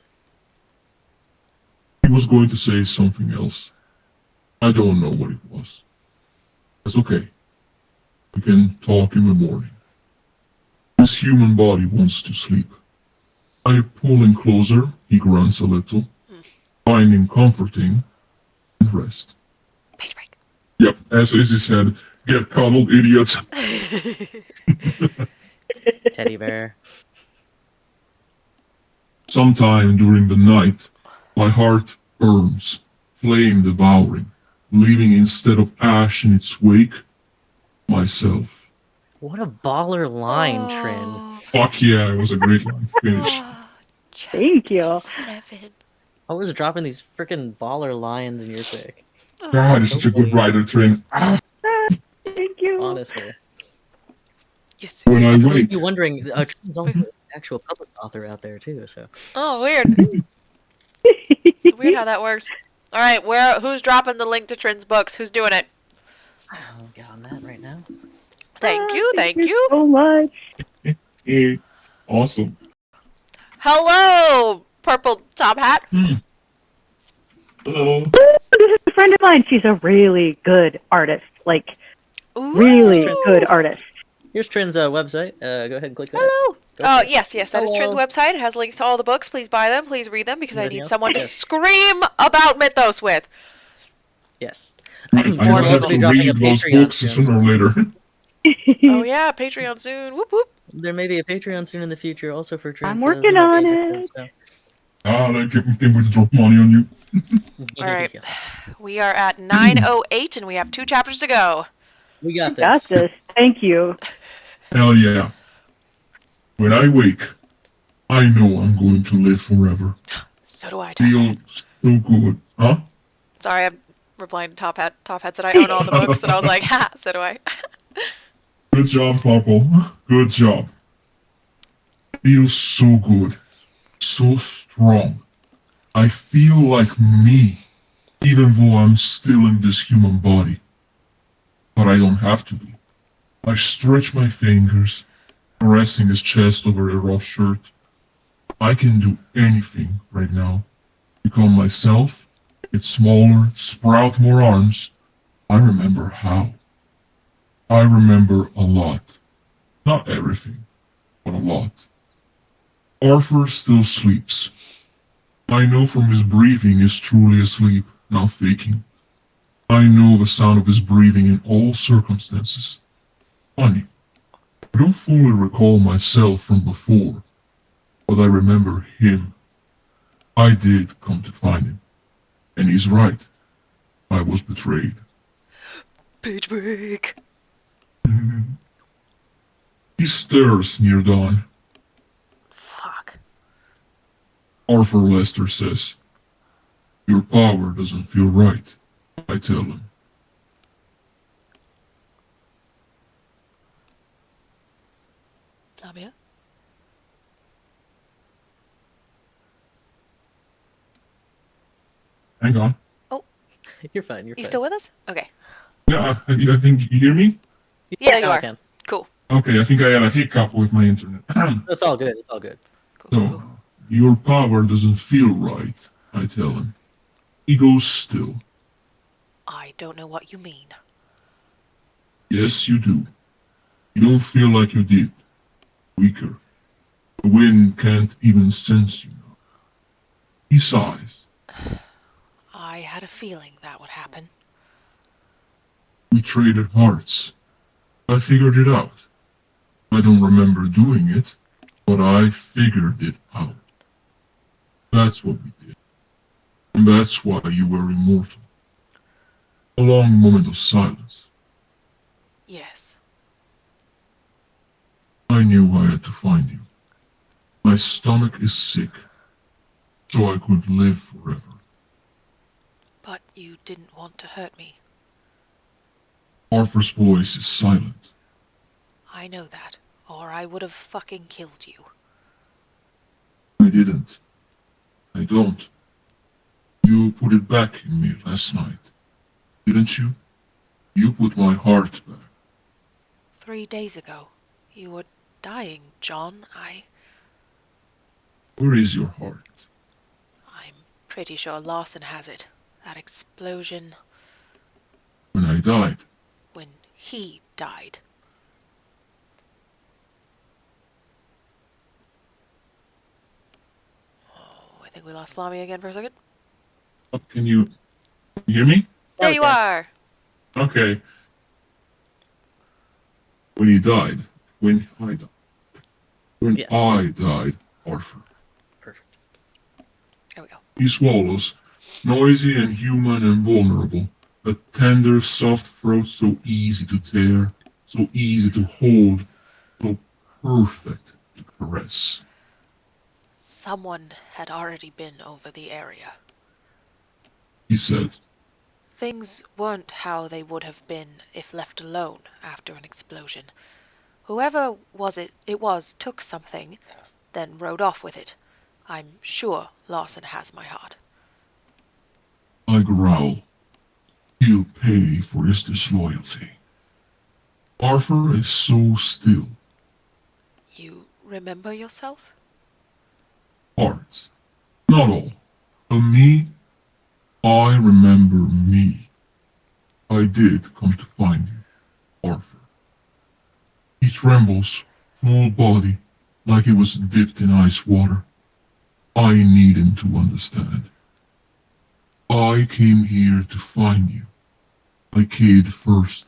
He was going to say something else. I don't know what it was. That's okay. We can talk in the morning. His human body wants to sleep. I pull him closer, he grunts a little, find him comforting, and rest. Page break. Yep, as Izzy said, get cuddled, idiot. Teddy bear. Sometime during the night, my heart burns, flame devouring, leaving instead of ash in its wake, myself. What a baller line, Trin. Fuck yeah, it was a great line to finish. Thank you. 7. Always dropping these freaking baller lines in your fic. God, you're such a good writer, Trin. Thank you. Honestly. Yes. When I For those of wake, you wondering, Trin's also an actual public author out there too, so. Oh, weird. Weird how that works. All right, who's dropping the link to Trin's books? Who's doing it? I'll get on that right now. Thank you. so much. hey, awesome. Hello, purple top hat. Hello. This is a friend of mine. She's a really good artist. Like, Ooh. really good artist. Here's Trin's website. Go ahead and click that. Hello. Go Oh, for it. yes, that is Trin's Hello. website. It has links to all the books. Please buy them. Please read them because I Anything need else? someone to Yes. scream about Mythos with. Yes. I need I more will We're have also to people. dropping a read those Patreon books soon, sooner or later. Oh, yeah, Patreon soon. Whoop, whoop. There may be a Patreon soon in the future, also for Trin. I'm for those working who are on interested, it. I can't wait to drop money on you. so. All right. We are at 9:08 and we have 2 chapters to go. We got this. Got this. Thank you. Hell yeah. When I wake, I know I'm going to live forever. So do I, Top Feel Hat. so good. Huh? Sorry, I'm replying to Top Hat. Top Hat said I own all the books, and I was like, ha, so do I. Good job, Purple. Good job. Feels so good. So strong. I feel like me, even though I'm still in this human body. But I don't have to be. I stretch my fingers, caressing his chest over a rough shirt. I can do anything right now. Become myself, get smaller, sprout more arms. I remember how. I remember a lot. Not everything, but a lot. Arthur still sleeps. I know from his breathing he's truly asleep, not faking. I know the sound of his breathing in all circumstances. Funny. I don't fully recall myself from before, but I remember him. I did come to find him. And he's right. I was betrayed. Page break. He stirs near dawn. Fuck. Arthur Lester says, "Your power doesn't feel right," I tell him. Nabia? Hang on. You're fine. You're You fine. still with us? Okay. Yeah, I think you hear me? Yeah, you now I are. can. Cool. Okay, I think I had a hiccup with my internet. It's all good. It's all good. So, your power doesn't feel right, I tell him. He goes still. I don't know what you mean. Yes, you do. You don't feel like you did. Weaker. The wind can't even sense you now. He sighs. I had a feeling that would happen. We traded hearts. I figured it out. I don't remember doing it, but I figured it out. That's what we did. And that's why you were immortal. A long moment of silence. Yes. I knew I had to find you. My stomach is sick, so I could live forever. But you didn't want to hurt me. Arthur's voice is silent. I know that, or I would have fucking killed you. I didn't. I don't. You put it back in me last night, didn't you? You put my heart back. 3 days ago, you were dying, John. Where is your heart? I'm pretty sure Lawson has it. That explosion. When I died. When he died. Oh, I think we lost Flammy again for a second. Can you hear me? There you are! Okay. When he died. When I died. When Yes. I died, Arthur. Perfect. There we go. He swallows, noisy and human and vulnerable, a tender, soft throat so easy to tear, so easy to hold, so perfect to caress. Someone had already been over the area. He said, Things weren't how they would have been if left alone after an explosion. Whoever it was took something, then rode off with it. I'm sure Lawson has my heart. I growl. He'll pay for his disloyalty. Arthur is so still. You remember yourself? Parts. Not all. For me, I remember me. I did come to find you, Arthur. He trembles, full body, like he was dipped in ice water. I need him to understand. I came here to find you. I caved first.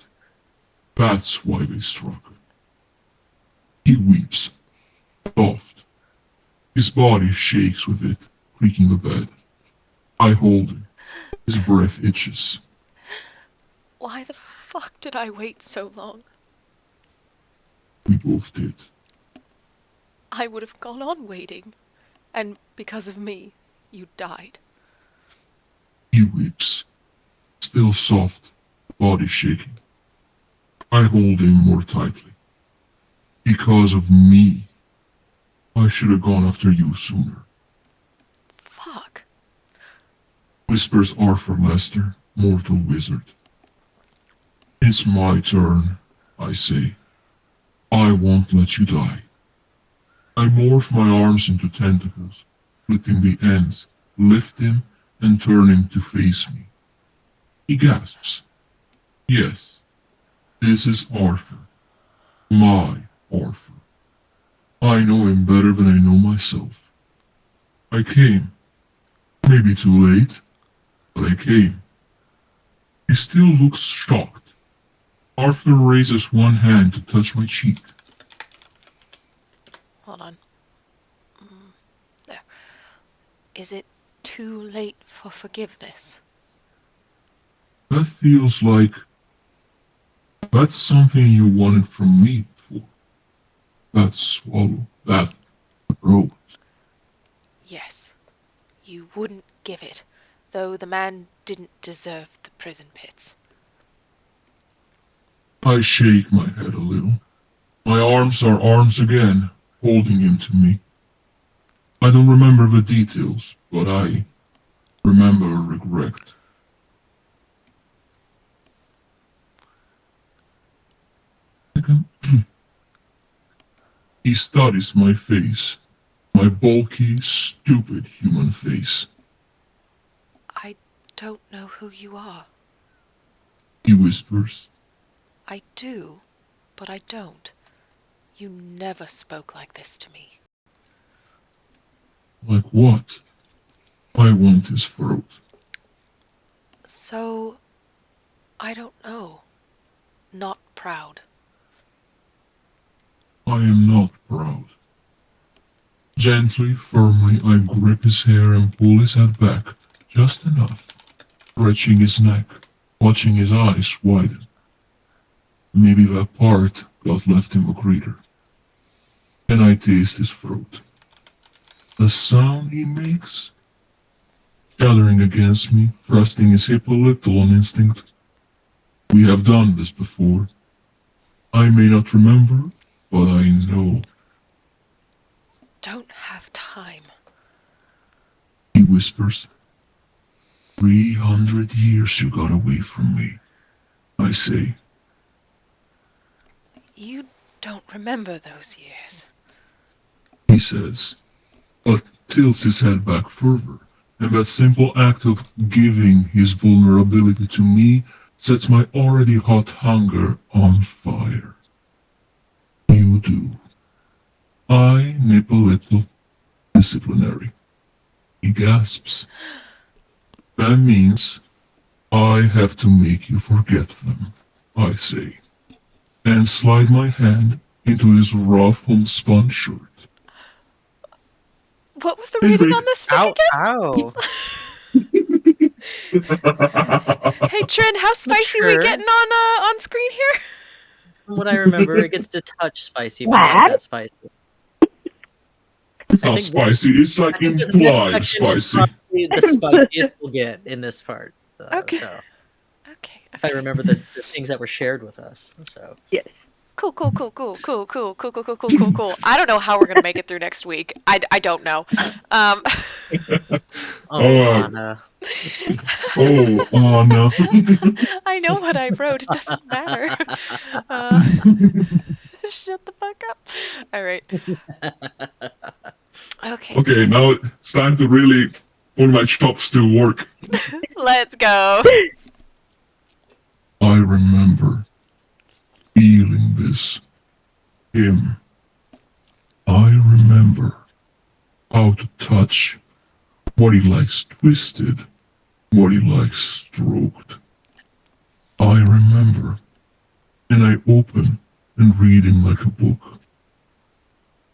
That's why they struck. He weeps, soft. His body shakes with it, creaking the bed. I hold him. His breath itches. Why the fuck did I wait so long? We both did. I would have gone on waiting. And because of me, you died. He weeps, still soft, body shaking. I hold him more tightly. Because of me. I should have gone after you sooner. Fuck. Whispers Arthur Lester, mortal wizard. It's my turn, I say. I won't let you die. I morph my arms into tentacles, splitting the ends, lift him, and turn him to face me. He gasps. Yes, this is Arthur. My Arthur. I know him better than I know myself. I came. Maybe too late, but I came. He still looks shocked. Arthur raises one hand to touch my cheek. Hold on. There. Is it too late for forgiveness? That feels like... That's something you wanted from me before. That swallow, that throat. Yes. You wouldn't give it, though the man didn't deserve the prison pits. I shake my head a little. My arms are arms again, holding him to me. I don't remember the details, but I remember regret. He studies my face, My bulky, stupid human face. I don't know who you are. He whispers. I do, but I don't. You never spoke like this to me. Like what? I want his throat. So, I don't know. Not proud. I am not proud. Gently, firmly, I grip his hair and pull his head back, just enough, stretching his neck, watching his eyes widen. Maybe that part got left him a crater. And I taste his throat. The sound he makes, shuddering against me, thrusting his hip a little on instinct. We have done this before. I may not remember, but I know. Don't have time. He whispers. 300 years you got away from me, I say. You don't remember those years. He says, but tilts his head back further, and that simple act of giving his vulnerability to me sets my already hot hunger on fire. You do. I nip a little. Disciplinary. He gasps. That means I have to make you forget them, I say, and slide my hand into his rough homespun shirt. What was the rating on this fic again? Ow. Hey Trin, how spicy we getting on screen here? From what I remember, it gets to touch spicy, but What? not that spicy. It's I not think spicy, it's like I think this next implied section is spicy. probably the spiciest we'll get in this part. Okay. So, Okay. if I remember the things that were shared with us. So Yes. Cool. I don't know how we're gonna make it through next week. I don't know. Anna. Oh, Anna. I know what I wrote. It doesn't matter. Shut the fuck up. All right. Okay. Okay, now it's time to really put my chops to work. Let's go. I remember feeling this. Him. I remember how to touch what he likes twisted, what he likes stroked. I remember, and I open and read him like a book.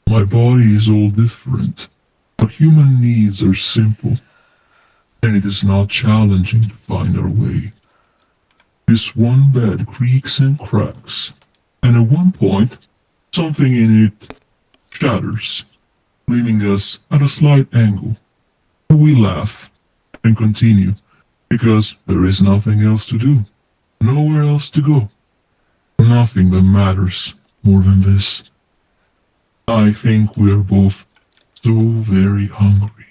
My body is all different, but human needs are simple, and it is not challenging to find our way. This one bed creaks and cracks, and at one point, something in it shatters, leaving us at a slight angle. We laugh and continue, because there is nothing else to do, nowhere else to go. Nothing that matters more than this. I think we're both so very hungry.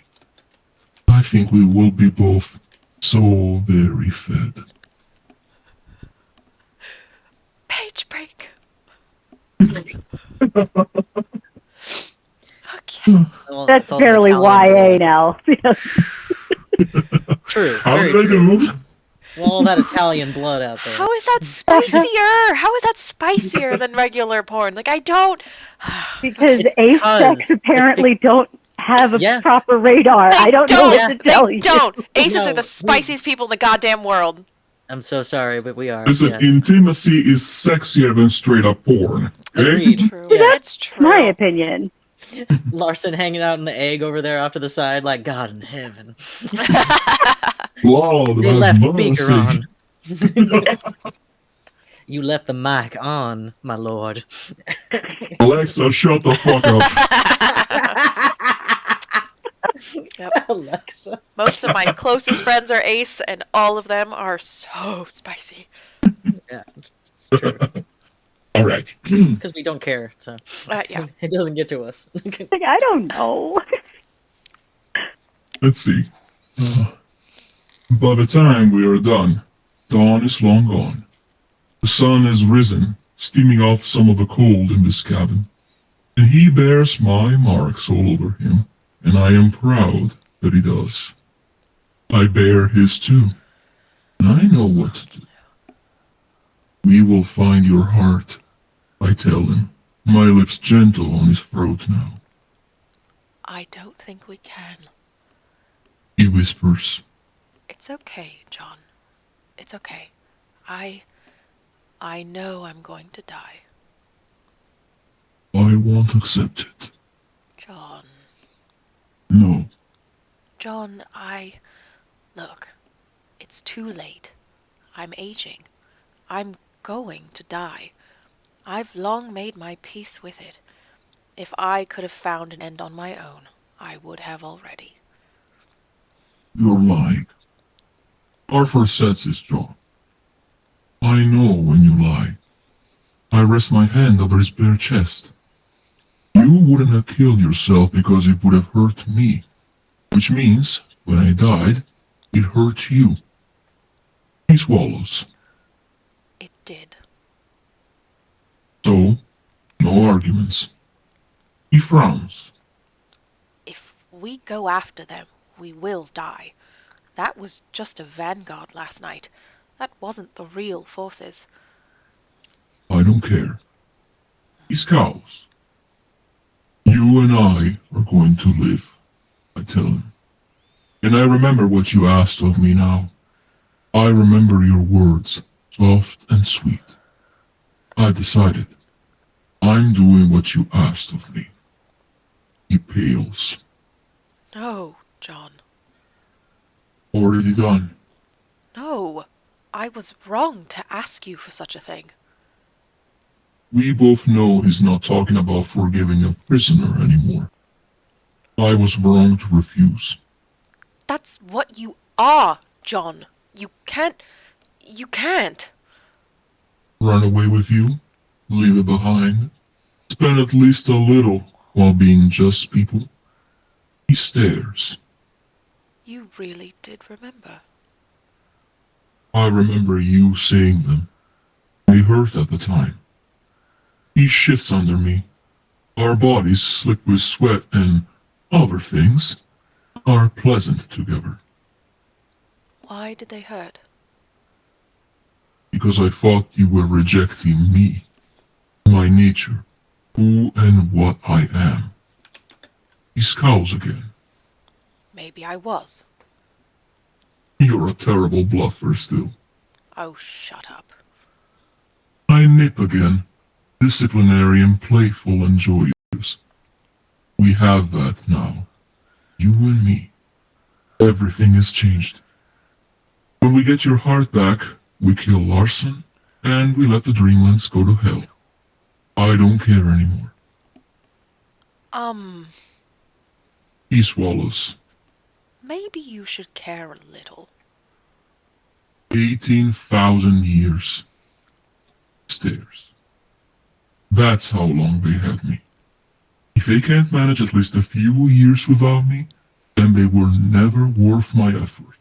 I think we will be both so very fed. Page break. Okay. Well, That's it's all the barely Italian YA now. blood. True. How Very did I true. do? Well, all that Italian blood out there. How is that spicier? How is that spicier than regular porn? Like I don't. Because It's ace because- sex apparently don't have a Yeah. proper radar. They I don't know don't. what to tell They you. don't. Aces No, are the spiciest people in the goddamn world. I'm so sorry, but we are. Listen, yes. intimacy is sexier than straight up porn. Okay? Agreed. True. Yes. It's true. My opinion. Larson hanging out in the egg over there off to the side, like God in heaven. Lord, They have left mercy. speaker on. You left the mic on, my lord. Alexa, shut the fuck up. Yep. Alexa. Most of my closest friends are ace, and all of them are so spicy. Yeah, it's true. All right. It's because we don't care, so Yeah. it doesn't get to us. Like, I don't know. Let's see. By the time we are done, dawn is long gone. The sun has risen, steaming off some of the cold in this cabin. And he bears my marks all over him, and I am proud that he does. I bear his too, and I know what to do. We will find your heart, I tell him, my lips gentle on his throat now. I don't think we can. He whispers, It's okay, John. It's okay. I know I'm going to die. I won't accept it. John. No, John, Look, it's too late. I'm aging. I'm going to die. I've long made my peace with it. If I could have found an end on my own, I would have already. you're lying. Arthur sets his jaw. I know when you lie. I rest my hand over his bare chest. You wouldn't have killed yourself because it would have hurt me. Which means, when I died, it hurt you. He swallows. It did. So, no arguments. He frowns. If we go after them, we will die. That was just a vanguard last night. That wasn't the real forces. I don't care. He scowls. You and I are going to live, I tell him. And I remember what you asked of me now. I remember your words, soft and sweet. I decided. I'm doing what you asked of me. He pales. No, John. Already done. No. I was wrong to ask you for such a thing. We both know he's not talking about forgiving a prisoner anymore. I was wrong to refuse. That's what you are, John. You can't. Run away with you? Leave it behind? Spend at least a little while being just people? He stares. You really did remember. I remember you saying them. They hurt at the time. He shifts under me. Our bodies, slick with sweat and other things, are pleasant together. Why did they hurt? Because I thought you were rejecting me, my nature, who and what I am. He scowls again. Maybe I was. You're a terrible bluffer still. Oh, shut up. I nip again, disciplinary and playful and joyous. We have that now. You and me. Everything has changed. When we get your heart back, we kill Larson, and we let the Dreamlands go to hell. I don't care anymore. He swallows. Maybe you should care a little. 18,000 years. Stares. That's how long they had me. If they can't manage at least a few years without me, then they were never worth my effort.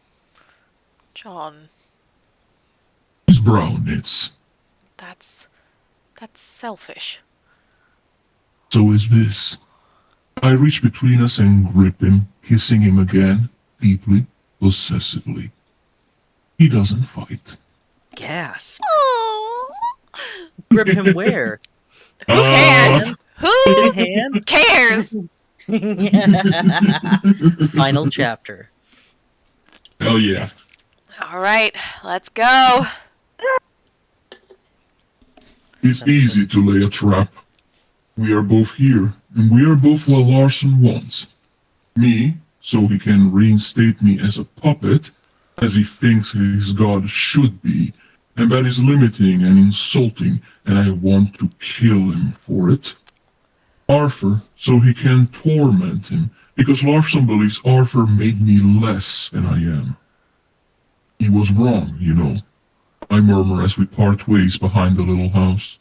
John, His brow knits. that's selfish. So is this. I reach between us and grip him, kissing him again, deeply, possessively. He doesn't fight. Gasp. Oh. Grip him where? Who cares? His Who hand? cares? Final chapter. Hell yeah. All right, let's go. It's easy to lay a trap. We are both here, and we are both what Larson wants. Me, so he can reinstate me as a puppet, as he thinks his god should be, and that is limiting and insulting, and I want to kill him for it. Arthur, so he can torment him, because Larson believes Arthur made me less than I am. He was wrong, you know. I murmur as we part ways behind the little house.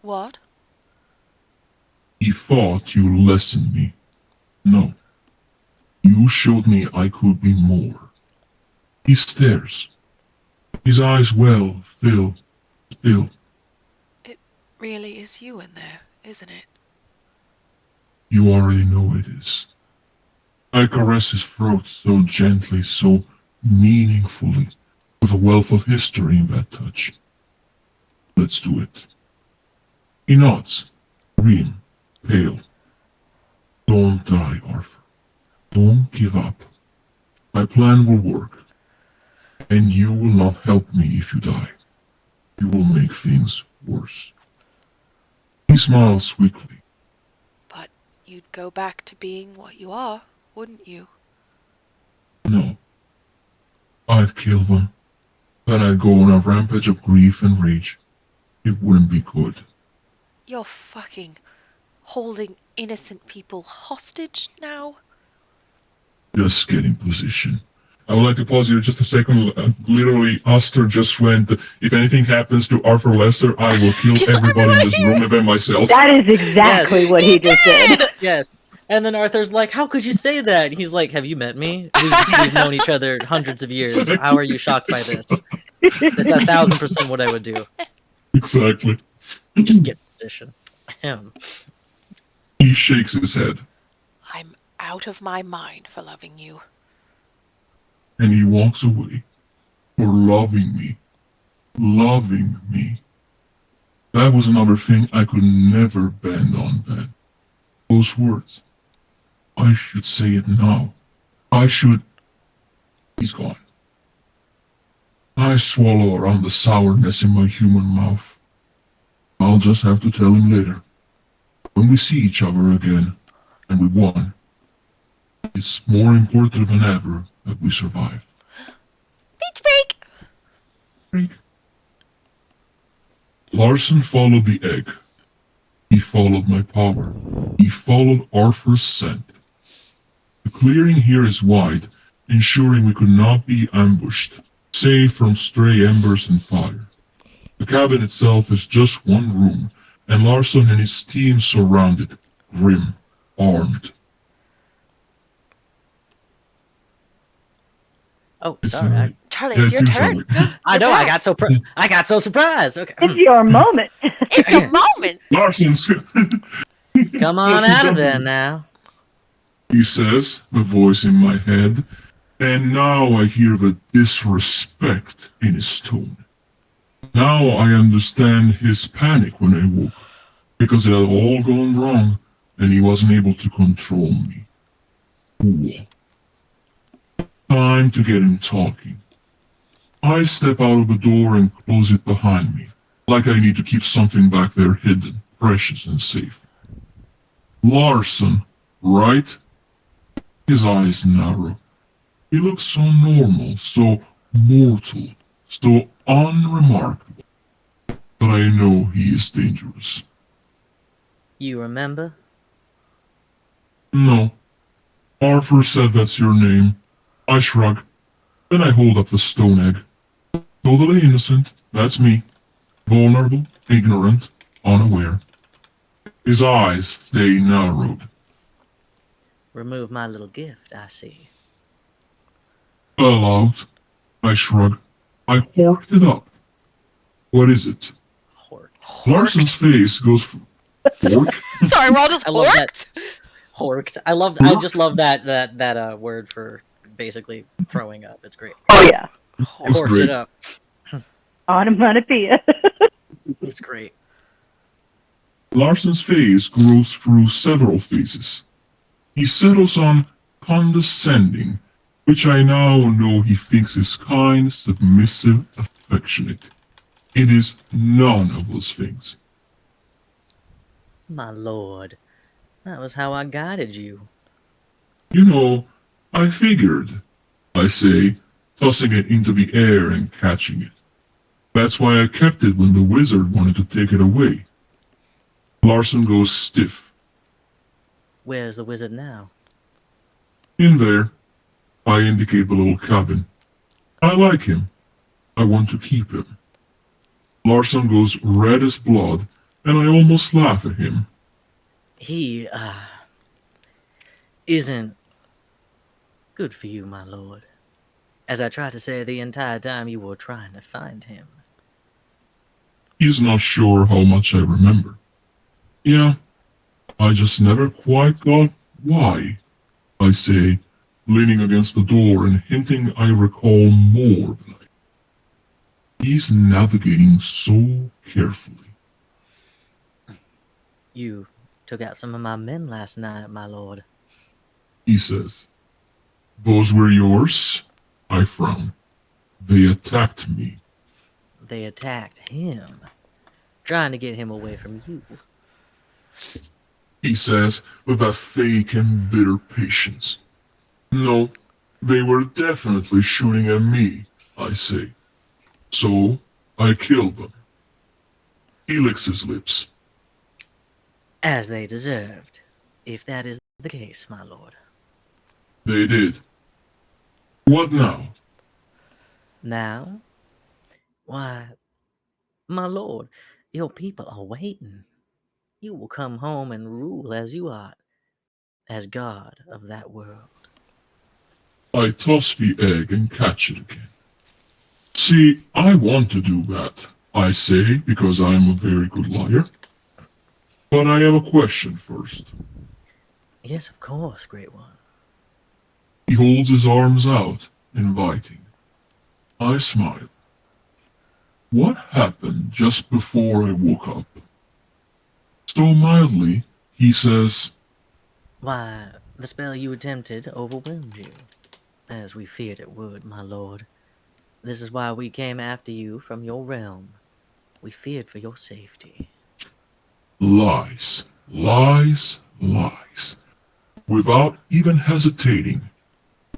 What? He thought you lessened me. No. You showed me I could be more. He stares. His eyes fill. It really is you in there, isn't it? You already know it is. I caress his throat so gently, so meaningfully, with a wealth of history in that touch. Let's do it. He nods, green, pale. Don't die, Arthur. Don't give up. My plan will work, and you will not help me if you die. You will make things worse. He smiles weakly. But you'd go back to being what you are, wouldn't you? No. I'd kill them. Then I'd go on a rampage of grief and rage. It wouldn't be good. You're fucking holding innocent people hostage now? Just get in position. I would like to pause here just a second. Literally, Oster just went, if anything happens to Arthur Lester, I will kill everybody in this room and then myself. That is exactly what he just did. Yes. And then Arthur's like, how could you say that? And he's like, have you met me? We've known each other hundreds of years. How are you shocked by this? That's 1,000% what I would do. Exactly. Just get in position. He shakes his head. I'm out of my mind for loving you. And he walks away for loving me. Loving me. That was another thing I could never bend on then. Those words. I should say it now. I should... He's gone. I swallow around the sourness in my human mouth. I'll just have to tell him later. When we see each other again, and we won, it's more important than ever that we survive. Beach break! Break. Larson followed the egg. He followed my power. He followed Arthur's scent. The clearing here is wide, ensuring we could not be ambushed, save from stray embers and fire. The cabin itself is just one room, and Larson and his team surrounded, grim, armed. Oh, sorry. Charlie, it's your turn. I know. I got so surprised. Okay. It's your moment. It's your moment. Larson's... Come on out of there now. He says, the voice in my head, and now I hear the disrespect in his tone. Now I understand his panic when I woke, because it had all gone wrong, and he wasn't able to control me. Cool. Time to get him talking. I step out of the door and close it behind me, like I need to keep something back there hidden, precious and safe. Larson, right? His eyes narrow. He looks so normal, so mortal, so unremarkable. But I know he is dangerous. You remember? No. Arthur said that's your name. I shrug. Then I hold up the stone egg. Totally innocent, that's me. Vulnerable, ignorant, unaware. His eyes stay narrowed. Remove my little gift, I see. Fell out. I shrug. I horked it up. What is it? Hork. Larson's face goes... Hork? Sorry, we're all just I love that. horked? Horked. I just love that word for basically throwing up. It's great. Oh, yeah. It's Horked great. it up. Onomatopoeia. It's great. Larson's face grows through several phases. He settles on condescending, which I now know he thinks is kind, submissive, affectionate. It is none of those things. My lord, that was how I guided you. You know, I figured, I say, tossing it into the air and catching it. That's why I kept it when the wizard wanted to take it away. Larson goes stiff. Where's the wizard now? In there, I indicate the little cabin. I like him. I want to keep him. Larson goes red as blood, and I almost laugh at him. He, isn't good for you, my lord. As I tried to say the entire time you were trying to find him. He's not sure how much I remember. Yeah, I just never quite got why, I say, leaning against the door and hinting I recall more than he's navigating so carefully. You took out some of my men last night, my lord. He says, those were yours? I frown. They attacked me. They attacked him, trying to get him away from you. He says with that fake and bitter patience. No, they were definitely shooting at me, I say. So, I killed them. He licks his lips. As they deserved, if that is the case, my lord. They did. What now? Now? Why, my lord, your people are waiting. You will come home and rule as you ought, as god of that world. I toss the egg and catch it again. See, I want to do that, I say, because I am a very good liar. But I have a question first. Yes, of course, great one. He holds his arms out, inviting. I smile. What happened just before I woke up? So mildly, he says, Why, the spell you attempted overwhelmed you, as we feared it would, my lord. This is why we came after you from your realm. We feared for your safety. lies, lies, lies. Without even hesitating,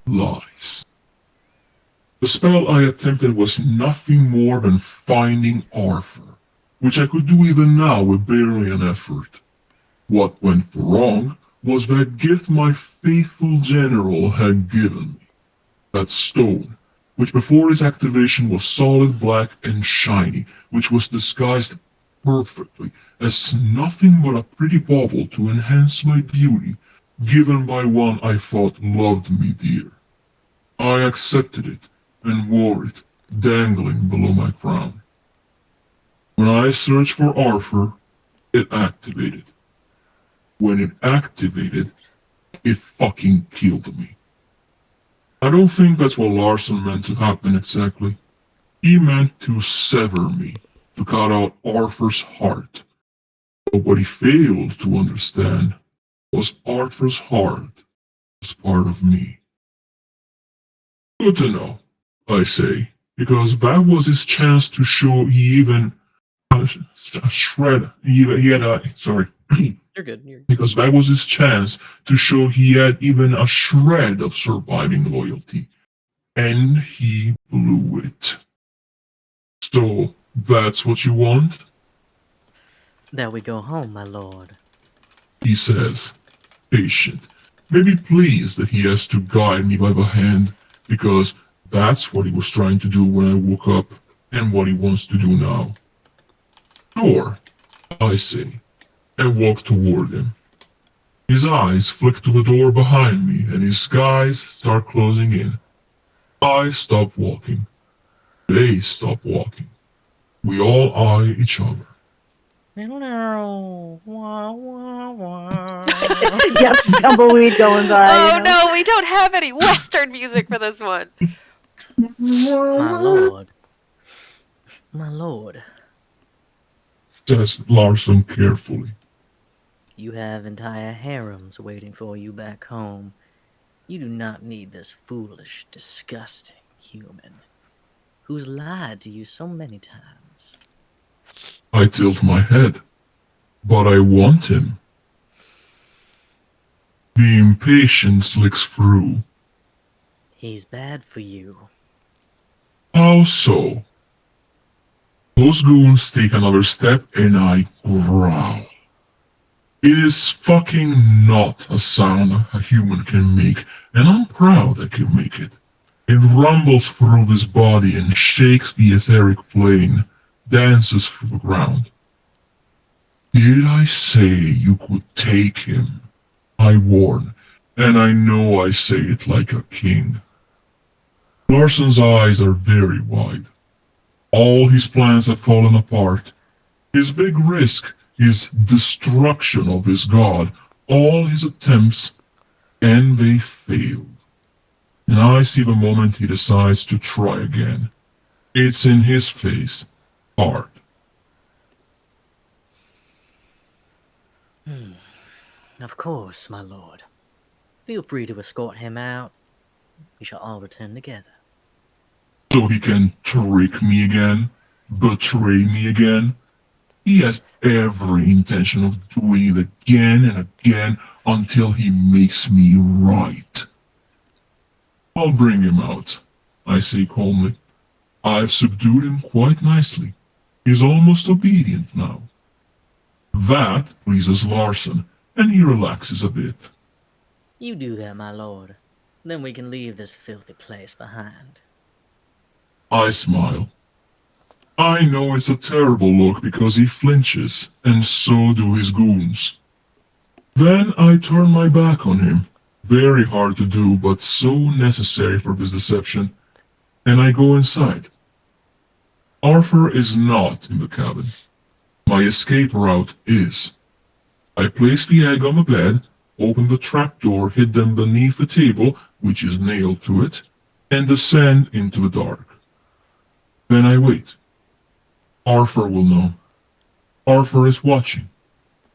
lies. The spell I attempted was nothing more than finding Arthur, which I could do even now with barely an effort. What went wrong was that gift my faithful general had given me. That stone, which before its activation was solid black and shiny, which was disguised perfectly as nothing but a pretty bauble to enhance my beauty, given by one I thought loved me dear. I accepted it and wore it, dangling below my crown. When I searched for Arthur, it activated. When it activated, it fucking killed me. I don't think that's what Larson meant to happen exactly. He meant to sever me, to cut out Arthur's heart. But what he failed to understand was Arthur's heart was part of me. Good to know, I say, because that was his chance to show he even a shred. He had a sorry. You're good. Because that was his chance to show he had even a shred of surviving loyalty. And he blew it. So, that's what you want? That we go home, my lord. He says, patient, maybe pleased that he has to guide me by the hand, because that's what he was trying to do when I woke up, and what he wants to do now. Sure, I say, and walk toward him. His eyes flick to the door behind me, and his eyes start closing in. I stop walking. They stop walking. We all eye each other. Yep, tumbleweed going by. Oh no, we don't have any Western music for this one. My lord. My lord. Says Larson carefully. You have entire harems waiting for you back home. You do not need this foolish, disgusting human who's lied to you so many times. I tilt my head. But I want him. The impatience slicks through. He's bad for you. How so? Those goons take another step and I growl. It is fucking not a sound a human can make, and I'm proud I can make it. It rumbles through his body and shakes the etheric plane, dances through the ground. Did I say you could take him? I warn, and I know I say it like a king. Larson's eyes are very wide. All his plans have fallen apart. His big risk, his destruction of his god, all his attempts, and they failed. And I see the moment he decides to try again. It's in his face, hard. Of course, my lord. Feel free to escort him out. We shall all return together. So he can trick me again, betray me again. He has every intention of doing it again and again until he makes me right. I'll bring him out, I say calmly. I've subdued him quite nicely. He's almost obedient now. That pleases Larson, and he relaxes a bit. You do that, my lord. Then we can leave this filthy place behind. I smile. I know it's a terrible look because he flinches, and so do his goons. Then I turn my back on him. Very hard to do, but so necessary for this deception. And I go inside. Arthur is not in the cabin. My escape route is. I place the egg on the bed, open the trapdoor hidden beneath the table, which is nailed to it, and descend into the dark. Then I wait. Arthur will know. Arthur is watching.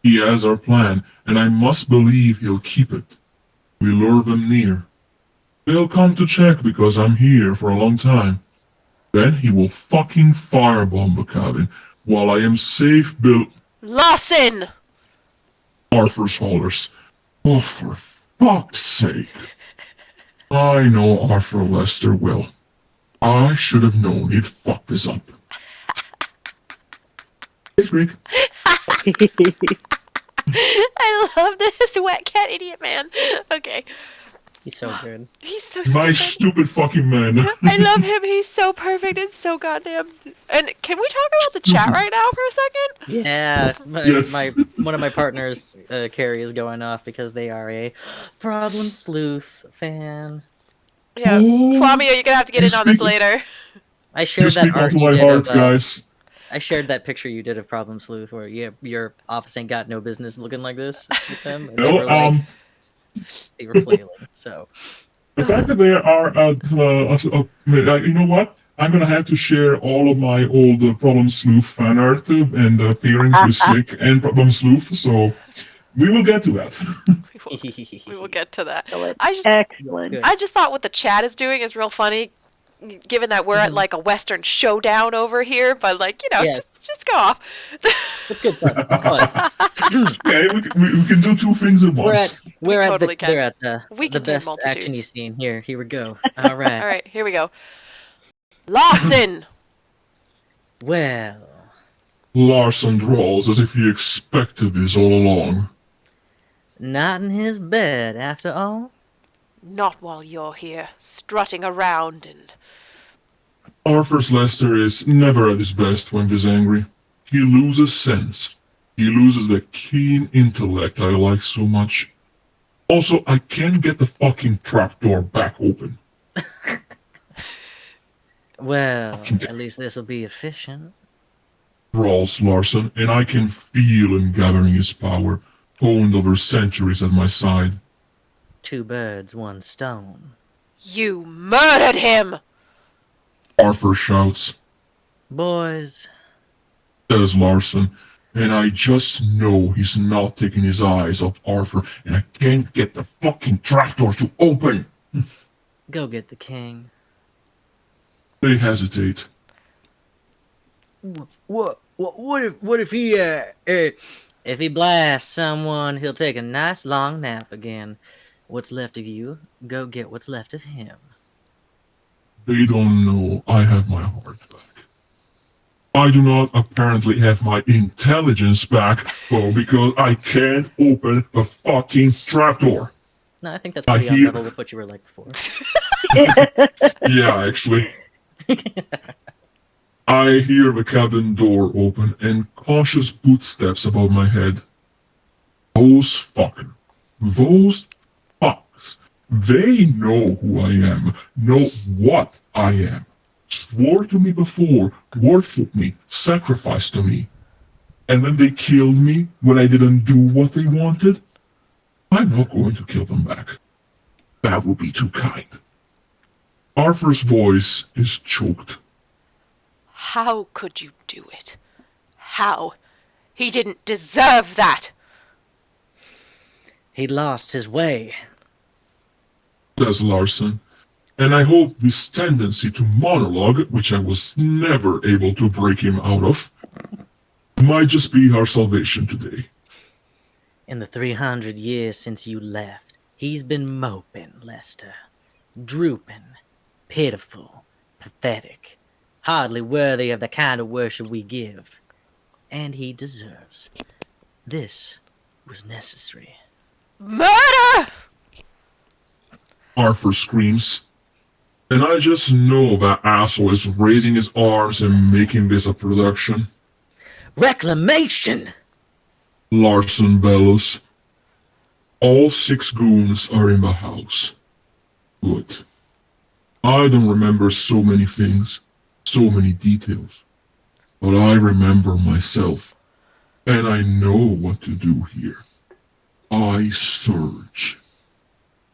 He has our plan, and I must believe he'll keep it. We lure them near. They'll come to check because I'm here for a long time. Then he will fucking firebomb the cabin while I am safe built. Lawson! Arthur's hollers. Oh, for fuck's sake. I know Arthur Lester will. I should have known he'd fuck this up. Hey, Freak. I love this wet cat idiot man. Okay. He's so good. He's so My stupid. stupid fucking man. I love him. He's so perfect and so goddamn. And can we talk about the chat right now for a second? Yeah, Yes. one of my partners, Carrie, is going off because they are a Problem Sleuth fan. Yeah, Oh, Flavio, you're gonna have to get you in on this speak- later. I You shared that speak art of you my did heart, of, guys. I shared that picture you did of Problem Sleuth where your office ain't got no business looking like this with them. And No, they were flailing. So the fact that they are you know what? I'm gonna have to share all of my old Problem Sleuth fan art and pairings with Slick and Problem Sleuth, so we will get to that. We will get to that. Excellent. I just, Excellent. good. I just thought what the chat is doing is real funny, given that we're at like a Western showdown over here. But like, you know, Yes. just go off. It's good fun. It's fun. Okay, we can do two things at once. We're at totally the they're can. at the We the can tame best multitudes. actiony scene here. Here we go. All right. All right, here we go. Lawson. Well, Larson draws as if he expected this all along. not in his bed after all. Not while you're here, strutting around and... Arthur's Lester is never at his best when he's angry. He loses sense. He loses the keen intellect I like so much. Also, I can't get the fucking trapdoor back open. Well, at least this'll be efficient. Drawls Larson, and I can feel him gathering his power, honed over centuries at my side. 2 birds, 1 stone. You murdered him! Arthur shouts, Boys, says Larson, and I just know he's not taking his eyes off Arthur, and I can't get the fucking trapdoor to open. go get the king. They hesitate. What if he if he blasts someone, he'll take a nice long nap again. What's left of you, go get what's left of him. They don't know I have my heart back. I do not apparently have my intelligence back, though, because I can't open the fucking trapdoor. No, I think that's pretty on level with what you were like before. Yeah, actually. I hear the cabin door open and cautious footsteps above my head. Those fucks, they know who I am, know what I am. Swore to me before, worshipped me, sacrificed to me. and then they killed me when I didn't do what they wanted, I'm not going to kill them back. That would be too kind. Arthur's voice is choked. How could you do it? How? He didn't deserve that! He lost his way. Says Larson, and I hope this tendency to monologue, which I was never able to break him out of, might just be our salvation today. In the 300 years since you left, he's been moping, Lester. Drooping, pitiful, pathetic, hardly worthy of the kind of worship we give. And he deserves. This was necessary. Murder! Arthur screams, and I just know that asshole is raising his arms and making this a production. Reclamation! Larson bellows. All 6 goons are in the house. Good. I don't remember so many things, so many details, but I remember myself, and I know what to do here. I surge.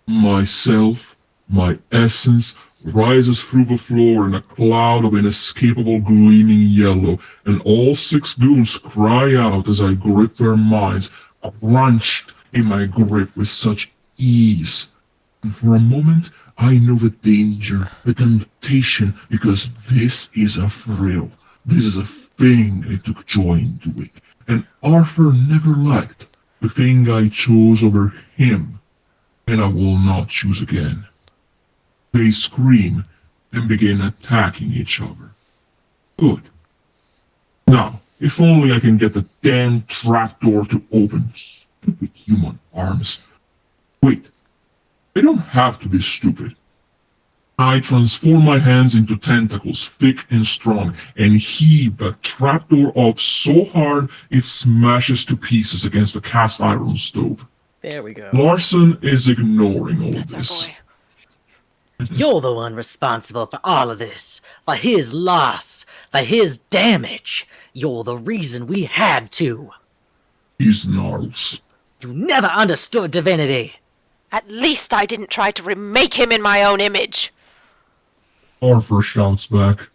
Myself, my essence, rises through the floor in a cloud of inescapable gleaming yellow, and all 6 goons cry out as I grip their minds, crunched in my grip with such ease. And for a moment, I know the danger, the temptation, because this is a thrill. This is a thing I took joy in doing, and Arthur never liked the thing I chose over him, and I will not choose again. They scream and begin attacking each other. Good. Now, if only I can get the damn trapdoor to open. Stupid human arms. Wait, I don't have to be stupid. I transform my hands into tentacles, thick and strong, and heave the trapdoor up so hard it smashes to pieces against the cast iron stove. There we go. Larson is ignoring all That's this. our boy. You're the one responsible for all of this. For his loss. For his damage. You're the reason we had to. He snarls. You never understood divinity. At least I didn't try to remake him in my own image. Arthur shouts back.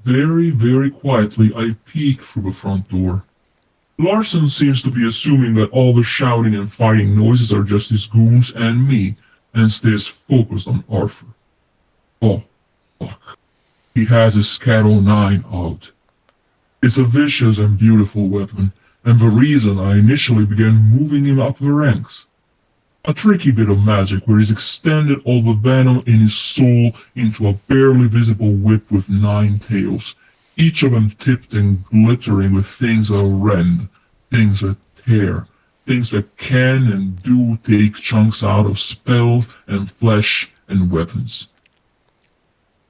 Very, very quietly, I peek through the front door. Larson seems to be assuming that all the shouting and fighting noises are just his goons and me, and stays focused on Arthur. Oh, fuck. He has his Cat 09 out. It's a vicious and beautiful weapon, and the reason I initially began moving him up the ranks. A tricky bit of magic where he's extended all the venom in his soul into a barely visible whip with 9 tails, each of them tipped and glittering with things that rend, things that tear, things that can and do take chunks out of spells and flesh and weapons.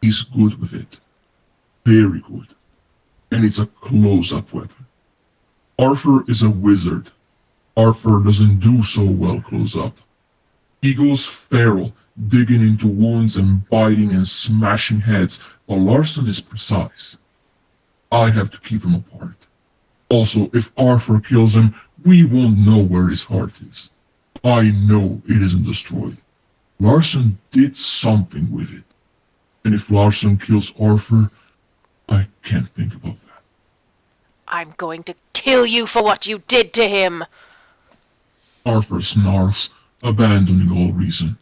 He's good with it. Very good. And it's a close-up weapon. Arthur is a wizard. Arthur doesn't do so well close-up. He goes feral, digging into wounds and biting and smashing heads, while Larson is precise. I have to keep them apart. Also, if Arthur kills him, we won't know where his heart is. I know it isn't destroyed. Larson did something with it. And if Larson kills Arthur, I can't think about that. I'm going to kill you for what you did to him. Arthur snarls, abandoning all reason.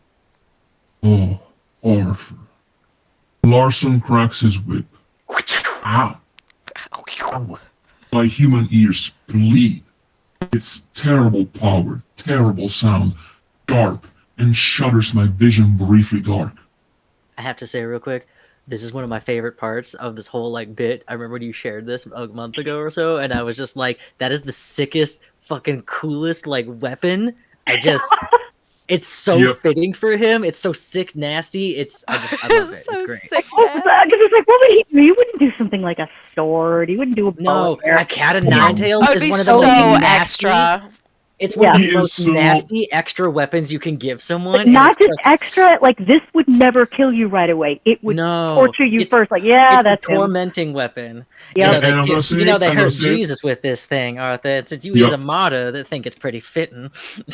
Oh, Arthur. Larson cracks his whip. Ow! My human ears bleed. Its terrible power, terrible sound, sharp, and shudders my vision briefly dark. I have to say real quick, this is one of my favorite parts of this whole like bit. I remember when you shared this a month ago or so, and I was just like, that is the sickest, fucking coolest like weapon. It's so fitting for him. It's so sick, nasty. I love it. So it's great. sick, Because he's like, what would he do? He wouldn't do something like a sword. He wouldn't do a bow. No, a cat of 9 tails That would is be one of the so most nasty. extra. It's one of He the is most so- nasty extra weapons you can give someone. But and not it's just extra. Like this would never kill you right away. It would torture you it's- first. Like, yeah, it's that's a tormenting weapon. Yep. You know, And I'm gonna say it, they I'm gonna hurt say it. Jesus with this thing, Arthur. It's you Yep. as a martyr that think it's pretty fitting.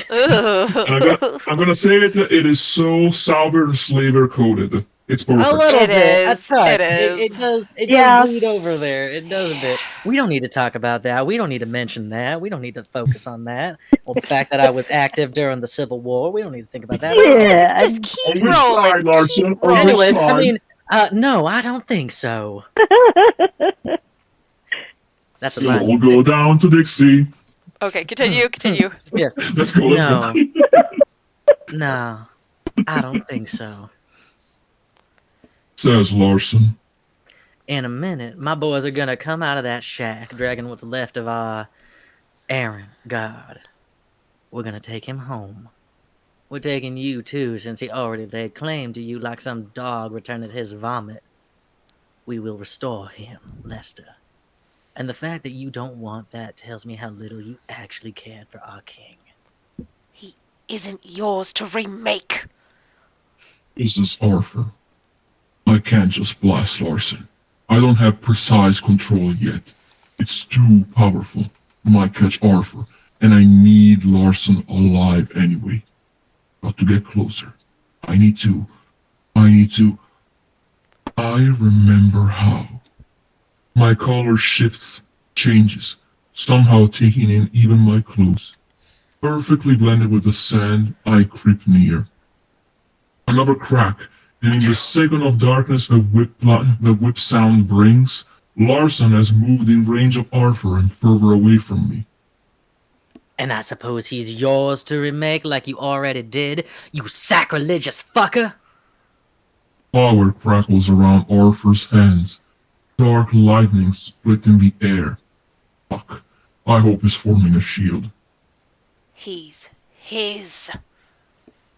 I'm gonna say it. It is so sour slaver coded. It's perfect. A little It bit, is, a touch. it is. It does Yeah. bleed over there. It does a bit. We don't need to talk about that. We don't need to mention that. We don't need to focus on that. Or the fact that I was active during the Civil War. We don't need to think about that. Yeah. Just keep On which rolling. side, Larson? Keep On which rolling. Anyways, I side? mean, no, I don't think so. That's a We'll line. go down to Dixie. Okay, continue. Yes. Let's go. Let's No. go. No, I don't think so. Says Larson. In a minute, my boys are gonna come out of that shack, dragging what's left of our Aaron guard. We're gonna take him home. We're taking you too, since he already laid claim to you like some dog returning his vomit. We will restore him, Lester. And the fact that you don't want that tells me how little you actually cared for our king. He isn't yours to remake. This is Arthur. I can't just blast Larson. I don't have precise control yet. It's too powerful. I might catch Arthur, and I need Larson alive anyway. Got to get closer. I remember how. My color shifts, changes, somehow taking in even my clothes. Perfectly blended with the sand, I creep near. Another crack, and in the second of darkness the whip sound brings, Larson has moved in range of Arthur and further away from me. And I suppose he's yours to remake like you already did, you sacrilegious fucker? Power crackles around Arthur's hands. Dark lightning split in the air. Fuck. I hope he's forming a shield. He's his.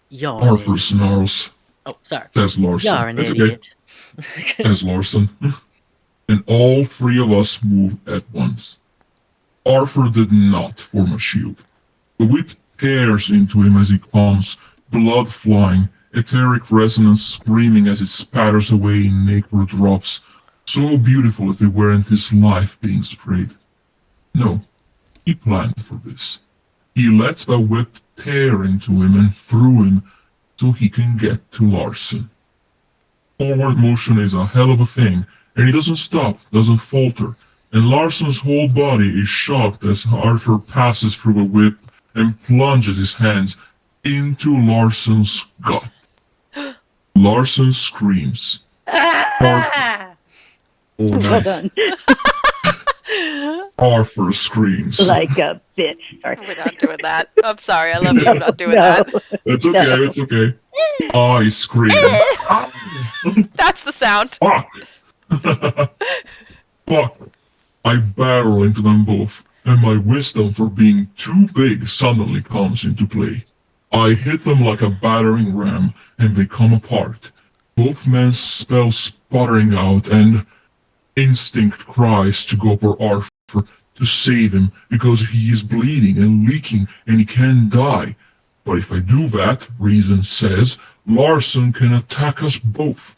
You're an Arthur idiot. snarls. Oh, sorry. Says Larson. You're an It's idiot. okay. Says Larson. And all three of us move at once. Arthur did not form a shield. The whip tears into him as he comes, blood flying, etheric resonance screaming as it spatters away in nacre drops, so beautiful if it weren't his life being sprayed. No, he planned for this. He lets the whip tear into him and through him so he can get to Larson. Forward motion is a hell of a thing, and he doesn't stop, doesn't falter, and Larson's whole body is shocked as Arthur passes through the whip and plunges his hands into Larson's gut. Larson screams. Arthur, oh, Well nice. done. Arthur screams. Like a bitch. Sorry. We're not doing that. I'm sorry. I love you. I'm not doing No. that. It's okay, it's okay. I scream. That's the sound. Fuck! Fuck! I barrel into them both, and my wisdom for being too big suddenly comes into play. I hit them like a battering ram, and they come apart. Both men's spells sputtering out, and instinct cries to go for Arthur to save him because he is bleeding and leaking and he can die. But if I do that, reason says, Larson can attack us both.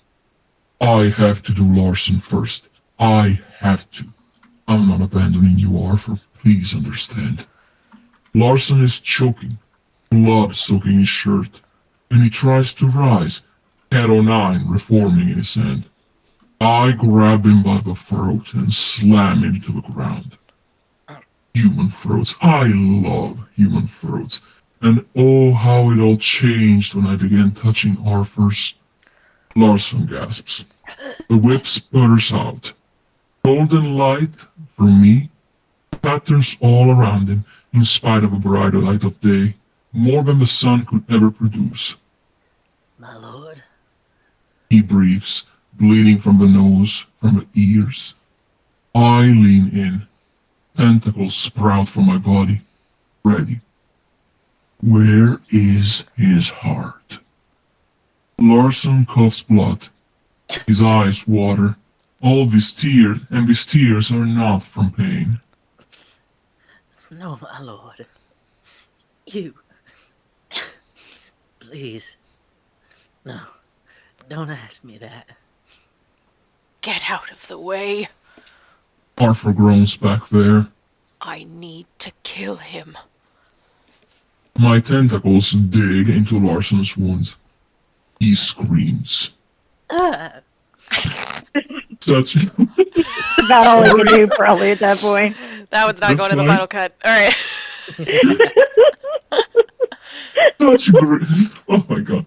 I have to do Larson first. I have to. I'm not abandoning you, Arthur. Please understand. Larson is choking, blood soaking his shirt, and he tries to rise, Cat 09 reforming in his hand. I grab him by the throat and slam him to the ground. Human throats. I love human throats. And oh, how it all changed when I began touching Arthur's. Larson gasps. The whip sputters out. Golden light, for me, patterns all around him, in spite of a brighter light of day, more than the sun could ever produce. My lord. He breathes, bleeding from the nose, from the ears. I lean in. Tentacles sprout from my body. Ready. Where is his heart? Larson coughs blood. His eyes water. All of his tears, and his tears are not from pain. No, my lord. You. Please. No. Don't ask me that. Get out of the way. Arthur groans back there. I need to kill him. My tentacles dig into Larson's wound. He screams. Such. About all we can do probably at that point. That one's not That's going in the fine. final cut. All right. Such grief. Oh my god.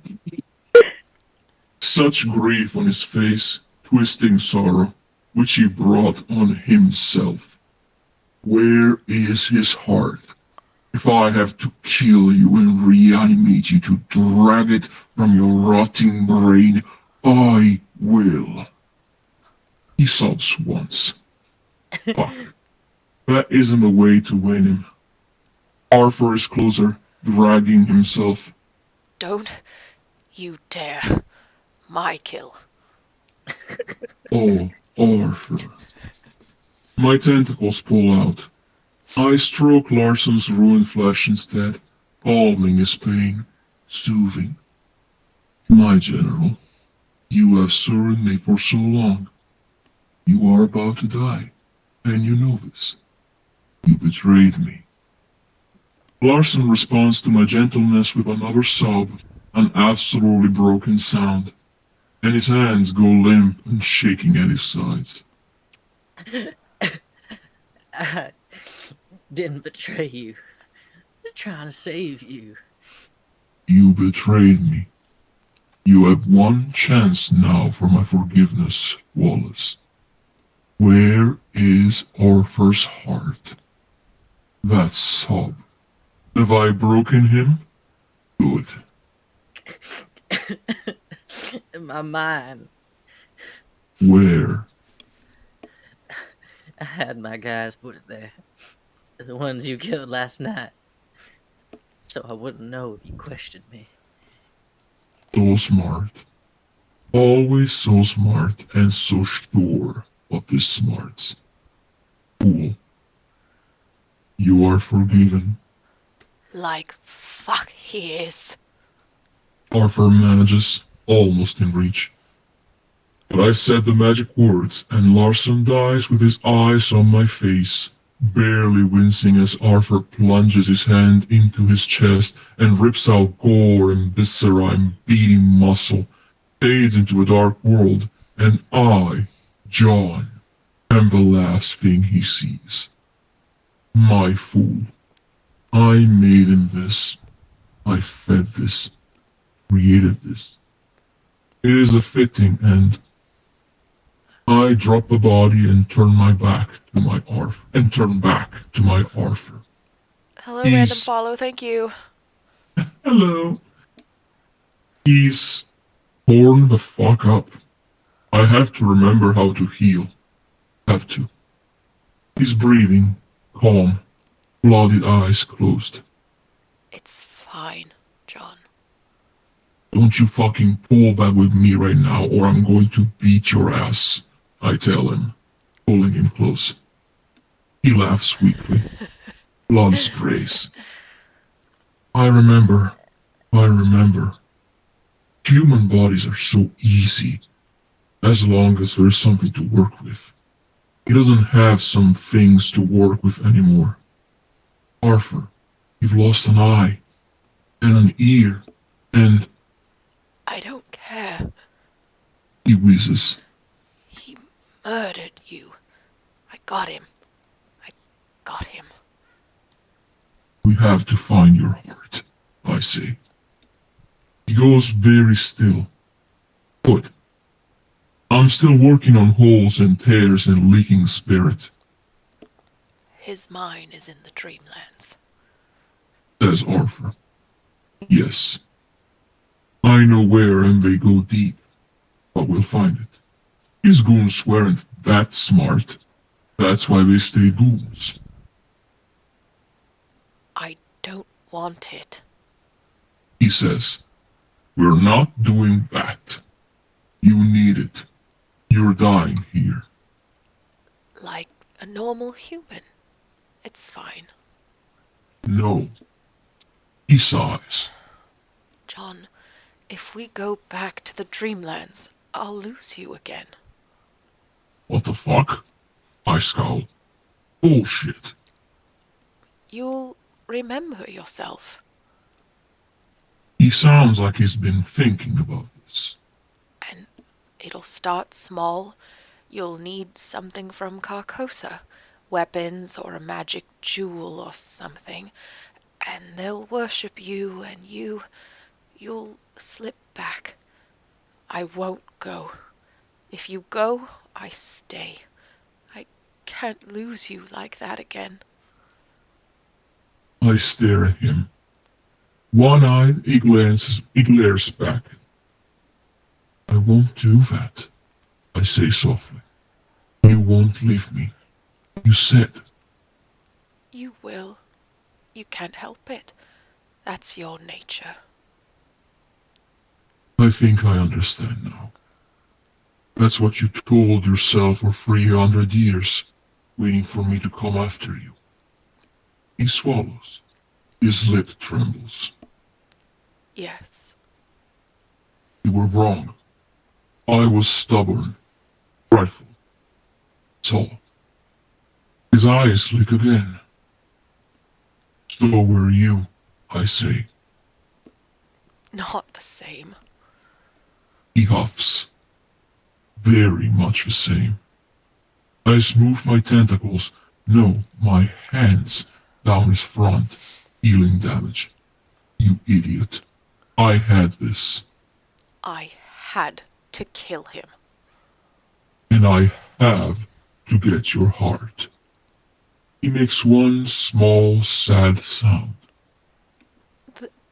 Such grief on his face, twisting sorrow, which he brought on himself. Where is his heart? If I have to kill you and reanimate you to drag it from your rotting brain, I will. He sobs once. Fuck. That isn't the way to win him. Arthur is closer, dragging himself. Don't you dare. My kill. Oh, Arthur. My tentacles pull out. I stroke Larson's ruined flesh instead, calming his pain, soothing. My general, you have served me for so long. You are about to die, and you know this. You betrayed me. Larson responds to my gentleness with another sob, an absolutely broken sound, and his hands go limp and shaking at his sides. I didn't betray you. I'm trying to save you. You betrayed me. You have one chance now for my forgiveness, Wallace. Where is Arthur's heart? That sob. Have I broken him? Good. In my mind, Where? I had my guys put it there. The ones you killed last night. So I wouldn't know if you questioned me. So smart. Always so smart and so sure of his smarts. Fool. You are forgiven. Like fuck he is. Arthur manages, almost in reach. But I said the magic words, and Larson dies with his eyes on my face, barely wincing as Arthur plunges his hand into his chest and rips out gore and viscera and beating muscle, fades into a dark world, and I, John, am the last thing he sees. My fool. I made him this. I fed this. Created this. It is a fitting end. I drop the body and turn my back to my Arthur. And turn back to my Arthur. Hello, He's- random follow. Thank you. Hello. He's torn the fuck up. I have to remember how to heal. Have to. He's breathing, calm, blooded eyes closed. It's fine, John. Don't you fucking pull back with me right now or I'm going to beat your ass, I tell him, pulling him close. He laughs weakly. Blood sprays. I remember. Human bodies are so easy, as long as there's something to work with. He doesn't have some things to work with anymore. Arthur, you've lost an eye, and an ear, and... I don't care. He wheezes. He murdered you. I got him. We have to find your heart, I say. He goes very still. Good. I'm still working on holes and tears and leaking spirit, His mind is in the dreamlands. says Arthur. Yes. I know where and they go deep, but we'll find it. His goons weren't that smart. That's why they stay goons. I don't want it. He says, we're not doing that. You need it. You're dying here. Like a normal human. It's fine. No. He sighs. John, if we go back to the Dreamlands, I'll lose you again. What the fuck? I scowl. Bullshit. You'll remember yourself. He sounds like he's been thinking about this. And it'll start small. You'll need something from Carcosa. Weapons or a magic jewel or something. And they'll worship you and you'll slip back. I won't go. If you go, I stay. I can't lose you like that again. I stare at him. One-eyed, he glares back. I won't do that, I say softly. You won't leave me. You said. You will. You can't help it. That's your nature. I think I understand now. That's what you told yourself for 300 years, waiting for me to come after you. He swallows. His lip trembles. Yes. You were wrong. I was stubborn, prideful. That's all. His eyes flick again. So were you, I say. Not the same. He huffs. Very much the same. I smooth my tentacles, no, my hands, down his front, healing damage. You idiot. I had this. I had to kill him. And I have to get your heart. He makes one small, sad sound.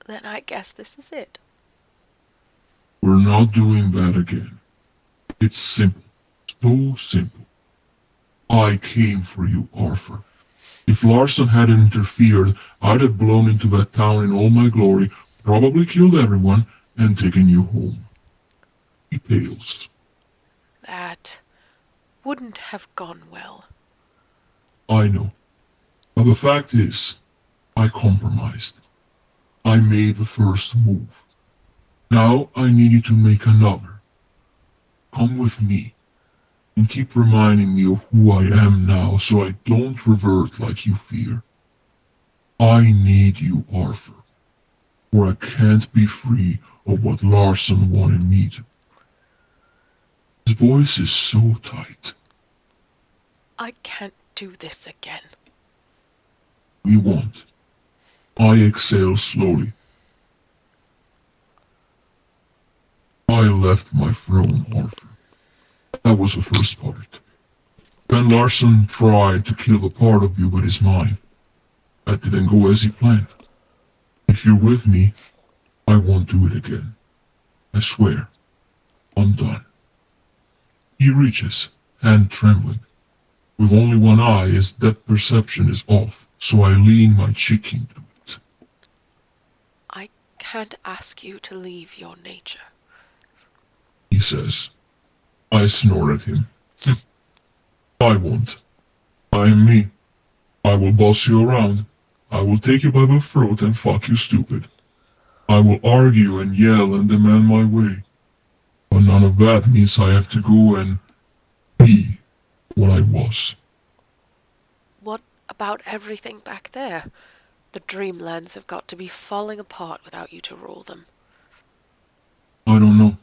Then I guess this is it. We're not doing that again. It's simple. So simple. I came for you, Arthur. If Larson hadn't interfered, I'd have blown into that town in all my glory, probably killed everyone, and taken you home. He pales. That wouldn't have gone well. I know. But the fact is, I compromised. I made the first move. Now I need you to make another. Come with me, and keep reminding me of who I am now so I don't revert like you fear. I need you, Arthur, or I can't be free of what Larson wanted me to. His voice is so tight. I can't do this again. We won't. I exhale slowly. I left my throne, Arthur. That was the first part. Then Larson tried to kill a part of you with his mind. That didn't go as he planned. If you're with me, I won't do it again. I swear. I'm done. He reaches, hand trembling. With only one eye, his depth perception is off, so I lean my cheek into it. I can't ask you to leave your nature. He says. I snore at him. I won't. I am me. I will boss you around. I will take you by the throat and fuck you stupid. I will argue and yell and demand my way. But none of that means I have to go and be what I was. What about everything back there? The Dreamlands have got to be falling apart without you to rule them. I don't know.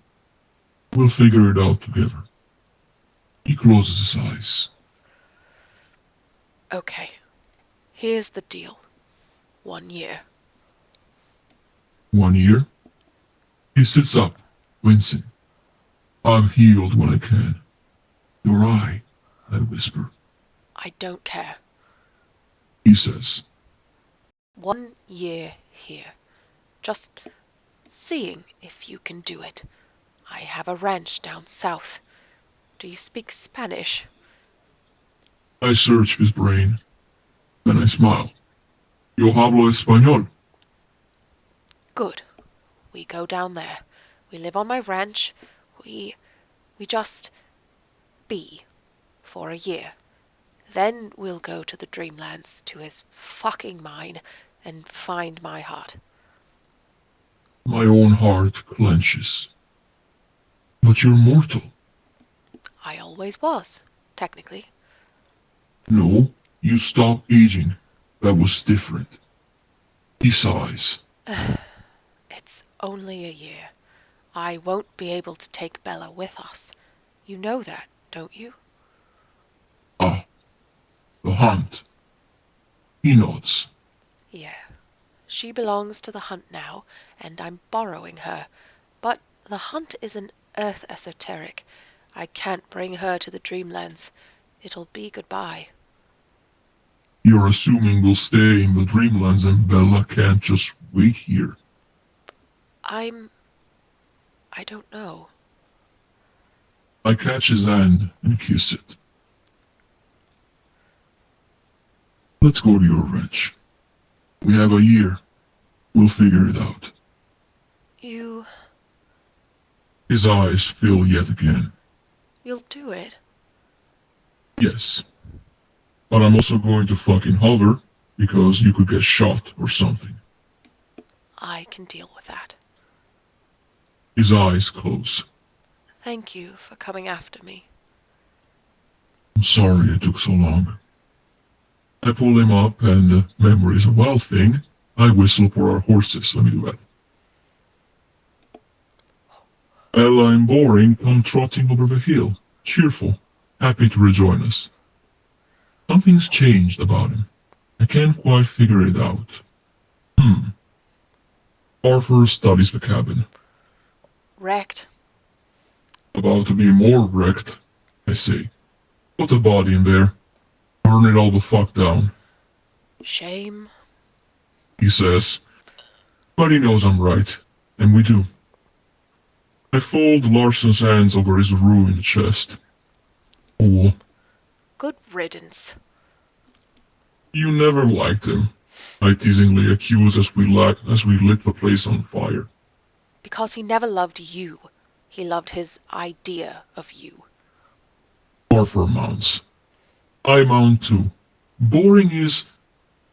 We'll figure it out together. He closes his eyes. Okay. Here's the deal. 1 year. 1 year? He sits up, wincing. I've healed what I can. Your eye, I whisper. I don't care. He says. 1 year here. Just seeing if you can do it. I have a ranch down south. Do you speak Spanish? I search his brain. Then I smile. Yo hablo español. Good. We go down there. We live on my ranch. We just be for a year. Then we'll go to the Dreamlands, to his fucking mine, and find my heart. My own heart clenches. But you're mortal. I always was, technically. No, you stopped aging. That was different. He sighs. It's only a year. I won't be able to take Bella with us. You know that, don't you? Ah, the hunt. He nods. Yeah. She belongs to the hunt now, and I'm borrowing her. But the hunt is an earth esoteric. I can't bring her to the Dreamlands. It'll be goodbye. You're assuming we'll stay in the Dreamlands and Bella can't just wait here. I don't know. I catch his hand and kiss it. Let's go to your ranch. We have a year. We'll figure it out. You... His eyes fill yet again. You'll do it. Yes. But I'm also going to fucking hover, because you could get shot or something. I can deal with that. His eyes close. Thank you for coming after me. I'm sorry it took so long. I pull him up and memory is a wild thing. I whistle for our horses. Let me do that. Ella and Boring come trotting over the hill, cheerful, happy to rejoin us. Something's changed about him. I can't quite figure it out. Arthur studies the cabin. Wrecked. About to be more wrecked, I say. Put the body in there. Burn it all the fuck down, Shame. he says. But he knows I'm right, and we do. I fold Larson's hands over his ruined chest. Oh, Good riddance. you never liked him, I teasingly accuse as we lit the place on fire. Because he never loved you. He loved his idea of you. Arthur mounts. I mount too. Boring is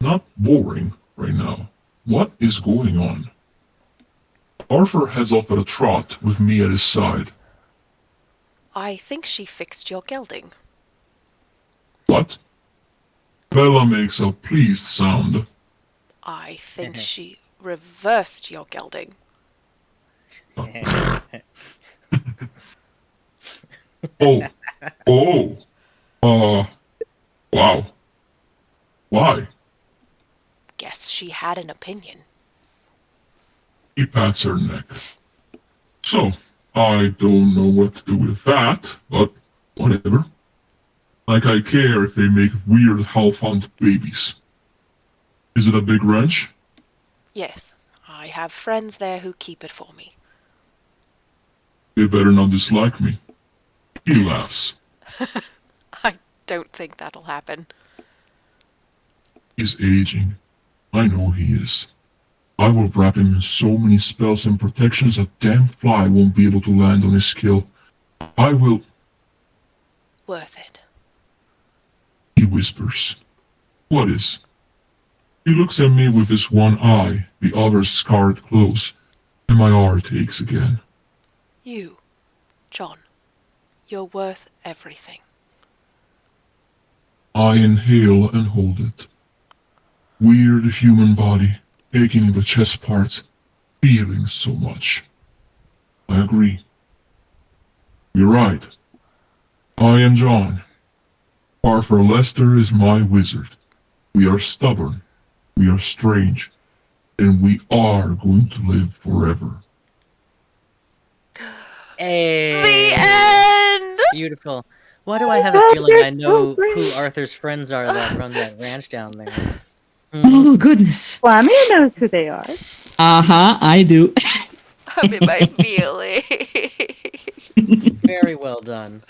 not boring right now. What is going on? Arthur heads off at a trot with me at his side. I think she fixed your gelding. What? Bella makes a pleased sound. I think she reversed your gelding. Oh, wow. Why? Guess she had an opinion. He pats her neck. So, I don't know what to do with that, but whatever. Like I care if they make weird half-hunt babies. Is it a big ranch? Yes, I have friends there who keep it for me. They better not dislike me. He laughs. I don't think that'll happen. He's aging. I know he is. I will wrap him in so many spells and protections a damn fly won't be able to land on his kill. I will... Worth it. He whispers. What is? He looks at me with his one eye, the other scarred close, and my heart aches again. You, John, you're worth everything. I inhale and hold it. Weird human body, aching in the chest parts, feeling so much. I agree. You're right. I am John. Arthur Lester is my wizard. We are stubborn, we are strange, and we are going to live forever. Hey. The end! Beautiful. Why do I have a feeling I know who Arthur's friends are that run that ranch down there? Oh, goodness. Flammy knows who they are. Uh-huh, I do. I'm in my feelings. Very well done.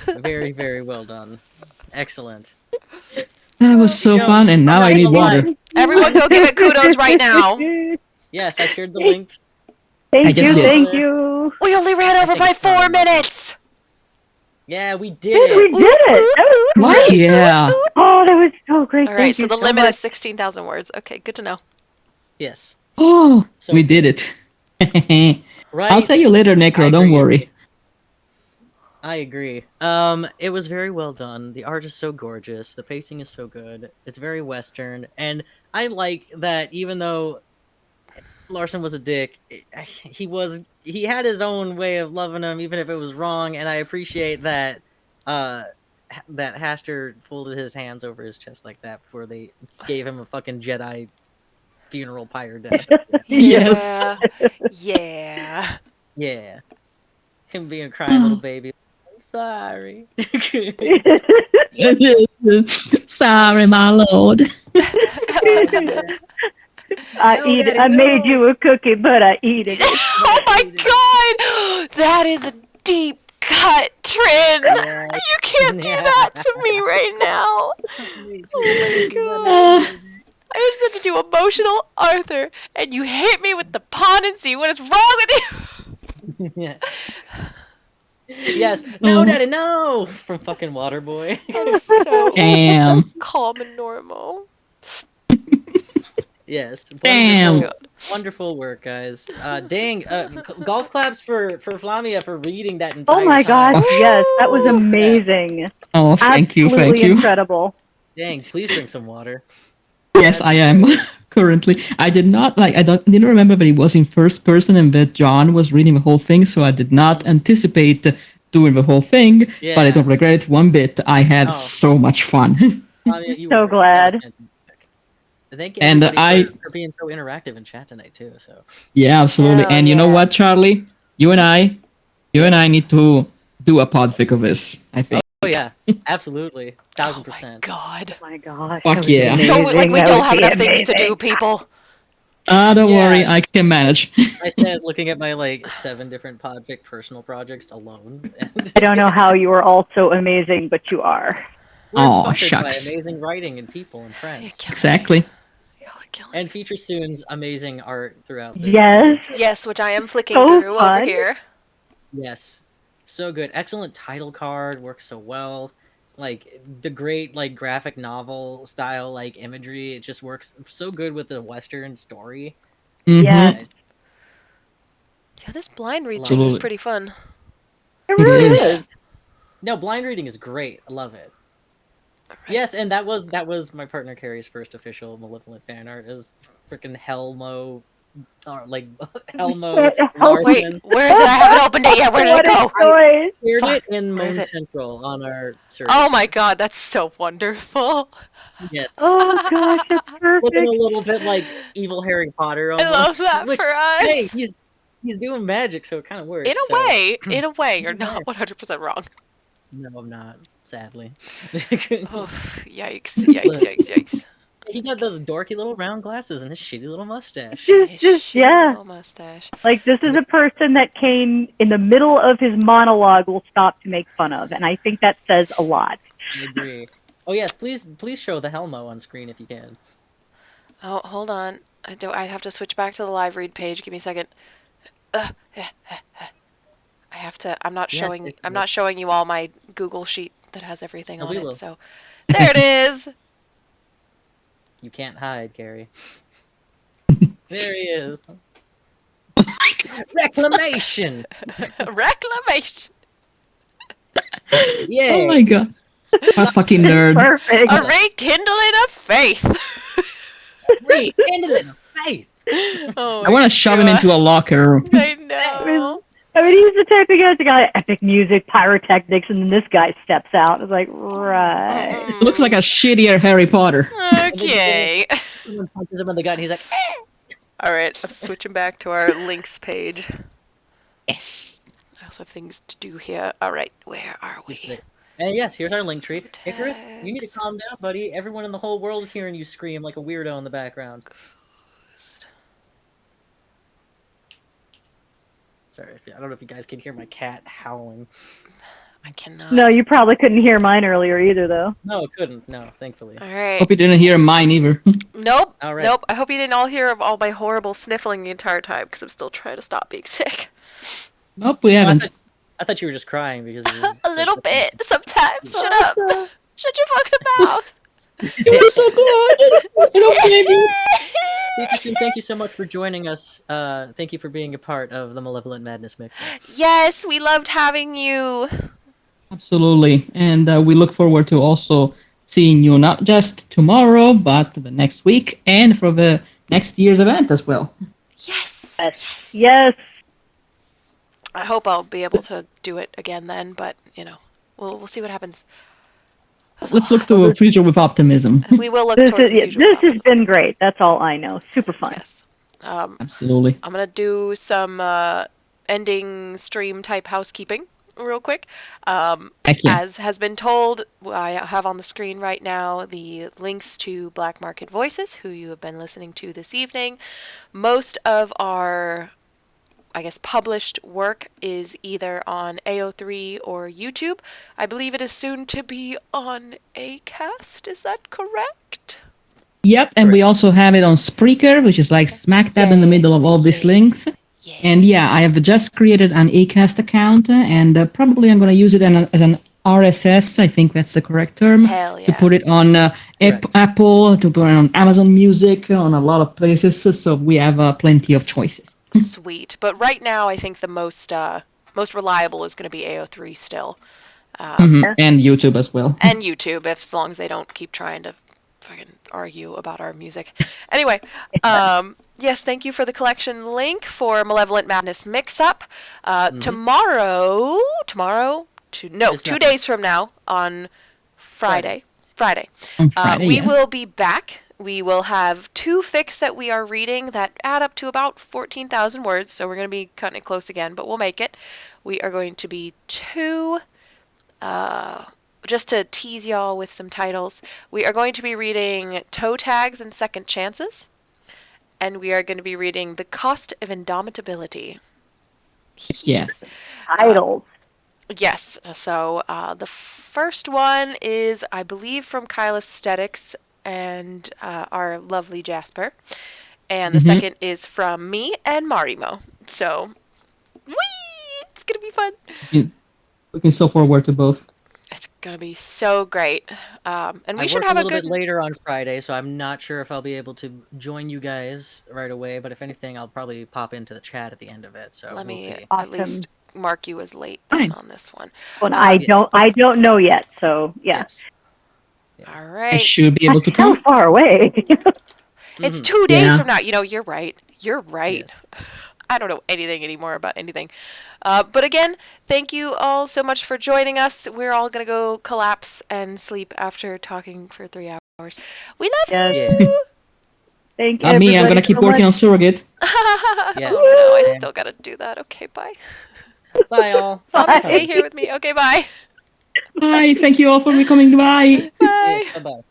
Very, very well done. Excellent. That was so fun, and now I need water. Everyone go give it kudos right now. Yes, I shared the link. Thank just you, did. thank you. We only ran over think by it's fine. 4 minutes. Yeah, we did Dude, we it. did it. That was Fuck great. yeah. Oh, that was so great. All Thank right, so you the so limit much. is 16,000 words. Okay, good to know. Yes. Oh, So we did it. Right? I'll tell you later, Necro. Don't agree. worry. I agree. It was very well done. The art is so gorgeous. The pacing is so good. It's very Western, and I like that. Even though Larson was a dick, he had his own way of loving him, even if it was wrong. And I appreciate that. That Haster folded his hands over his chest like that before they gave him a fucking Jedi funeral pyre death. Yes. Yeah. Yeah, him being a crying little baby. I'm sorry. Sorry, my lord. I made you a cookie, but I eat it. Oh my god! That is a deep cut, Trin! Yeah. You can't do that to me right now! Oh my god. I just had to do emotional Arthur, and you hit me with the pondency. What is wrong with you? Yeah. Yes. No, Daddy, no! From fucking Waterboy. I'm so Damn. calm and normal. Yes. Damn. Wonderful work, guys. Dang. Golf claps for Flamia for reading that entire Oh my time. gosh, yes, that was amazing. Oh, thank you, Absolutely thank you. incredible. Dang, please drink some water. Yes, I am currently. I did not didn't remember that it was in first person and that John was reading the whole thing, so I did not anticipate doing the whole thing. But I Yeah. don't regret it one bit. I had Oh. so much fun. Flamia, you So were glad. fantastic. Thank you And everybody for being so interactive in chat tonight too. So Yeah, absolutely. Hell And you know yeah. what, Charlie? You and I need to do a podfic of this, I think. oh yeah, absolutely, Oh 1000%. my god. Oh my gosh. Fuck that was yeah. amazing. No, like we That don't would have be enough things to do, amazing. people. Don't Yeah. worry, I can manage. I said looking at my like 7 different podfic personal projects alone. And I don't know how you are all so amazing, but you are. we're Aw, inspired by shucks. amazing writing and people and friends. You're killing Exactly. me. Y'all are killing And me. feature soon's amazing art throughout this. Yes. Yes, which I am flicking So through over fun. here. Yes. So good. Excellent title card, works so well. Like the great like graphic novel style like imagery, it just works so good with the Western story. Mhm. Yeah. Yeah, this blind read Love thing is Absolutely. pretty fun. It It really is. is. No, blind reading is great. I love it. Alright. Yes, and that was my partner Carrie's first official Malevolent fan art is freaking Helmo, like Helmo Oh, Wait, Larson. where is it? I haven't opened it yet. Where did What it a go? choice. Shared Fuck, it in where Moon is it? Central on our server. Oh my god, that's so wonderful. Yes. Oh gosh, it's Looking perfect. a little bit like evil Harry Potter I almost. love that which, for us. hey, he's doing magic, so it kind of works. In a so- way, you're In a not 100% wrong. No, I'm not. Sadly. Oh, yikes, yikes, yikes, yikes. He got those dorky little round glasses and his shitty little mustache. His Just shitty yeah. little mustache. Like this is a person that came in the middle of his monologue will stop to make fun of, and I think that says a lot. I agree. Oh yes, please show the Helmo on screen if you can. Oh, hold on. I'd have to switch back to the live read page. Give me a second. I have to. I'm not Yes, showing. thank I'm you. not showing you all my Google sheet that has everything Oh, on we it. will. So there it is. You can't hide, Gary. There he is. Reclamation. Reclamation. Yeah. Oh my god. What a fucking nerd. Perfect. A rekindling of faith. Rekindling of faith. Oh I want to shove him into a locker. I know. I mean, he's the type of guy that got epic music, pyrotechnics, and then this guy steps out. It's like, right. It looks like a shittier Harry Potter. Okay. Someone punches him in the gut and he's like, All right. I'm switching back to our links page. Yes. I also have things to do here. All right. Where are we? and yes, here's our link tree. Icarus, you need to Text. calm down, buddy. Everyone in the whole world is hearing you scream like a weirdo in the background. Sorry, I don't know if you guys can hear my cat howling. I cannot. No, you probably couldn't hear mine earlier either, though. No, it couldn't. No, thankfully. All right. Hope you didn't hear mine either. Nope. All right. Nope. I hope you didn't all hear of all my horrible sniffling the entire time because I'm still trying to stop being sick. Nope, we haven't. I thought you were just crying because it was A little bit sometimes. Shut up. Shut your fucking mouth. It was so good. I don't blame you. Peterson, thank you so much for joining us. Thank you for being a part of the Malevolent Madness Mixup. Yes, we loved having you. Absolutely. And we look forward to also seeing you not just tomorrow, but the next week and for the next year's event as well. Yes. Yes. I hope I'll be able to do it again then, but we'll see what happens. Let's look to a future with optimism. We will look towards the future. This has been great. That's all I know. Super fun. Yes. Absolutely. I'm gonna do some ending stream type housekeeping real quick. As has been told, I have on the screen right now the links to Black Market Voices, who you have been listening to this evening. Most of our, I guess, published work is either on AO3 or YouTube. I believe it is soon to be on Acast. Is that correct? Yep, and we also have it on Spreaker, which is like smack dab in the middle of all these links. Yeah. And yeah, I have just created an Acast account, and probably I'm going to use it as an RSS, I think that's the correct term, Hell yeah. to put it on Apple, to put it on Amazon Music, on a lot of places, so we have plenty of choices. Sweet. But right now, I think the most reliable is going to be AO3 still. And YouTube as well. And YouTube, as long as they don't keep trying to fucking argue about our music. Anyway, yes, thank you for the collection link for Malevolent Madness Mixup. Tomorrow, 2 days from now, on Friday, we will be back. We will have 2 fics that we are reading that add up to about 14,000 words, so we're going to be cutting it close again, but we'll make it. We are going to be just to tease y'all with some titles, we are going to be reading Toe Tags and Second Chances, and we are going to be reading The Cost of Indomitability. Yes. Titles. Yes, so the first one is, I believe, from Kyle Aesthetics and our lovely Jasper, and the second is from me and Marimo. So, it's going to be fun. Looking so forward to both. It's gonna be so great, and we should work have a little bit later on Friday, so I'm not sure if I'll be able to join you guys right away. But if anything, I'll probably pop into the chat at the end of it. So Let we'll me see. at least mark you as late on this one. Well, I don't know yet. So yeah. Yes. All right. I should be able to How come. far away? It's 2 days Yeah. from now. You're right. You're right. Yes. I don't know anything anymore about anything. But again, thank you all so much for joining us. We're all going to go collapse and sleep after talking for 3 hours. We love you! Thank you. Not me, I'm going to keep working on Surrogate. Yeah. Oh, no, I still got to do that. Okay, bye. Bye, all. Bye. Stay here with me. Okay, bye. Bye, thank you all for coming by. Bye. Yes, bye-bye.